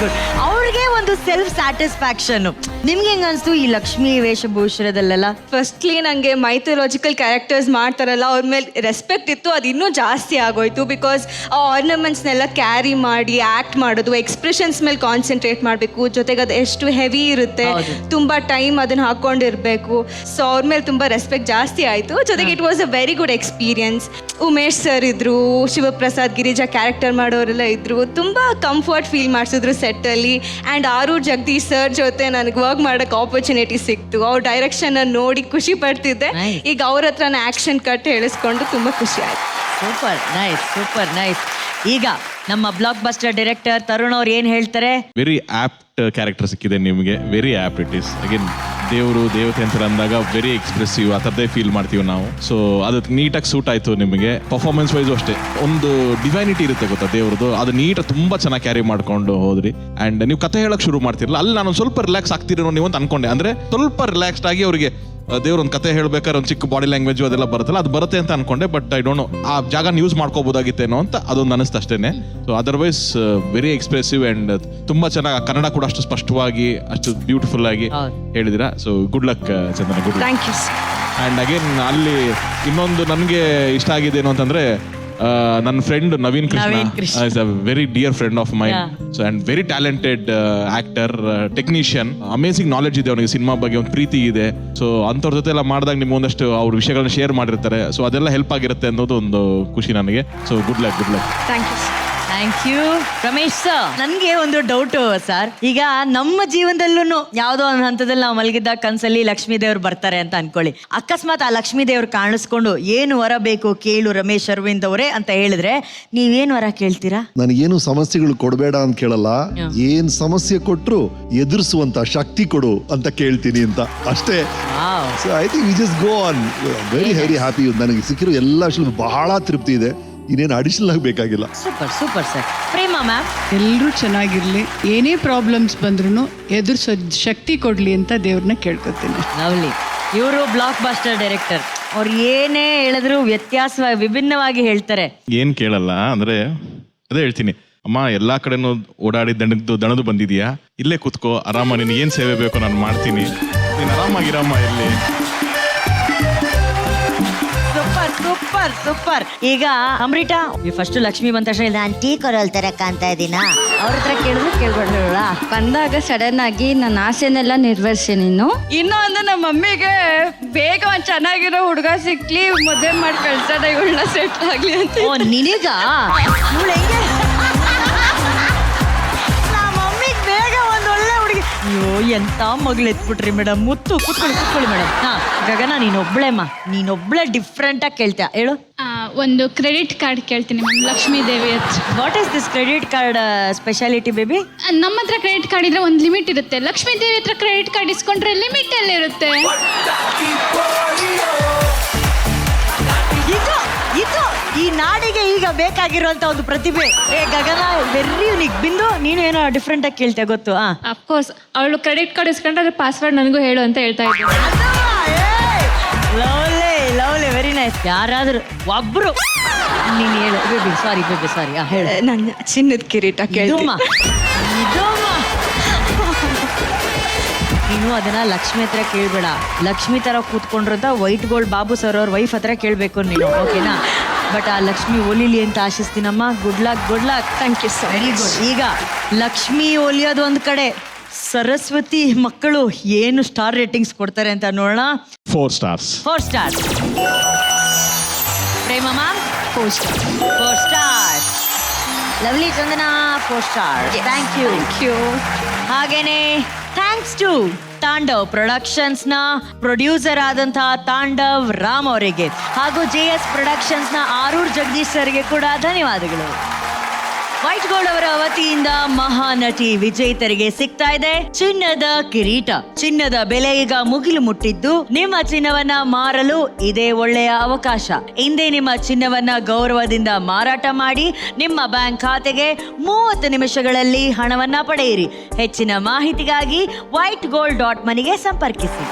ಗುಡ್. ಅವ್ರಿಗೆ ಒಂದು ಸೆಲ್ಫ್ ಸ್ಯಾಟಿಸ್ಫ್ಯಾಕ್ಷನ್. ನಿಮ್ಗೆ ಹೆಂಗ ಅನ್ಸ್ತು ಈ ಲಕ್ಷ್ಮಿ ವೇಷಭೂಷಣದಲ್ಲೆಲ್ಲ? ಫಸ್ಟ್ಲಿ ನನಗೆ ಮೈಥಾಲಜಿಕಲ್ ಕ್ಯಾರೆಕ್ಟರ್ಸ್ ಮಾಡ್ತಾರಲ್ಲ, ಅವ್ರ ಮೇಲೆ ರೆಸ್ಪೆಕ್ಟ್ ಇತ್ತು. ಅದು ಇನ್ನೂ ಜಾಸ್ತಿ ಆಗೋಯ್ತು. ಬಿಕಾಸ್ ಆ ಆರ್ನಮೆಂಟ್ಸ್ನೆಲ್ಲ ಕ್ಯಾರಿ ಮಾಡಿ ಆ್ಯಕ್ಟ್ ಮಾಡೋದು, ಎಕ್ಸ್ಪ್ರೆಷನ್ಸ್ ಮೇಲೆ ಕಾನ್ಸಂಟ್ರೇಟ್ ಮಾಡಬೇಕು. ಜೊತೆಗೆ ಅದು ಎಷ್ಟು ಹೆವಿ ಇರುತ್ತೆ, ತುಂಬ ಟೈಮ್ ಅದನ್ನು ಹಾಕ್ಕೊಂಡಿರ್ಬೇಕು. ಸೊ ಅವ್ರ ಮೇಲೆ ತುಂಬ ರೆಸ್ಪೆಕ್ಟ್ ಜಾಸ್ತಿ ಆಯಿತು. ಜೊತೆಗೆ it was a very good experience. Umesh sir ಇದ್ರು, ಶಿವಪ್ರಸಾದ್ ಗಿರಿಜಾ ಕ್ಯಾರೆಕ್ಟರ್ ಮಾಡೋರೆಲ್ಲ ಇದ್ರು. ತುಂಬ ಕಂಫರ್ಟ್ ಫೀಲ್ ಮಾಡಿಸಿದ್ರು ಸೆಟ್ಟಲ್ಲಿ. ಆ್ಯಂಡ್ ಆರೂರ್ ಜಗದೀಶ್ ಸರ್ ಜೊತೆ ನನಗೆ ವರ್ಕ್ ಮಾಡೋಕ್ಕೆ ಆಪರ್ಚುನಿಟಿ ಸಿಕ್ತು. ಅವ್ರ ಡೈರೆಕ್ಷನ್ ನೋಡಿ ಖುಷಿ ಪಡ್ತಿದ್ದೆ. ಈಗ ಅವ್ರ ಹತ್ರನ ಆ್ಯಕ್ಷನ್ ಕಟ್ ಹೇಳಿಸ್ಕೊಂಡು ತುಂಬ ಖುಷಿ ಆಯ್ತು. Super nice. ಈಗ ನಮ್ಮ ಬ್ಲಾಕ್ ಬಸ್ಟರ್ ಡೈರೆಕ್ಟರ್ ತರುಣ್ ಅವ್ರು ಏನು ಹೇಳ್ತಾರೆ? ವೆರಿ ಆಪ್ಟ್ ಕ್ಯಾರೆಕ್ಟರ್ ಸಿಕ್ಕಿದೆ ನಿಮಗೆ. Very apt it is. Again ದೇವರು ದೇವತೆ ಅಂತ ಅಂದಾಗ ವೆರಿ ಎಕ್ಸ್ಪ್ರೆಸಿವ್, ಆ ಥರದೇ ಫೀಲ್ ಮಾಡ್ತೀವಿ ನಾವು. ಸೊ ಅದಕ್ಕೆ ನೀಟಾಗಿ ಸೂಟ್ ಆಯಿತು ನಿಮಗೆ. ಪರ್ಫಾರ್ಮೆನ್ಸ್ ವೈಸು ಅಷ್ಟೇ, ಒಂದು ಡಿವೈನಿಟಿ ಇರುತ್ತೆ ಗೊತ್ತಾ ದೇವ್ರದ್ದು, ಅದು ನೀಟಾಗಿ ತುಂಬ ಚೆನ್ನಾಗಿ ಕ್ಯಾರಿ ಮಾಡ್ಕೊಂಡು ಹೋದ್ರಿ. ಆ್ಯಂಡ್ ನೀವು ಕತೆ ಹೇಳಕ್ಕೆ ಶುರು ಮಾಡ್ತಿರಲ್ಲ, ಅಲ್ಲಿ ನಾನು ಸ್ವಲ್ಪ ರಿಲ್ಯಾಕ್ಸ್ ಆಗ್ತಿರೋ ನೀವು ಅಂತ ಅನ್ಕೊಂಡೆ. ಅಂದರೆ ಸ್ವಲ್ಪ ರಿಲ್ಯಾಕ್ಸ್ಡ್ ಆಗಿ ಅವರಿಗೆ ದೇವ್ರ ಒಂದು ಕತೆ ಹೇಳ್ಬೇಕಾದ್ರೆ ಒಂದು ಚಿಕ್ಕ ಬಾಡಿ ಲ್ಯಾಂಗ್ವೇಜ್ ಅದೆಲ್ಲ ಬರುತ್ತಲ್ಲ, ಅದು ಬರುತ್ತೆ ಅಂತ ಅನ್ಕೊಂಡೆ. ಬಟ್ ಐ ಡೋಂಟ್ ನೋ ಆ ಜಾಗನ ಯೂಸ್ ಮಾಡ್ಕೋಬೋದಾಗಿತ್ತೇನೋ ಅಂತ ಅದೊಂದು ಅನಿಸ್ತು ಅಷ್ಟೇನೆ. So otherwise very expressive and ತುಂಬಾ ಚೆನ್ನಾಗಿ ಕನ್ನಡ ಕೂಡ ಅಷ್ಟು ಸ್ಪಷ್ಟವಾಗಿ ಅಷ್ಟು ಬ್ಯೂಟಿಫುಲ್ ಆಗಿ ಹೇಳಿದಿರಾ. So good luck Chandana, good luck. Thank you. And again ಅಲ್ಲಿ ಇನ್ನೊಂದು ನನಗೆ ಇಷ್ಟ ಆಗಿದೆ ಏನು ಅಂತಂದ್ರೆ, ನನ್ನ friend Naveen Krishna is a very dear friend of mine. So and very talented actor, technician, amazing knowledge ಇದೆ ಅವನಿಗೆ, ಸಿನಿಮಾ ಬಗ್ಗೆ ಒಂದು ಪ್ರೀತಿ ಇದೆ. ಸೊ ಅಂಥವ್ರ ಜೊತೆ ಎಲ್ಲ ಮಾಡಿದಾಗ ನಿಮ್ಗೆ ಒಂದಷ್ಟು ಅವ್ರ ವಿಷಯಗಳನ್ನ ಶೇರ್ ಮಾಡಿರ್ತಾರೆ. ಸೊ ಅದೆಲ್ಲ ಹೆಲ್ಪ್ ಆಗಿರುತ್ತೆ ಅನ್ನೋದು ಒಂದು ಖುಷಿ ನನಗೆ. So good luck, good luck. Thank you. Thank you Ramesh sir. ನನಗೆ ಒಂದು ಡೌಟ್ ಸರ್, ಈಗ ನಮ್ಮ ಜೀವನದಲ್ಲೂ ಯಾವುದೋ ಒಂದು ಹಂತದಲ್ಲಿ ನಾವು ಮಲಗಿದ್ದಾಗ ಕನ್ಸಲ್ಲಿ ಲಕ್ಷ್ಮೀ ದೇವ್ರು ಬರ್ತಾರೆ ಅಂತ ಅನ್ಕೊಳ್ಳಿ. ಅಕಸ್ಮಾತ್ ಆ ಲಕ್ಷ್ಮೀ ದೇವ್ರು ಕಾಣಿಸ್ಕೊಂಡು ಏನು ವರ ಬೇಕು ಕೇಳು ರಮೇಶ್ ಅರವಿಂದ್ ಅವರೇ ಅಂತ ಹೇಳಿದ್ರೆ ನೀವೇನು ವರ ಕೇಳ್ತೀರಾ? ನನಗೇನು ಸಮಸ್ಯೆಗಳು ಕೊಡಬೇಡ ಅಂತ ಕೇಳಲ್ಲ, ಏನ್ ಸಮಸ್ಯೆ ಕೊಟ್ರು ಎದುರಿಸುವಂತ ಶಕ್ತಿ ಕೊಡು ಅಂತ ಕೇಳ್ತೀನಿ ಅಂತ ಅಷ್ಟೇ. So I think we just go on very very happy. ನನಗೆ ಸಿಕ್ಕಿರೋ ಎಲ್ಲ ವಿಷಯ ಬಹಳ ತೃಪ್ತಿ ಇದೆ, ಇನ್ನೇನು ಅಡಿಷನಲ್ ಆಗಿ ಬೇಕಾಗಿಲ್ಲ. Super super sir. Prema ma'am, ಎಲ್ಲರೂ ಚೆನ್ನಾಗಿರ್ಲಿ, ಏನೇ ಪ್ರಾಬ್ಲಮ್ಸ್ ಬಂದ್ರೂ ಎದುರಿಸೋ ಶಕ್ತಿ ಕೊಡ್ಲಿ ಅಂತ ದೇವ್ರನ್ನ ಕೇಳ್ಕೊತೀನಿ. ಲವ್ಲಿ. ಇವರು ಬ್ಲಾಕ್ ಬಾಸ್ಟರ್ ಡೈರೆಕ್ಟರ್, ಅವ್ರು ಏನೇ ಹೇಳಿದ್ರು ವ್ಯತ್ಯಾಸವಾಗಿ ವಿಭಿನ್ನವಾಗಿ ಹೇಳ್ತಾರೆ. ಏನ್ ಕೇಳಲ್ಲ ಅಂದ್ರೆ ಅದೇ ಹೇಳ್ತೀನಿ, ಅಮ್ಮ ಎಲ್ಲಾ ಕಡೆನೂ ಓಡಾಡಿ ದಣದು ಬಂದಿದ್ಯಾ, ಇಲ್ಲೇ ಕೂತ್ಕೋ ಆರಾಮ, ನಿನ್ ಏನ್ ಸೇವೆ ಬೇಕೋ ನಾನು ಮಾಡ್ತೀನಿ, ನೀನ್ ಆರಾಮಾಗಿರಮ್ಮ ಇಲ್ಲಿ. Super super super. ಈಗ ಅಮೃತ, ಈ ಫಸ್ಟ್ ಲಕ್ಷ್ಮಿ ಬಂದ ತಕ್ಷಣ ನಾನು ಟೀ ಕೊರಲ್ ತರ ಕಾಣ್ತಾ ಇದ್ದೀನ, ಅವ್ರ ಹತ್ರ ಕೇಳಿದ್ರು ಕೇಳ್ಬೇಡ. ಬಂದಾಗ ಸಡನ್ ಆಗಿ ನನ್ನ ಆಸೆನೆಲ್ಲ ನಿರ್ವಹಿಸಿ ನೀನು. ಇನ್ನೊಂದು ನಮ್ಮ ಮಮ್ಮಿಗೆ ಬೇಗ ಒಂದು ಚೆನ್ನಾಗಿರೋ ಹುಡುಗ ಸಿಕ್ಲಿ, ಮದುವೆ ಮಾಡಿ ಕಳ್ಸೋಣ, ಇವಳನ್ನ ಸೆಟ್ ಆಗ್ಲಿ ಅಂತ. ಓ ನಿನಗ ಇವಳು ಹೆಂಗೆ ನಮ್ಮ ಮಮ್ಮಿಗೆ ಬೇಗ ಒಂದು ಒಳ್ಳೆ ಹುಡುಗಿ. ಅಯ್ಯೋ ಎಂತ ಮಗಳು ಎತ್ಬಿಟ್ರಿ ಮೇಡಮ್. ಮುತ್ತು ಕೂತ್ಕೊಳ್ಳಿ ಮೇಡಮ್. ಹಾ ಗಗನ, ನೀನೊಬ್ಳೆಮ್ಮ, ನೀನೊಬ್ಳೆ ಡಿಫ್ರೆಂಟ್ ಆಗಿ ಕೇಳ್ತೀಯ, ಹೇಳು. ಒಂದು ಕ್ರೆಡಿಟ್ ಕಾರ್ಡ್ ಕೇಳ್ತೀನಿ ಮ್ಯಾಮ್, ಲಕ್ಷ್ಮೀ ದೇವಿ ಹತ್ರ. What is this credit card speciality baby? ನಮ್ಮ ಹತ್ರ ಕ್ರೆಡಿಟ್ ಕಾರ್ಡ್ ಇದ್ರೆ ಒಂದು ಲಿಮಿಟ್ ಇರುತ್ತೆ, ಲಕ್ಷ್ಮೀ ದೇವಿ ಹತ್ರ ಕ್ರೆಡಿಟ್ ಕಾರ್ಡ್ ಇಸ್ಕೊಂಡ್ರೆ ಲಿಮಿಟ್ ಎಲ್ಲ ಇರುತ್ತೆ. ಇದು ಈ ನಾಡಿಗೆ ಈಗ ಬೇಕಾಗಿರುವಂತ ಒಂದು ಪ್ರತಿಭೆ. ಏ ಗಗನ ವೆರಿ ಯುನಿಕ್. ಬಿಂದು, ನೀನು ಏನೋ ಡಿಫ್ರೆಂಟ್ ಆಗಿ ಕೇಳ್ತೀಯ ಗೊತ್ತು? ಅಫ್ಕೋರ್ಸ್ ಅವಳು ಕ್ರೆಡಿಟ್ ಕಾರ್ಡ್ ಇಸ್ಕೊಂಡ್ರೆ ಅದ್ರ ಪಾಸ್ವರ್ಡ್ ನನಗೂ ಹೇಳು ಅಂತ ಹೇಳ್ತಾ ಇದ್ದೀನಿ. Lovely lovely, very nice. ಯಾರಾದ್ರೂ ಒಬ್ರು ನೀನು ಹೇಳು ಬೇಬಿ. ಸಾರಿ ಹೇಳು. ನನ್ನ ಚಿನ್ನದ ಕಿರೀಟ ಕೇಳ್ತೀನಿ. ನೀನು ಅದನ್ನ ಲಕ್ಷ್ಮಿ ಹತ್ರ ಕೇಳ್ಬೇಡ, ಲಕ್ಷ್ಮಿ ತರ ಕೂತ್ಕೊಂಡಿರೋದ ವೈಟ್ ಗೋಲ್ಡ್ ಬಾಬು ಸರ್ ಅವ್ರ ವೈಫ್ ಹತ್ರ ಕೇಳ್ಬೇಕು ನೀನು, ಓಕೆನಾ? ಬಟ್ ಆ ಲಕ್ಷ್ಮಿ ಒಲಿಲಿ ಅಂತ ಆಶಿಸ್ತೀನಮ್ಮ. Good luck, good luck. Thank you sir. Very good. ಈಗ ಲಕ್ಷ್ಮಿ ಒಲಿಯೋದು ಒಂದ್ ಕಡೆ, ಸರಸ್ವತಿ ಮಕ್ಕಳು ಏನು ಸ್ಟಾರ್ ರೇಟಿಂಗ್ಸ್ ಕೊಡ್ತಾರೆ ಅಂತ ನೋಡೋಣ. 4 stars. 4 stars. Prema ma'am 4 stars. Lovely Chandana 4 stars. Thank you. ಹಾಗೇನೆ ಥ್ಯಾಂಕ್ಸ್ ಟು ತಾಂಡವ್ ಪ್ರೊಡಕ್ಷನ್ಸ್ ನ ಪ್ರೊಡ್ಯೂಸರ್ ಆದಂತಹ ತಾಂಡವ್ ರಾಮ್ ಅವರಿಗೆ ಹಾಗೂ JS ಪ್ರೊಡಕ್ಷನ್ಸ್ ನ ಆರೂರ್ ಜಗದೀಶ್ ಸರ್ಗೆ ಕೂಡ ಧನ್ಯವಾದಗಳು. ವೈಟ್ ಗೋಲ್ಡ್ ಅವರ ವತಿಯಿಂದ ಮಹಾನಟಿ ವಿಜೇತರಿಗೆ ಸಿಗ್ತಾ ಇದೆ ಚಿನ್ನದ ಕಿರೀಟ. ಚಿನ್ನದ ಬೆಲೆ ಈಗ ಮುಗಿಲು ಮುಟ್ಟಿದ್ದು, ನಿಮ್ಮ ಚಿನ್ನವನ್ನ ಮಾರಲು ಇದೇ ಒಳ್ಳೆಯ ಅವಕಾಶ. ಇಂದೇ ನಿಮ್ಮ ಚಿನ್ನವನ್ನ ಗೌರವದಿಂದ ಮಾರಾಟ ಮಾಡಿ ನಿಮ್ಮ ಬ್ಯಾಂಕ್ ಖಾತೆಗೆ 30 ನಿಮಿಷಗಳಲ್ಲಿ ಹಣವನ್ನ ಪಡೆಯಿರಿ. ಹೆಚ್ಚಿನ ಮಾಹಿತಿಗಾಗಿ whitegold.money ಸಂಪರ್ಕಿಸಿ.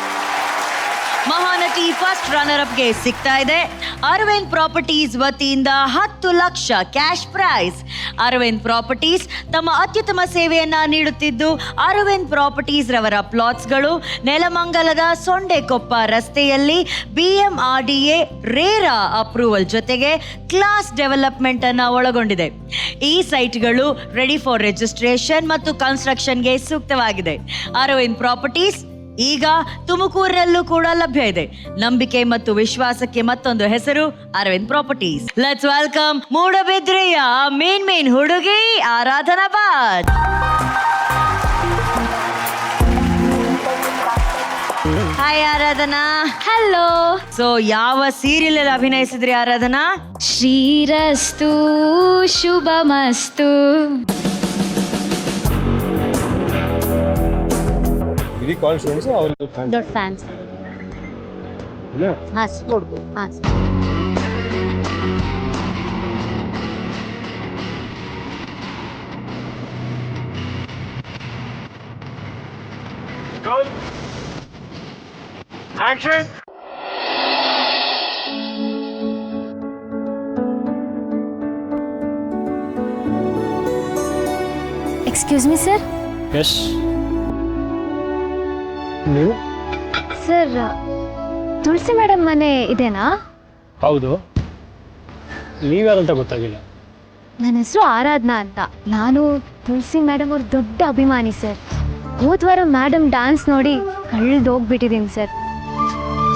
ಮಹಾನಟಿ ಫಸ್ಟ್ ರನ್ನರ್ ಅಪ್ಗೆ ಸಿಗ್ತಾ ಇದೆ ಅರವಿಂದ್ ಪ್ರಾಪರ್ಟೀಸ್ ವತಿಯಿಂದ 10 lakh cash prize. Arvind properties ತಮ್ಮ ಅತ್ಯುತ್ತಮ ಸೇವೆಯನ್ನ ನೀಡುತ್ತಿದ್ದು, ಅರವಿಂದ್ ಪ್ರಾಪರ್ಟೀಸ್ ರವರ ಪ್ಲಾಟ್ಸ್ಗಳು ನೆಲಮಂಗಲದ ಸೊಂಡೆಕೊಪ್ಪ ರಸ್ತೆಯಲ್ಲಿ BMRDA ರೇರಾ ಅಪ್ರೂವಲ್ ಜೊತೆಗೆ ಕ್ಲಾಸ್ ಡೆವಲಪ್ಮೆಂಟ್ ಅನ್ನ ಒಳಗೊಂಡಿದೆ. ಈ ಸೈಟ್ಗಳು ರೆಡಿ ಫಾರ್ ರಿಜಿಸ್ಟ್ರೇಷನ್ ಮತ್ತು ಕನ್ಸ್ಟ್ರಕ್ಷನ್ಗೆ ಸೂಕ್ತವಾಗಿದೆ. ಅರವಿಂದ್ ಪ್ರಾಪರ್ಟೀಸ್ ಈಗ ತುಮಕೂರಿನಲ್ಲೂ ಕೂಡ ಲಭ್ಯ ಇದೆ. ನಂಬಿಕೆ ಮತ್ತು ವಿಶ್ವಾಸಕ್ಕೆ ಮತ್ತೊಂದು ಹೆಸರು ಅರವಿಂದ್ ಪ್ರಾಪರ್ಟೀಸ್. ಲೆಟ್ಸ್ ವೆಲ್ಕಮ್ ಮೂಡಬಿದ್ರೆಯ ಮೇನ್ ಹುಡುಗಿ ಆರಾಧನಾ ಬಾದ್. ಹಾಯ್ ಆರಾಧನಾ. ಹಲೋ. ಸೊ ಯಾವ ಸೀರಿಯಲ್ ಅಲ್ಲಿ ಅಭಿನಯಿಸಿದ್ರಿ ಆರಾಧನಾ? ಶ್ರೀರಸ್ತು ಶುಭಮಸ್ತು. ದೊಡ್ಡ fans. Excuse me sir. Yes, ನೀವು? ಸರ್, ತುಳಸಿ ಮೇಡಮ್ ಮನೆ ಇದೇನಾ? ಹೌದು. ನೀವ್ಯಾರಂತ ಗೊತ್ತಾಗಿಲ್ಲ. ನನ್ನ ಹೆಸರು ಆರಾಧನಾ ಅಂತ. ನಾನು ತುಳಸಿ ಮೇಡಮ್ ಅವ್ರ ದೊಡ್ಡ ಅಭಿಮಾನಿ ಸರ್. ಹೋದ ವಾರ ಮೇಡಮ್ ಡ್ಯಾನ್ಸ್ ನೋಡಿ ಕಳ್ದೋಗ್ಬಿಟ್ಟಿದ್ದೀನಿ ಸರ್.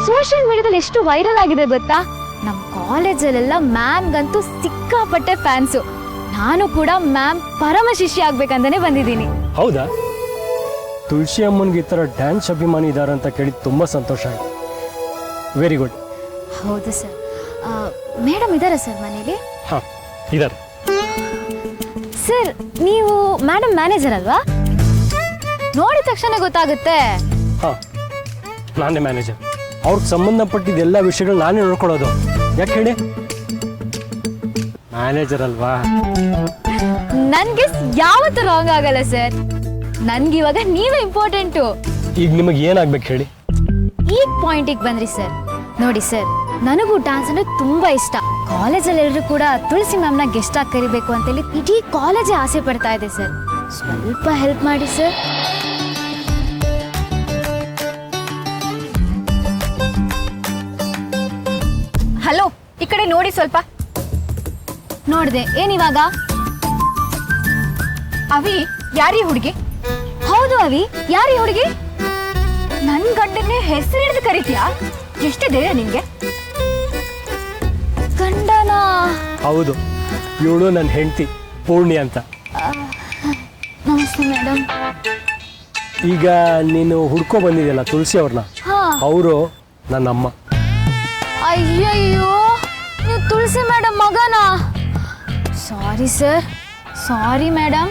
ಸೋಷಿಯಲ್ ಮೀಡಿಯಾದಲ್ಲಿ ಎಷ್ಟು ವೈರಲ್ ಆಗಿದೆ ಗೊತ್ತಾ? ನಮ್ಮ ಕಾಲೇಜಲ್ಲೆಲ್ಲ ಮ್ಯಾಮ್ಗಂತೂ ಸಿಕ್ಕಾಪಟ್ಟೆ ಫ್ಯಾನ್ಸು. ನಾನು ಕೂಡ ಮ್ಯಾಮ್ ಪರಮ ಶಿಷ್ಯ ಆಗ್ಬೇಕಂತಾನೆ ಬಂದಿದ್ದೀನಿ. ಹೌದಾ? ತುಳಸಿ ಅಮ್ಮನಿಗೆ ಈ ಥರ ಡ್ಯಾನ್ಸ್ ಅಭಿಮಾನಿ ಇದ್ದಾರೆ ಅಂತ ಕೇಳಿ ತುಂಬ ಸಂತೋಷ ಆಯಿತು. Very good. ಹೌದು ಸರ್. ಮೇಡಮ್ ಇದ್ದಾರಾ ಸರ್ ಮನೇಲಿ? ಹಾಂ, ಇದ್ದಾರೆ. ಸರ್, ನೀವು ಮೇಡಮ್ ಮ್ಯಾನೇಜರ್ ಅಲ್ವಾ? ನೋಡಿದ ತಕ್ಷಣ ಗೊತ್ತಾಗುತ್ತೆ. ಹಾಂ, ನಾನೇ ಮ್ಯಾನೇಜರ್. ಅವ್ರಿಗೆ ಸಂಬಂಧಪಟ್ಟಿದ್ದ ಎಲ್ಲ ವಿಷಯಗಳು ನಾನೇ ನೋಡ್ಕೊಳ್ಳೋದು. ಯಾಕೆ ಹೇಳಿ? ಮ್ಯಾನೇಜರ್ ಅಲ್ವಾ? ನನ್ಗೆ ಯಾವತ್ತೂ ರಾಂಗ್ ಆಗಲ್ಲ ಸರ್. ನನ್ಗಿವಾಗ ನೀವೇ ಇಂಪಾರ್ಟೆಂಟು. ಈಗ ನಿಮಗೆ ಏನಾಗ್ಬೇಕು ಹೇಳಿ? ಈಗ ಪಾಯಿಂಟಿಗೆ ಬಂದ್ರಿ ಸರ್. ನೋಡಿ ಸರ್, ನನಗೂ ಡ್ಯಾನ್ಸ್ ಅಂದ್ರೆ ತುಂಬಾ ಇಷ್ಟ. ಕಾಲೇಜಲ್ಲಿ ಎಲ್ಲರೂ ಕೂಡ ತುಳಸಿ ಮ್ಯಾಮ್ನ ಗೆಸ್ಟ್ ಆಗಿ ಕರಿಬೇಕು ಅಂತೇಳಿ ಇಡೀ ಕಾಲೇಜೇ ಆಸೆ ಪಡ್ತಾ ಇದೆ ಸರ್. ಸ್ವಲ್ಪ ಹೆಲ್ಪ್ ಮಾಡಿ ಸರ್. ಹಲೋ, ಈ ಕಡೆ ನೋಡಿ ಸ್ವಲ್ಪ. ನೋಡ್ದೆ, ಏನಿವಾಗ? ಅವಿ, ಯಾರೀ ಹುಡುಗಿ? ಹೌದು ಅವಿ, ಯಾರೀ ಹುಡುಗಿ? ನನ್ ಗಂಡನ್ನೇ ಹೆಸರು ಹಿಡಿದು ಕರಿತೀಯಾ? ಎಷ್ಟು ಧೈರ್ಯ ನಿನ್ಗೆ? ಗಂಡನ? ಹೌದು, ಇವಳು ನನ್ನ ಹೆಂಡತಿ ಪೂರ್ಣಿ ಅಂತ. ನಮಸ್ತೆ ಮೇಡಮ್. ಈಗ ನೀನು ಹುಡ್ಕೊ ಬಂದಿದೆಯಲ್ಲ ತುಳಸಿ ಅವ್ರನ್ನ, ಹಾ. ಅವರು ನನ್ನಮ್ಮ. ಅಯ್ಯಯ್ಯೋ, ನೀವು ತುಳಸಿ ಮೇಡಮ್ ಮಗನಾ? ಸಾರಿ ಸರ್, ಸಾರಿ ಮೇಡಮ್,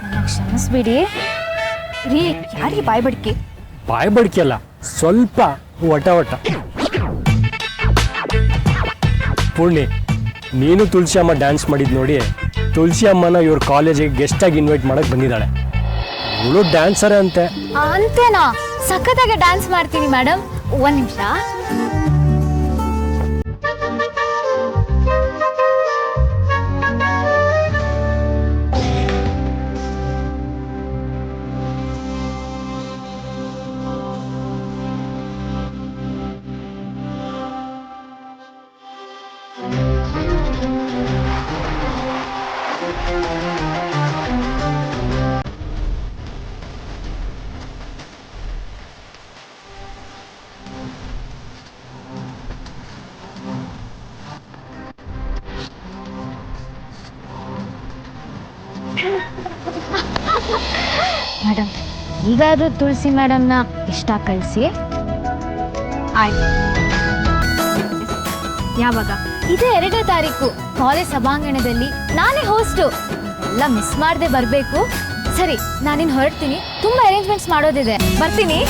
ನನ್ನ ಕ್ಷಮಿಸ್ಬಿಡಿ. ರೀ, ಯಾರಿಗೆ ಬಾಯ್ ಬಡ್ಕಿ? ಬಾಯ್ ಬಡ್ಕಿ ಅಲ್ಲ, ಸ್ವಲ್ಪ ವಟ ವಟ. ಪೂರ್ಣಿ, ನೀನು ತುಳಸಿ ಅಮ್ಮ ಡ್ಯಾನ್ಸ್ ಮಾಡಿದ್ ನೋಡಿ ತುಳಸಿ ಅಮ್ಮನ ಇವ್ರ ಕಾಲೇಜಿಗೆ ಗೆಸ್ಟಾಗಿ ಇನ್ವೈಟ್ ಮಾಡಕ್ ಬಂದಿದ್ದಾಳೆ. ಇವಳು ಡ್ಯಾನ್ಸರ್ ಅಂತೆ. ಅಂತೇನಾ? ಸಖತ್ತಾಗಿ ಡ್ಯಾನ್ಸ್ ಮಾಡ್ತೀನಿ ಮೇಡಮ್. ಒಂದ್ ನಿಮಿಷ. ಮೇಡಮ್, ಈಗಾದ್ರೂ ತುಳಸಿ ಮೇಡಮ್ನ ಇಷ್ಟ ಕಳಿಸಿ. ಆಯ್ತು. ಯಾವಾಗ? ಇದೇ 2ನೇ ತಾರೀಕು ಕಾಲೇಜ್ ಸಭಾಂಗಣದಲ್ಲಿ. ನಾನೇ ಹೋಸ್ಟು. ಎಲ್ಲ ಮಿಸ್ ಮಾಡದೆ ಬರಬೇಕು. ಸರಿ, ನಾನಿನ್ ಹೊರಡ್ತೀನಿ. ತುಂಬಾ ಅರೇಂಜ್ಮೆಂಟ್ಸ್ ಮಾಡೋದಿದೆ. ಬರ್ತೀನಿ.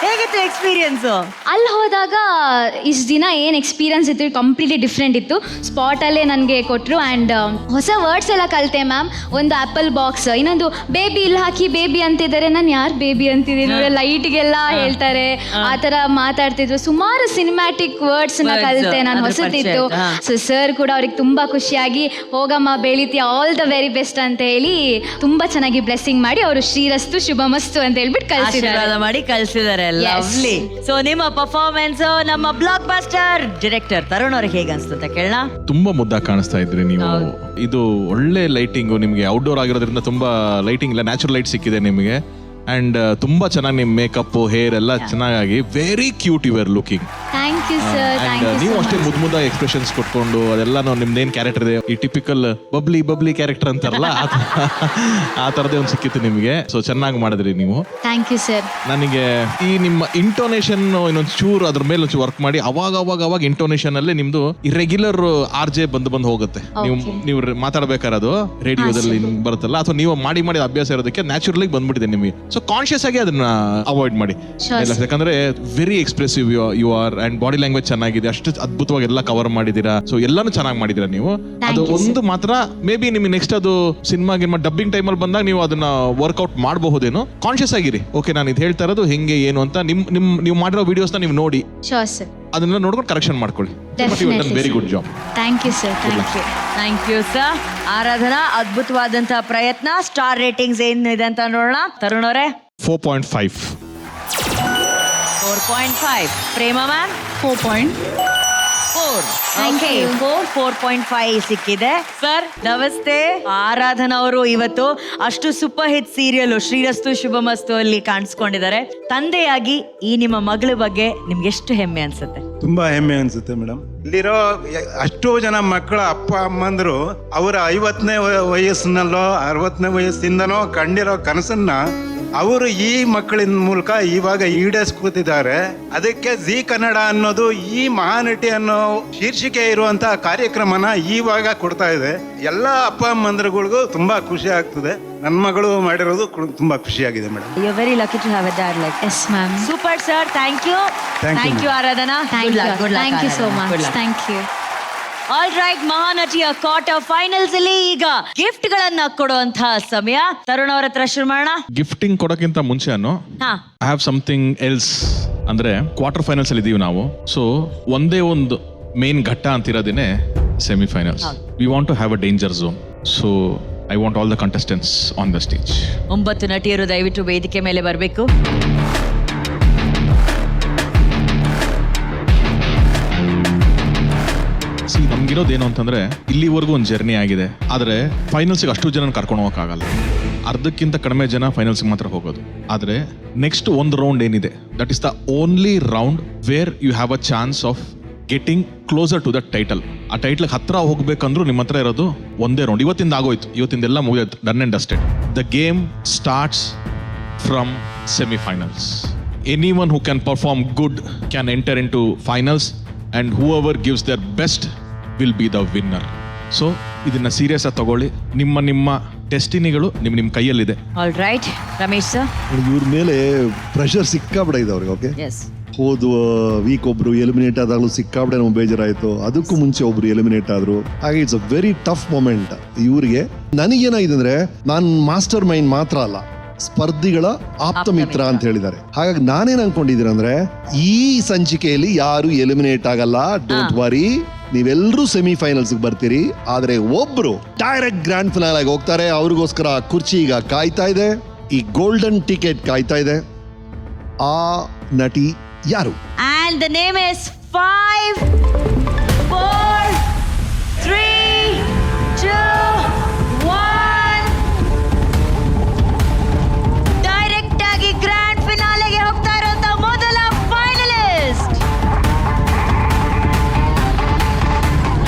ಹೇಗಿತ್ತು ಎಕ್ಸ್ಪೀರಿಯನ್ಸ್? ಅಲ್ಲಿ ಹೋದಾಗ ಇಷ್ಟು ದಿನ ಏನು ಎಕ್ಸ್ಪೀರಿಯನ್ಸ್ ಇತ್ತು ಕಂಪ್ಲೀಟ್ಲಿ ಡಿಫ್ರೆಂಟ್ ಇತ್ತು. ಸ್ಪಾಟಲ್ಲೇ ನನಗೆ ಕೊಟ್ಟರು ಆ್ಯಂಡ್ ಹೊಸ ವರ್ಡ್ಸ್ ಎಲ್ಲ ಕಲಿತೆ ಮ್ಯಾಮ್. ಒಂದು ಆ್ಯಪಲ್ ಬಾಕ್ಸ್, ಇನ್ನೊಂದು ಬೇಬಿ ಇಲ್ಲಿ ಹಾಕಿ ಬೇಬಿ ಅಂತಿದ್ದಾರೆ. ನಾನು ಯಾರು ಬೇಬಿ ಅಂತಿದ್ದೀನಿ ನೋಡಿ, ಲೈಟ್ಗೆಲ್ಲ ಹೇಳ್ತಾರೆ, ಆ ಥರ ಮಾತಾಡ್ತಿದ್ರು. ಸುಮಾರು ಸಿನಿಮ್ಯಾಟಿಕ್ ವರ್ಡ್ಸ್ನ ಕಲಿತೆ ನಾನು, ಹೊಸತಿತ್ತು. ಸೊ ಸರ್ ಕೂಡ ಅವ್ರಿಗೆ ತುಂಬ ಖುಷಿಯಾಗಿ ಹೋಗಮ್ಮ ಬೆಳಿತೀಯ, ಆಲ್ ದ ವೆರಿ ಬೆಸ್ಟ್ ಅಂತ ಹೇಳಿ ತುಂಬ ಚೆನ್ನಾಗಿ ಬ್ಲೆಸ್ಸಿಂಗ್ ಮಾಡಿ ಅವರು ಶ್ರೀರಸ್ತು ಶುಭಮಸ್ತು ಅಂತ ಹೇಳ್ಬಿಟ್ಟು ಕಳಿಸಿದ್ದಾರೆ. ಲವ್ಲಿ. ಸೊ ನಿಮ್ಮ ಪರ್ಫಾರ್ಮೆನ್ಸ್ ನಮ್ಮ ಬ್ಲಾಕ್ ಬಸ್ಟರ್ ಡೈರೆಕ್ಟರ್ ತರುಣ್ ಅವ್ರಿಗೆ ಹೇಗೆ ಅನ್ಸುತ್ತೆ ಅಂತ ಕೇಳೋಣ. ತುಂಬಾ ಮುದ್ದಾಗಿ ಕಾಣಿಸ್ತಾ ಇದ್ರಿ ನೀವು. ಇದು ಒಳ್ಳೆ ಲೈಟಿಂಗು, ನಿಮಗೆ ಔಟ್ಡೋರ್ ಆಗಿರೋದ್ರಿಂದ ತುಂಬಾ ಲೈಟಿಂಗ್ ಇಲ್ಲ, ನ್ಯಾಚುರಲ್ ಲೈಟ್ ಸಿಕ್ಕಿದೆ ನಿಮಗೆ. ಅಂಡ್ ತುಂಬಾ ಚೆನ್ನಾಗಿ ನಿಮ್ಮ ಮೇಕಪ್ ಹೇರ್ ಎಲ್ಲ ಚೆನ್ನಾಗಿ very cute you are looking. Thank you sir. ನೀವು ಅಷ್ಟೇ ಮುದ್ದಾಗಿ ಎಕ್ಸ್ಪ್ರೆಷನ್ಸ್ ಕೊಟ್ಕೊಂಡು ಅದೆಲ್ಲ ನಿಮ್ದೇನ್ ಕ್ಯಾರೆಕ್ಟರ್ ಇದೆ, ಈ ಟಿಪಿಕಲ್ ಬಬ್ಲಿ ಕ್ಯಾರೆಕ್ಟರ್ ಅಂತಾರಲ್ಲ ಆ ತರದೇ ಒಂದು ಸಿಕ್ಕಿತ್ತು ನಿಮಗೆ. ಸೊ ಚೆನ್ನಾಗಿ ಮಾಡಿದ್ರಿ ನೀವು. Thank you sir. ನನಗೆ ಈ ನಿಮ್ಮ ಇಂಟೋನೇಷನ್ ಇನ್ನೊಂದು ಚೂರು ಅದ್ರ ಮೇಲೆ ಒಂಚೂರು ವರ್ಕ್ ಮಾಡಿ ಅವಾಗ ಇಂಟೋನೇಷನ್ ಅಲ್ಲೇ ನಿಮ್ದು ಇರೆಗ್ಯುಲರ್ RJ ಬಂದು ಹೋಗುತ್ತೆ. ನೀವು ಮಾತಾಡ್ಬೇಕಾದ್ರೆ ಅದು ರೇಡಿಯೋದಲ್ಲಿ ಬರುತ್ತಲ್ಲ, ಅಥವಾ ನೀವು ಮಾಡಿ ಅಭ್ಯಾಸ ಇರೋದಕ್ಕೆ ನ್ಯಾಚುರಲಿ ಬಂದ್ಬಿಟ್ಟಿದೆ ನಿಮಗೆ. ಸೊ ಕಾನ್ಶಿಯಸ್ ಆಗಿ ಅದನ್ನ ಅವಾಯ್ಡ್ ಮಾಡಿ. ಯಾಕಂದ್ರೆ very expressive you are and body body language ಚೆನ್ನಾಗಿದೆ, ಅಷ್ಟು ಅದ್ಭುತವಾಗಿ ಎಲ್ಲ ಕವರ್ ಮಾಡಿದೀರಾ. ಸೊ ಎಲ್ಲಾನು ಚೆನ್ನಾಗಿ ಮಾಡಿದೀರಾ ನೀವು. ಅದು ಒಂದು ಮಾತ್ರ ಮೇ ಬಿ ನಿಮಗೆ ನೆಕ್ಸ್ಟ್ ಅದು ಸಿನಿಮಾ ಡಬ್ಬಿಂಗ್ ಟೈಮಲ್ಲಿ ಬಂದಾಗ ನೀವು ಅದನ್ನ ವರ್ಕೌಟ್ ಮಾಡಬಹುದೇನೋ. ಕಾನ್ಶಿಯಸ್ ಆಗಿರಿ, ಓಕೆ ನಾನು ಇದು ಹೇಳ್ತಾ ಇರೋದು ಹೆಂಗೆ ಏನು ಅಂತ. ನೀವು ಮಾಡಿರೋ ವಿಡಿಯೋಸ್ನ ನೀವು ನೋಡಿ ಅದನ್ನ ನೋಡ್ಕೊಂಡು ಕರೆಕ್ಷನ್ ಮಾಡ್ಕೊಳ್ಳಿ. Very good job. Thank you sir. Thank you sir. Aradhana, ಅದ್ಭುತವಾದಂತಹ ಪ್ರಯತ್ನ. ಸ್ಟಾರ್ ರೇಟಿಂಗ್ಸ್ ಏನಿದೆ ಅಂತ ನೋಡೋಣ. ತರುಣ್ ಅವರೇ 4.5. 4.5. ಪ್ರೇಮ ಮ್ಯಾಮ್ 4.4. 4.5 ಸಿಕ್ಕಿದೆ. ಸರ್ ನಮಸ್ತೆ. ಆರಾಧನಾ ಅವರು ಇವತ್ತು ಅಷ್ಟು ಸೂಪರ್ ಹಿಟ್ ಸೀರಿಯಲ್ ಶ್ರೀರಸ್ತು ಶುಭಮಸ್ತು ಅಲ್ಲಿ ಕಾಣಿಸ್ಕೊಂಡಿದ್ದಾರೆ. ತಂದೆಯಾಗಿ ಈ ನಿಮ್ಮ ಮಗಳ ಬಗ್ಗೆ ನಿಮ್ಗೆ ಎಷ್ಟು ಹೆಮ್ಮೆ ಅನ್ಸುತ್ತೆ? ತುಂಬಾ ಹೆಮ್ಮೆ ಅನ್ಸುತ್ತೆ ಮೇಡಮ್. ಇಲ್ಲಿರೋ ಅಷ್ಟೋ ಜನ ಮಕ್ಕಳ ಅಪ್ಪ ಅಮ್ಮಂದ್ರು ಅವರ 50ನೇ ವಯಸ್ಸಿನಲ್ಲೋ 60ನೇ ವಯಸ್ಸಿಂದನೋ ಕಂಡಿರೋ ಕನಸನ್ನ ಅವರು ಈ ಮಕ್ಕಳಿನ ಮೂಲಕ ಇವಾಗ ಈಡೇರಿಸ್ಕೊತಿದ್ದಾರೆ. ಅದಕ್ಕೆ ಜಿ ಕನ್ನಡ ಅನ್ನೋದು ಈ ಮಹಾನಟಿ ಅನ್ನೋ ಶೀರ್ಷಿಕೆ ಇರುವಂತಹ ಕಾರ್ಯಕ್ರಮನ ಇವಾಗ ಕೊಡ್ತಾ ಇದೆ. ಎಲ್ಲ ಅಪ್ಪ ಅಮ್ಮಂದ್ರಗಳಿಗೂ ತುಂಬಾ ಖುಷಿ ಆಗ್ತದೆ. ನನ್ನ ಮಗಳು ಮಾಡಿರೋದು ತುಂಬಾ ಖುಷಿಯಾಗಿದೆ madam. You very lucky to have a dad like yes ma'am. Super sir. Thank you. Thank you Aradhana. Thank you so much. Thank you. All right, ಮಹಾನಟಿಯ ಕ್ವಾರ್ಟರ್ ಫೈನಲ್ಸ್ ಅಲ್ಲಿ ಈಗ ಗಿಫ್ಟ್ ಗಳನ್ನ ಕೊಡುವಂತಹ ಸಮಯ. ತರುಣ್ ಅವರ ಹತ್ರ ಶುರು ಮಾಡೋಣ. ಗಿಫ್ಟಿಂಗ್ ಕೊಡೋಕ್ಕಿಂತ ಮುಂಚೆ ಐ ಹ್ಯಾವ್ ಸಮಥಿಂಗ್ ಎಲ್ಸ್. ಅಂದ್ರೆ ಕ್ವಾರ್ಟರ್ ಫೈನಲ್ಸ್ ಅಲ್ಲಿ ಇದೀವಿ ನಾವು. ಸೊ ಒಂದೇ ಒಂದು ಮೇನ್ ಘಟ್ಟ ಅಂತಿರೋದೇನೆ semifinals. We want to have a danger zone. So I want all the contestants on the stage. 9 ನಟಿಯರು ದಯವಿಟ್ಟು ವೇದಿಕೆ ಮೇಲೆ ಬರಬೇಕು. ನಮ್ಗಿರೋದೇನು ಅಂತಂದ್ರೆ ಇಲ್ಲಿವರೆಗೂ ಒಂದು ಜರ್ನಿ ಆಗಿದೆ. ಆದ್ರೆ ಫೈನಲ್ಸ್ಗೆ ಅಷ್ಟು ಜನ ಕರ್ಕೊಂಡು ಹೋಗಕ್ಕಾಗಲ್ಲ. ಅರ್ಧಕ್ಕಿಂತ ಕಡಿಮೆ ಜನ ಫೈನಲ್ಸ್ಗೆ ಮಾತ್ರ ಹೋಗೋದು. ಆದ್ರೆ ನೆಕ್ಸ್ಟ್ ಒಂದು ರೌಂಡ್ ಏನಿದೆ, that is the only round where you have a chance of getting closer to the title. ಆ ಟೈಟ್ಲ್ ಹತ್ರ ಹೋಗ್ಬೇಕಂದ್ರೂ ನಿಮ್ಮ ಹತ್ರ ಇರೋದು ಒಂದೇ ರೌಂಡ್. ಇವತ್ತಿಂದ ಆಗೋಯ್ತು, ಇವತ್ತಿಂದೆಲ್ಲ ಮುಗಿದೋಯ್ತು, done and dusted. The game starts from semifinals. Anyone who can perform good can enter into finals and whoever gives their best will be the winner. So ಇದನ್ನ ಸೀರಿಯಸ್ ಆಗಿ ತಗೊಳ್ಳಿ. ನಿಮ್ಮ ಡೆಸ್ಟಿನಿಗಳು ನಿಮ್ಮ ಕೈಯಲ್ಲಿದೆ. All right, Ramesh sir. ಇವ್ರ ಮೇಲೆ pressure ಸಿಕ್ಕಾಬಿಡ ಇದೆ ಅವ್ರಿಗೆ. ಓಕೆ, ಹೋದ ವೀಕ್ ಒಬ್ರು ಎಲಿಮಿನೇಟ್ ಆದಾಗಲೂ ಸಿಕ್ಕಾಬಿಡೆ ನಮ್ಗೆ ಬೇಜಾರಾಯಿತು. ಅದಕ್ಕೂ ಮುಂಚೆ ಒಬ್ರು ಎಲಿಮಿನೇಟ್ ಆದ್ರು. ಹಾಗೆ it's a very tough moment ಇವ್ರಿಗೆ. ನನಗೇನಾಗಿದೆ ಅಂದ್ರೆ, ನಾನು ಮಾಸ್ಟರ್ ಮೈಂಡ್ ಮಾತ್ರ ಅಲ್ಲ, ಸ್ಪರ್ಧಿಗಳ ಆಪ್ತ ಮಿತ್ರ ಅಂತ ಹೇಳಿದ್ದಾರೆ. ಹಾಗಾಗಿ ನಾನೇನ್ ಅನ್ಕೊಂಡಿದ್ದೀನಿ ಅಂದ್ರೆ, ಈ ಸಂಚಿಕೆಯಲ್ಲಿ ಯಾರು ಎಲಿಮಿನೇಟ್ ಆಗಲ್ಲ. ಡೋಂಟ್ ವರಿ, ನೀವೆಲ್ಲರೂ ಸೆಮಿಫೈನಲ್ಸ್ ಬರ್ತೀರಿ. ಆದ್ರೆ ಒಬ್ರು ಡೈರೆಕ್ಟ್ ಗ್ರ್ಯಾಂಡ್ ಫಿನಾಲ್ ಆಗಿ ಹೋಗ್ತಾರೆ. ಅವ್ರಿಗೋಸ್ಕರ ಕುರ್ಚಿ ಈಗ ಕಾಯ್ತಾ ಇದೆ, ಈ ಗೋಲ್ಡನ್ ಟಿಕೆಟ್ ಕಾಯ್ತಾ ಇದೆ. ಆ ನಟಿ ಯಾರು? And the name is 5, 4, 3, 2, 1. Direct ಆಗಿ ಗ್ರ್ಯಾಂಡ್ ಫಿನಾಲೆಗೆ ಹೋಗ್ತಾ ಇರುವಂತ ಮೊದಲ ಫೈನಲಿಸ್ಟ್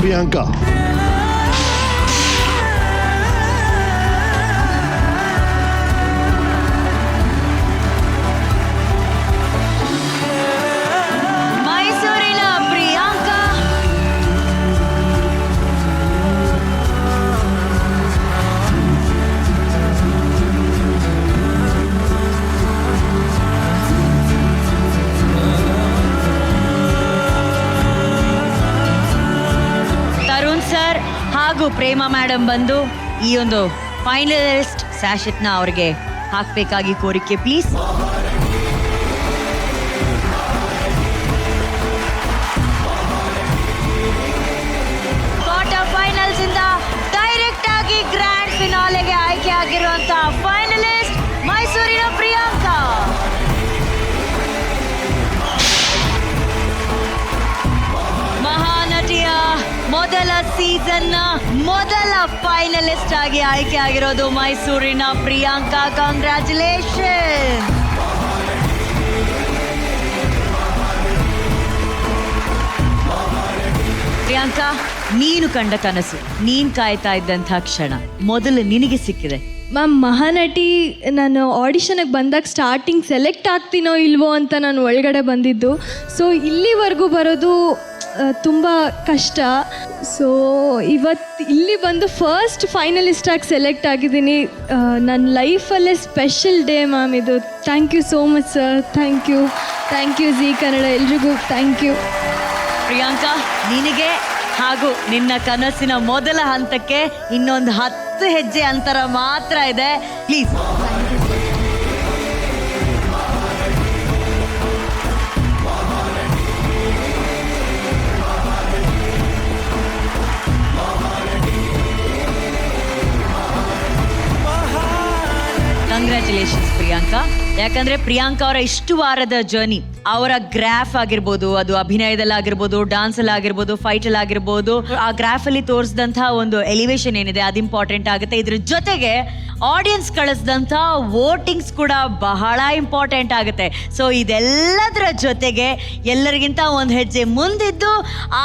ಪ್ರಿಯಾಂಕಾ. ಮೈಸೂರಿನ ಪ್ರಿಯಾಂಕಾ. ತರುಣ್ ಸರ್ ಹಾಗೂ ಪ್ರೇಮ ಮೇಡಮ್ ಬಂದು ಈ ಒಂದು ಫೈನಲಿಸ್ಟ್ ಸ್ಯಾಶೆಟ್ನ ಅವ್ರಿಗೆ ಹಾಕಬೇಕಾಗಿ ಕೋರಿಕೆ ಪ್ಲೀಸ್. ಕ್ವಾರ್ಟರ್ ಫೈನಲ್ಸ್ ಇಂದ ಡೈರೆಕ್ಟ್ ಆಗಿ ಗ್ರ್ಯಾಂಡ್ ಫಿನಾಲೆಗೆ ಆಯ್ಕೆ ಆಗಿರುವಂತಹ ಫೈನಲಿಸ್ಟ್ ಮೈಸೂರಿನ ಪ್ರಿಯಾಂಕಾ. ಮಹಾನಟಿಯ ಮೊದಲ ಸೀಸನ್ನ ಮೊದಲ ಫೈನಲಿಸ್ಟ್ ಆಗಿ ಆಯ್ಕೆ ಆಗಿರೋದು ಮೈಸೂರಿನ ಪ್ರಿಯಾಂಕಾ. ಕಾಂಗ್ರ್ಯಾಚುಲೇಷನ್. ಪ್ರಿಯಾಂಕಾ, ನೀನು ಕಂಡ ಕನಸು, ನೀನ್ ಕಾಯ್ತಾ ಇದ್ದಂಥ ಕ್ಷಣ ಮೊದಲು ನಿನಗೆ ಸಿಕ್ಕಿದೆ. ಮ್ಯಾಮ್, ಮಹಾನಟಿ ನಾನು ಆಡಿಷನ್ಗೆ ಬಂದಾಗ ಸ್ಟಾರ್ಟಿಂಗ್ ಸೆಲೆಕ್ಟ್ ಆಗ್ತೀನೋ ಇಲ್ವೋ ಅಂತ ನಾನು ಒಳಗಡೆ ಬಂದಿದ್ದು. ಸೊ ಇಲ್ಲಿವರೆಗೂ ಬರೋದು ತುಂಬ ಕಷ್ಟ. ಸೊ ಇವತ್ತು ಇಲ್ಲಿ ಬಂದು ಫಸ್ಟ್ ಫೈನಲಿಸ್ಟಾಗಿ ಸೆಲೆಕ್ಟ್ ಆಗಿದ್ದೀನಿ. ನನ್ನ ಲೈಫಲ್ಲೇ ಸ್ಪೆಷಲ್ ಡೇ ಮ್ಯಾಮ್ ಇದು. Thank you so much sir. Thank you G Kannada ಎಲ್ರಿಗೂ ಥ್ಯಾಂಕ್ ಯು. ಪ್ರಿಯಾಂಕಾ, ನಿನಗೆ ಹಾಗೂ ನಿನ್ನ ಕನಸಿನ ಮೊದಲ ಹಂತಕ್ಕೆ ಇನ್ನೊಂದು 10 ಹೆಜ್ಜೆ ಅಂತರ ಮಾತ್ರ ಇದೆ. ಪ್ಲೀಸ್. ಕಂಗ್ರ್ಯಾಚುಲೇಷನ್ಸ್ ಪ್ರಿಯಾಂಕಾ. ಯಾಕಂದ್ರೆ ಪ್ರಿಯಾಂಕಾ ಅವರ ಇಷ್ಟು ವಾರದ ಜರ್ನಿ, ಅವರ ಗ್ರಾಫ್ ಆಗಿರ್ಬೋದು, ಅದು ಅಭಿನಯದಲ್ಲಿ ಆಗಿರ್ಬೋದು, ಡಾನ್ಸ್ ಅಲ್ಲಿ ಆಗಿರ್ಬೋದು, ಫೈಟ್ ಅಲ್ಲಿ ಆಗಿರ್ಬೋದು, ಆ ಗ್ರಾಫ್ ಅಲ್ಲಿ ತೋರಿಸಿದಂತಹ ಒಂದು ಎಲಿವೇಶನ್ ಏನಿದೆ ಅದು ಇಂಪಾರ್ಟೆಂಟ್ ಆಗುತ್ತೆ. ಇದ್ರ ಜೊತೆಗೆ ಆಡಿಯನ್ಸ್ ಕಳಿಸಿದಂಥ ವೋಟಿಂಗ್ಸ್ ಕೂಡ ಬಹಳ ಇಂಪಾರ್ಟೆಂಟ್ ಆಗುತ್ತೆ. ಸೊ ಇದೆಲ್ಲದರ ಜೊತೆಗೆ ಎಲ್ಲರಿಗಿಂತ ಒಂದು ಹೆಜ್ಜೆ ಮುಂದಿದ್ದು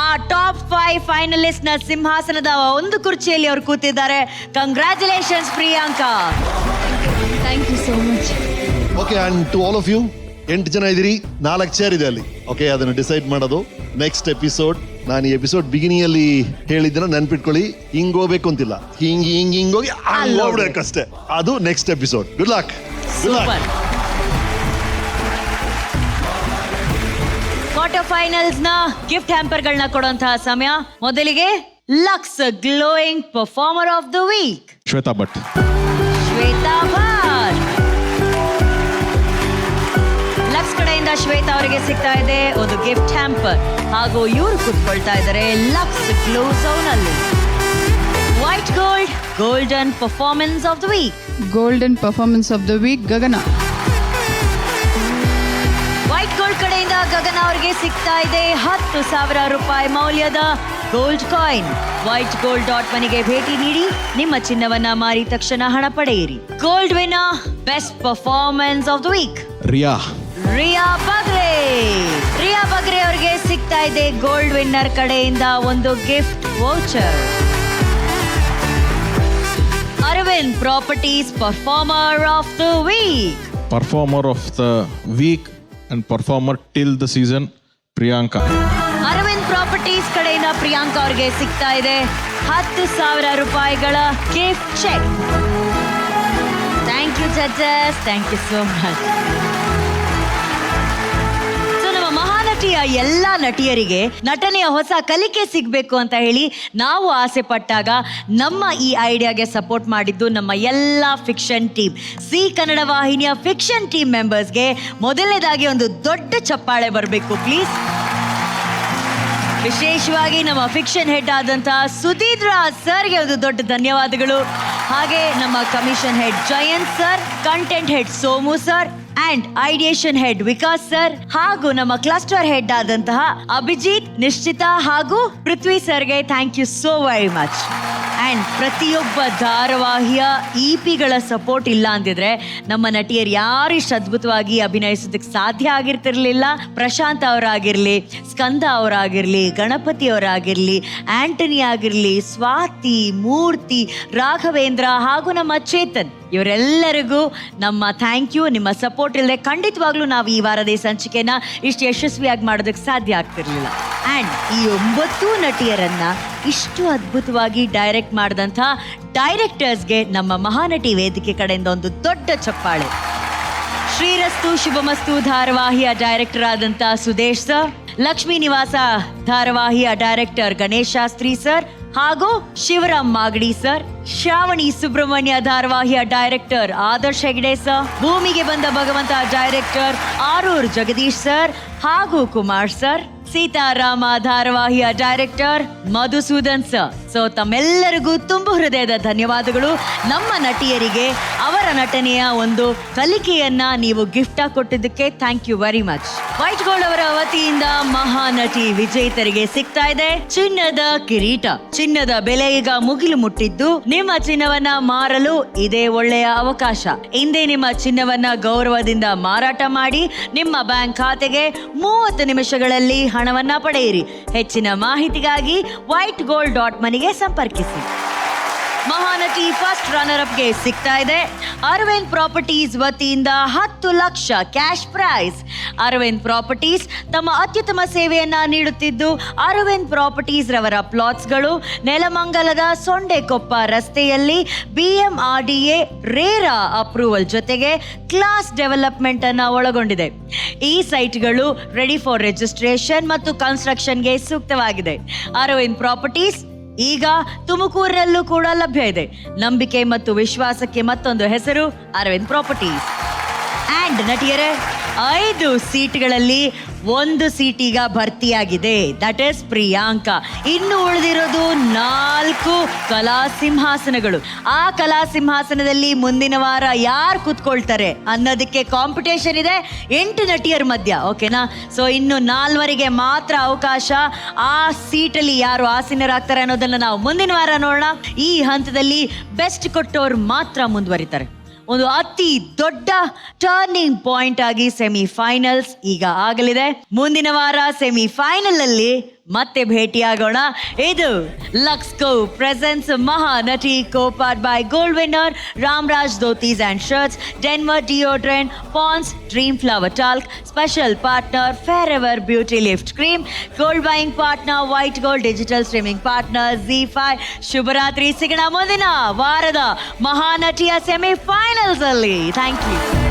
ಆ ಟಾಪ್ 5 ಫೈನಲಿಸ್ಟ್ ನ ಸಿಂಹಾಸನದ ಒಂದು ಕುರ್ಚಿಯಲ್ಲಿ ಅವರು ಕೂತಿದ್ದಾರೆ. Congratulations Priyanka. Thank you so much. Okay, and to all of you, 8 ಜನ ಇದ್ದೀರಿ, 4 ಚೇರ್ ಇದೆ ಅಲ್ಲಿ. ಓಕೆ, ಅದನ್ನು ಡಿಸೈಡ್ ಮಾಡೋದು ನೆಕ್ಸ್ಟ್ ಎಪಿಸೋಡ್. ನಾನು ಈ ಎಪಿಸೋಡ್ ಬಿಗಿನಿಂಗ್ ಅಲ್ಲಿ ಹೇಳಿದ್ದನ್ನ ನೆನ್ಪಿಟ್ಕೊಳ್ಳಿ, ಹಿಂಗ್ ಹೋಗ್ಬೇಕು ಅಂತಿಲ್ಲ, ಹಿಂಗೋಗಿ ಹೋಗ್ಬೇಕಷ್ಟೇ. ಅದು next episode. Good luck. Quarter finals ನ ಗಿಫ್ಟ್ ಹ್ಯಾಂಪರ್ಗಳನ್ನ ಕೊಡುವಂತಹ ಸಮಯ. ಮೊದಲಿಗೆ Lux glowing performer of the week Shwetha Bhat. Lux ಕಡೆಯಿಂದ ಶ್ವೇತಾ ಅವರಿಗೆ ಸಿಗ್ತಾ ಇದೆ ಒಂದು ಗಿಫ್ಟ್ ಹ್ಯಾಂಪರ್, ಹಾಗೂ ಇವರು ಕೂತ್ಕೊಳ್ತಾ ಇದ್ದಾರೆ ಲಕ್ಸ್ ಗ್ಲೋ ಝೋನ್ ಅಲ್ಲಿ. White gold golden performance of the week. Golden performance of the week Gagana. White gold ಕಡೆಯಿಂದ ಗಗನ ಅವರಿಗೆ ಸಿಗ್ತಾ ಇದೆ 10,000 ರೂಪಾಯಿ ಮೌಲ್ಯದ ಗೋಲ್ಡ್ ಕಾಯಿನ್. ವೈಟ್ ಗೋಲ್ಡ್ .ಮನೆಗೆ ಭೇಟಿ ನೀಡಿ ನಿಮ್ಮ ಚಿನ್ನವನ್ನ ಮಾರಿ ತಕ್ಷಣ ಹಣ ಪಡೆಯಿರಿ. Gold winner best performance of the week Riya Bagre. Riya Bagre ಅವರಿಗೆ ಸಿಗ್ತಾ ಇದೆ ಗೋಲ್ಡ್ ವಿನ್ನರ್ ಕಡೆಯಿಂದ ಒಂದು gift voucher. Aravind properties performer of the week. Performer of the week and performer till the season Priyanka. Aravind properties ಕಡೆಯಿಂದ ಪ್ರಿಯಾಂಕಾ ಅವರಿಗೆ ಸಿಗ್ತಾ ಇದೆ 10,000 ರೂಪಾಯಿಗಳ gift cheque. Thank you judges, thank you so much. ಮಹಾನಟಿಯ ಎಲ್ಲ ನಟಿಯರಿಗೆ ನಟನೆಯ ಹೊಸ ಕಲಿಕೆ ಸಿಗಬೇಕು ಅಂತ ಹೇಳಿ ನಾವು ಆಸೆ ಪಟ್ಟಾಗ ನಮ್ಮ ಈ ಐಡಿಯಾಗೆ ಸಪೋರ್ಟ್ ಮಾಡಿದ್ದು ನಮ್ಮ ಎಲ್ಲ ಫಿಕ್ಷನ್ ಟೀಮ್, ಸಿ ಕನ್ನಡ ವಾಹಿನಿಯ ಫಿಕ್ಷನ್ ಟೀಮ್ ಮೆಂಬರ್ಸ್ಗೆ ಮೊದಲನೇದಾಗಿ ಒಂದು ದೊಡ್ಡ ಚಪ್ಪಾಳೆ ಬರಬೇಕು ಪ್ಲೀಸ್. ವಿಶೇಷವಾಗಿ ನಮ್ಮ ಫಿಕ್ಷನ್ ಹೆಡ್ ಆದಂತಹ ಸುಧೀರ್ ರಾಜ್ ಸರ್ಗೆ ಒಂದು ದೊಡ್ಡ ಧನ್ಯವಾದಗಳು. ಹಾಗೆ ನಮ್ಮ commission head Jayanth sir, content head Somu sir and ideation head Vikas sir, ಹಾಗೂ ನಮ್ಮ ಕ್ಲಸ್ಟರ್ ಹೆಡ್ ಆದಂತಹ ಅಭಿಜಿತ್, ನಿಶ್ಚಿತಾ ಹಾಗೂ ಪೃಥ್ವಿ ಸರ್ಗೆ thank you so very much. And ಪ್ರತಿಯೊಬ್ಬ ಧಾರಾವಾಹಿಯ ಇಪಿಗಳ ಸಪೋರ್ಟ್ ಇಲ್ಲ ಅಂದಿದ್ರೆ ನಮ್ಮ ನಟಿಯರು ಯಾರು ಇಷ್ಟು ಅದ್ಭುತವಾಗಿ ಅಭಿನಯಿಸೋದಕ್ಕೆ ಸಾಧ್ಯ ಆಗಿರ್ತಿರ್ಲಿಲ್ಲ. ಪ್ರಶಾಂತ್ ಅವರಾಗಿರ್ಲಿ, ಸ್ಕಂದ ಅವರಾಗಿರ್ಲಿ, ಗಣಪತಿ ಅವರಾಗಿರ್ಲಿ, ಆಂಟನಿ ಆಗಿರ್ಲಿ, ಸ್ವಾತಿ, ಮೂರ್ತಿ, ರಾಘವೇಂದ್ರ ಹಾಗೂ ನಮ್ಮ ಚೇತನ್, ಇವರೆಲ್ಲರಿಗೂ ನಮ್ಮ ಥ್ಯಾಂಕ್ ಯು. ನಿಮ್ಮ ಸಪೋರ್ಟ್ ಇಲ್ಲದೆ ಖಂಡಿತವಾಗ್ಲೂ ನಾವು ಈ ವಾರದ ಈ ಸಂಚಿಕೆನ ಇಷ್ಟು ಯಶಸ್ವಿಯಾಗಿ ಮಾಡೋದಕ್ಕೆ ಸಾಧ್ಯ ಆಗ್ತಿರ್ಲಿಲ್ಲ. ಆ್ಯಂಡ್ ಈ 9 ನಟಿಯರನ್ನ ಇಷ್ಟು ಅದ್ಭುತವಾಗಿ ಡೈರೆಕ್ಟ್ ಮಾಡಿದಂಥ ಡೈರೆಕ್ಟರ್ಸ್ಗೆ ನಮ್ಮ ಮಹಾನಟಿ ವೇದಿಕೆ ಕಡೆಯಿಂದ ಒಂದು ದೊಡ್ಡ ಚಪ್ಪಾಳೆ. ಶ್ರೀರಸ್ತು ಶುಭಮಸ್ತು ಧಾರಾವಾಹಿಯ ಡೈರೆಕ್ಟರ್ ಆದಂಥ ಸುದೇಶ್ ಸರ್, ಲಕ್ಷ್ಮೀ ನಿವಾಸ ಧಾರಾವಾಹಿಯ ಡೈರೆಕ್ಟರ್ ಗಣೇಶ್ ಶಾಸ್ತ್ರಿ ಸರ್ ಹಾಗೂ ಶಿವರಾಮ್ ಮಾಗಡಿ ಸರ್, ಶ್ರಾವಣಿ ಸುಬ್ರಹ್ಮಣ್ಯ ಧಾರಾವಾಹಿಯ director Adarsh Hegde sir, Bhoomige Banda Bhagavantha director Aroor Jagadish sir ಹಾಗೂ ಕುಮಾರ್ ಸರ್, ಸೀತಾರಾಮ ಧಾರಾವಾಹಿಯ ಡೈರೆಕ್ಟರ್ ಮಧುಸೂದನ್ ಸರ್. ಸೊ ತಮ್ಮೆಲ್ಲರಿಗೂ ತುಂಬ ಹೃದಯದ ಧನ್ಯವಾದಗಳು. ನಮ್ಮ ನಟಿಯರಿಗೆ ಅವರ ನಟನೆಯ ಒಂದು ಕಲಿಕೆಯನ್ನ ನೀವು ಗಿಫ್ಟ್ ಆಗಿ ಕೊಟ್ಟಿದ್ದಕ್ಕೆ thank you very much. White gold ಅವರ ವತಿಯಿಂದ ಮಹಾನಟಿ ವಿಜೇತರಿಗೆ ಸಿಗ್ತಾ ಇದೆ ಚಿನ್ನದ ಕಿರೀಟ. ಚಿನ್ನದ ಬೆಲೆ ಈಗ ಮುಗಿಲು ಮುಟ್ಟಿದ್ದು, ನಿಮ್ಮ ಚಿನ್ನವನ್ನ ಮಾರಲು ಇದೇ ಒಳ್ಳೆಯ ಅವಕಾಶ. ಇಂದೇ ನಿಮ್ಮ ಚಿನ್ನವನ್ನ ಗೌರವದಿಂದ ಮಾರಾಟ ಮಾಡಿ ನಿಮ್ಮ ಬ್ಯಾಂಕ್ ಖಾತೆಗೆ 30 ನಿಮಿಷಗಳಲ್ಲಿ ಹಣವನ್ನ ಪಡೆಯಿರಿ. ಹೆಚ್ಚಿನ ಮಾಹಿತಿಗಾಗಿ whitegold.money ಸಂಪರ್ಕಿಸಿ. ಮಹಾನಟಿ ಫಸ್ಟ್ ರನ್ನರ್ ಅಪ್ಗೆ ಸಿಗ್ತಾ ಇದೆ ಅರವಿಂದ್ ಪ್ರಾಪರ್ಟೀಸ್ ವತಿಯಿಂದ 10 lakh cash prize. Arvind properties ತಮ್ಮ ಅತ್ಯುತ್ತಮ ಸೇವೆಯನ್ನ ನೀಡುತ್ತಿದ್ದು, ಅರವಿಂದ್ ಪ್ರಾಪರ್ಟೀಸ್ ರವರ ಪ್ಲಾಟ್ಸ್ಗಳು ನೆಲಮಂಗಲದ ಸೊಂಡೆಕೊಪ್ಪ ರಸ್ತೆಯಲ್ಲಿ BMRDA ರೇರಾ ಅಪ್ರೂವಲ್ ಜೊತೆಗೆ ಕ್ಲಾಸ್ ಡೆವಲಪ್ಮೆಂಟ್ ಅನ್ನ ಒಳಗೊಂಡಿದೆ. ಈ ಸೈಟ್ಗಳು ರೆಡಿ ಫಾರ್ ರಿಜಿಸ್ಟ್ರೇಷನ್ ಮತ್ತು ಕನ್ಸ್ಟ್ರಕ್ಷನ್ಗೆ ಸೂಕ್ತವಾಗಿದೆ. ಅರವಿಂದ್ ಪ್ರಾಪರ್ಟೀಸ್ ಈಗ ತುಮಕೂರಿನಲ್ಲೂ ಕೂಡ ಲಭ್ಯ ಇದೆ. ನಂಬಿಕೆ ಮತ್ತು ವಿಶ್ವಾಸಕ್ಕೆ ಮತ್ತೊಂದು ಹೆಸರು ಅರವಿಂದ್ ಪ್ರಾಪರ್ಟೀಸ್. ಆ್ಯಂಡ್ ನಟಿಯರೇ, 5 ಸೀಟ್ಗಳಲ್ಲಿ 1 ಸೀಟ್ ಈಗ ಭರ್ತಿಯಾಗಿದೆ. That is Priyanka. ಇನ್ನು ಉಳಿದಿರೋದು 4 ಕಲಾ ಸಿಂಹಾಸನಗಳು. ಆ ಕಲಾ ಸಿಂಹಾಸನದಲ್ಲಿ ಮುಂದಿನ ವಾರ ಯಾರು ಕೂತ್ಕೊಳ್ತಾರೆ ಅನ್ನೋದಕ್ಕೆ ಕಾಂಪಿಟೇಷನ್ ಇದೆ 8 ನಟಿಯರ ಮಧ್ಯ. ಓಕೆನಾ? ಸೊ ಇನ್ನು 4ವರಿಗೆ ಮಾತ್ರ ಅವಕಾಶ. ಆ ಸೀಟಲ್ಲಿ ಯಾರು ಆಸೀನರಾಗ್ತಾರೆ ಅನ್ನೋದನ್ನ ನಾವು ಮುಂದಿನ ವಾರ ನೋಡೋಣ. ಈ ಹಂತದಲ್ಲಿ ಬೆಸ್ಟ್ ಕೊಟ್ಟೋರು ಮಾತ್ರ ಮುಂದುವರಿತಾರೆ. ಒಂದು ಅತಿ ದೊಡ್ಡ ಟರ್ನಿಂಗ್ ಪಾಯಿಂಟ್ ಆಗಿ ಸೆಮಿಫೈನಲ್ಸ್ ಈಗ ಆಗಲಿದೆ. ಮುಂದಿನ ವಾರ ಸೆಮಿಫೈನಲ್ ಅಲ್ಲಿ ಮತ್ತೆ ಭೇಟಿಯಾಗೋಣ. ಇದು ಲಕ್ಸ್ಕೋ presents Mahanati ಕೋಪಾರ್ಡ್ by gold winner Ramraj dhotis and shirts, Denver deodorant, Pond's dream flower talc, special partner fair ever beauty lift cream, gold buying partner white gold, digital streaming partner ZEE5. ಶುಭರಾತ್ರಿ. ಸಿಗೋಣ ಮುಂದಿನ ವಾರದ ಮಹಾನಟಿಯ ಸೆಮಿಫೈನಲ್ಸ್ ಅಲ್ಲಿ. Thank you.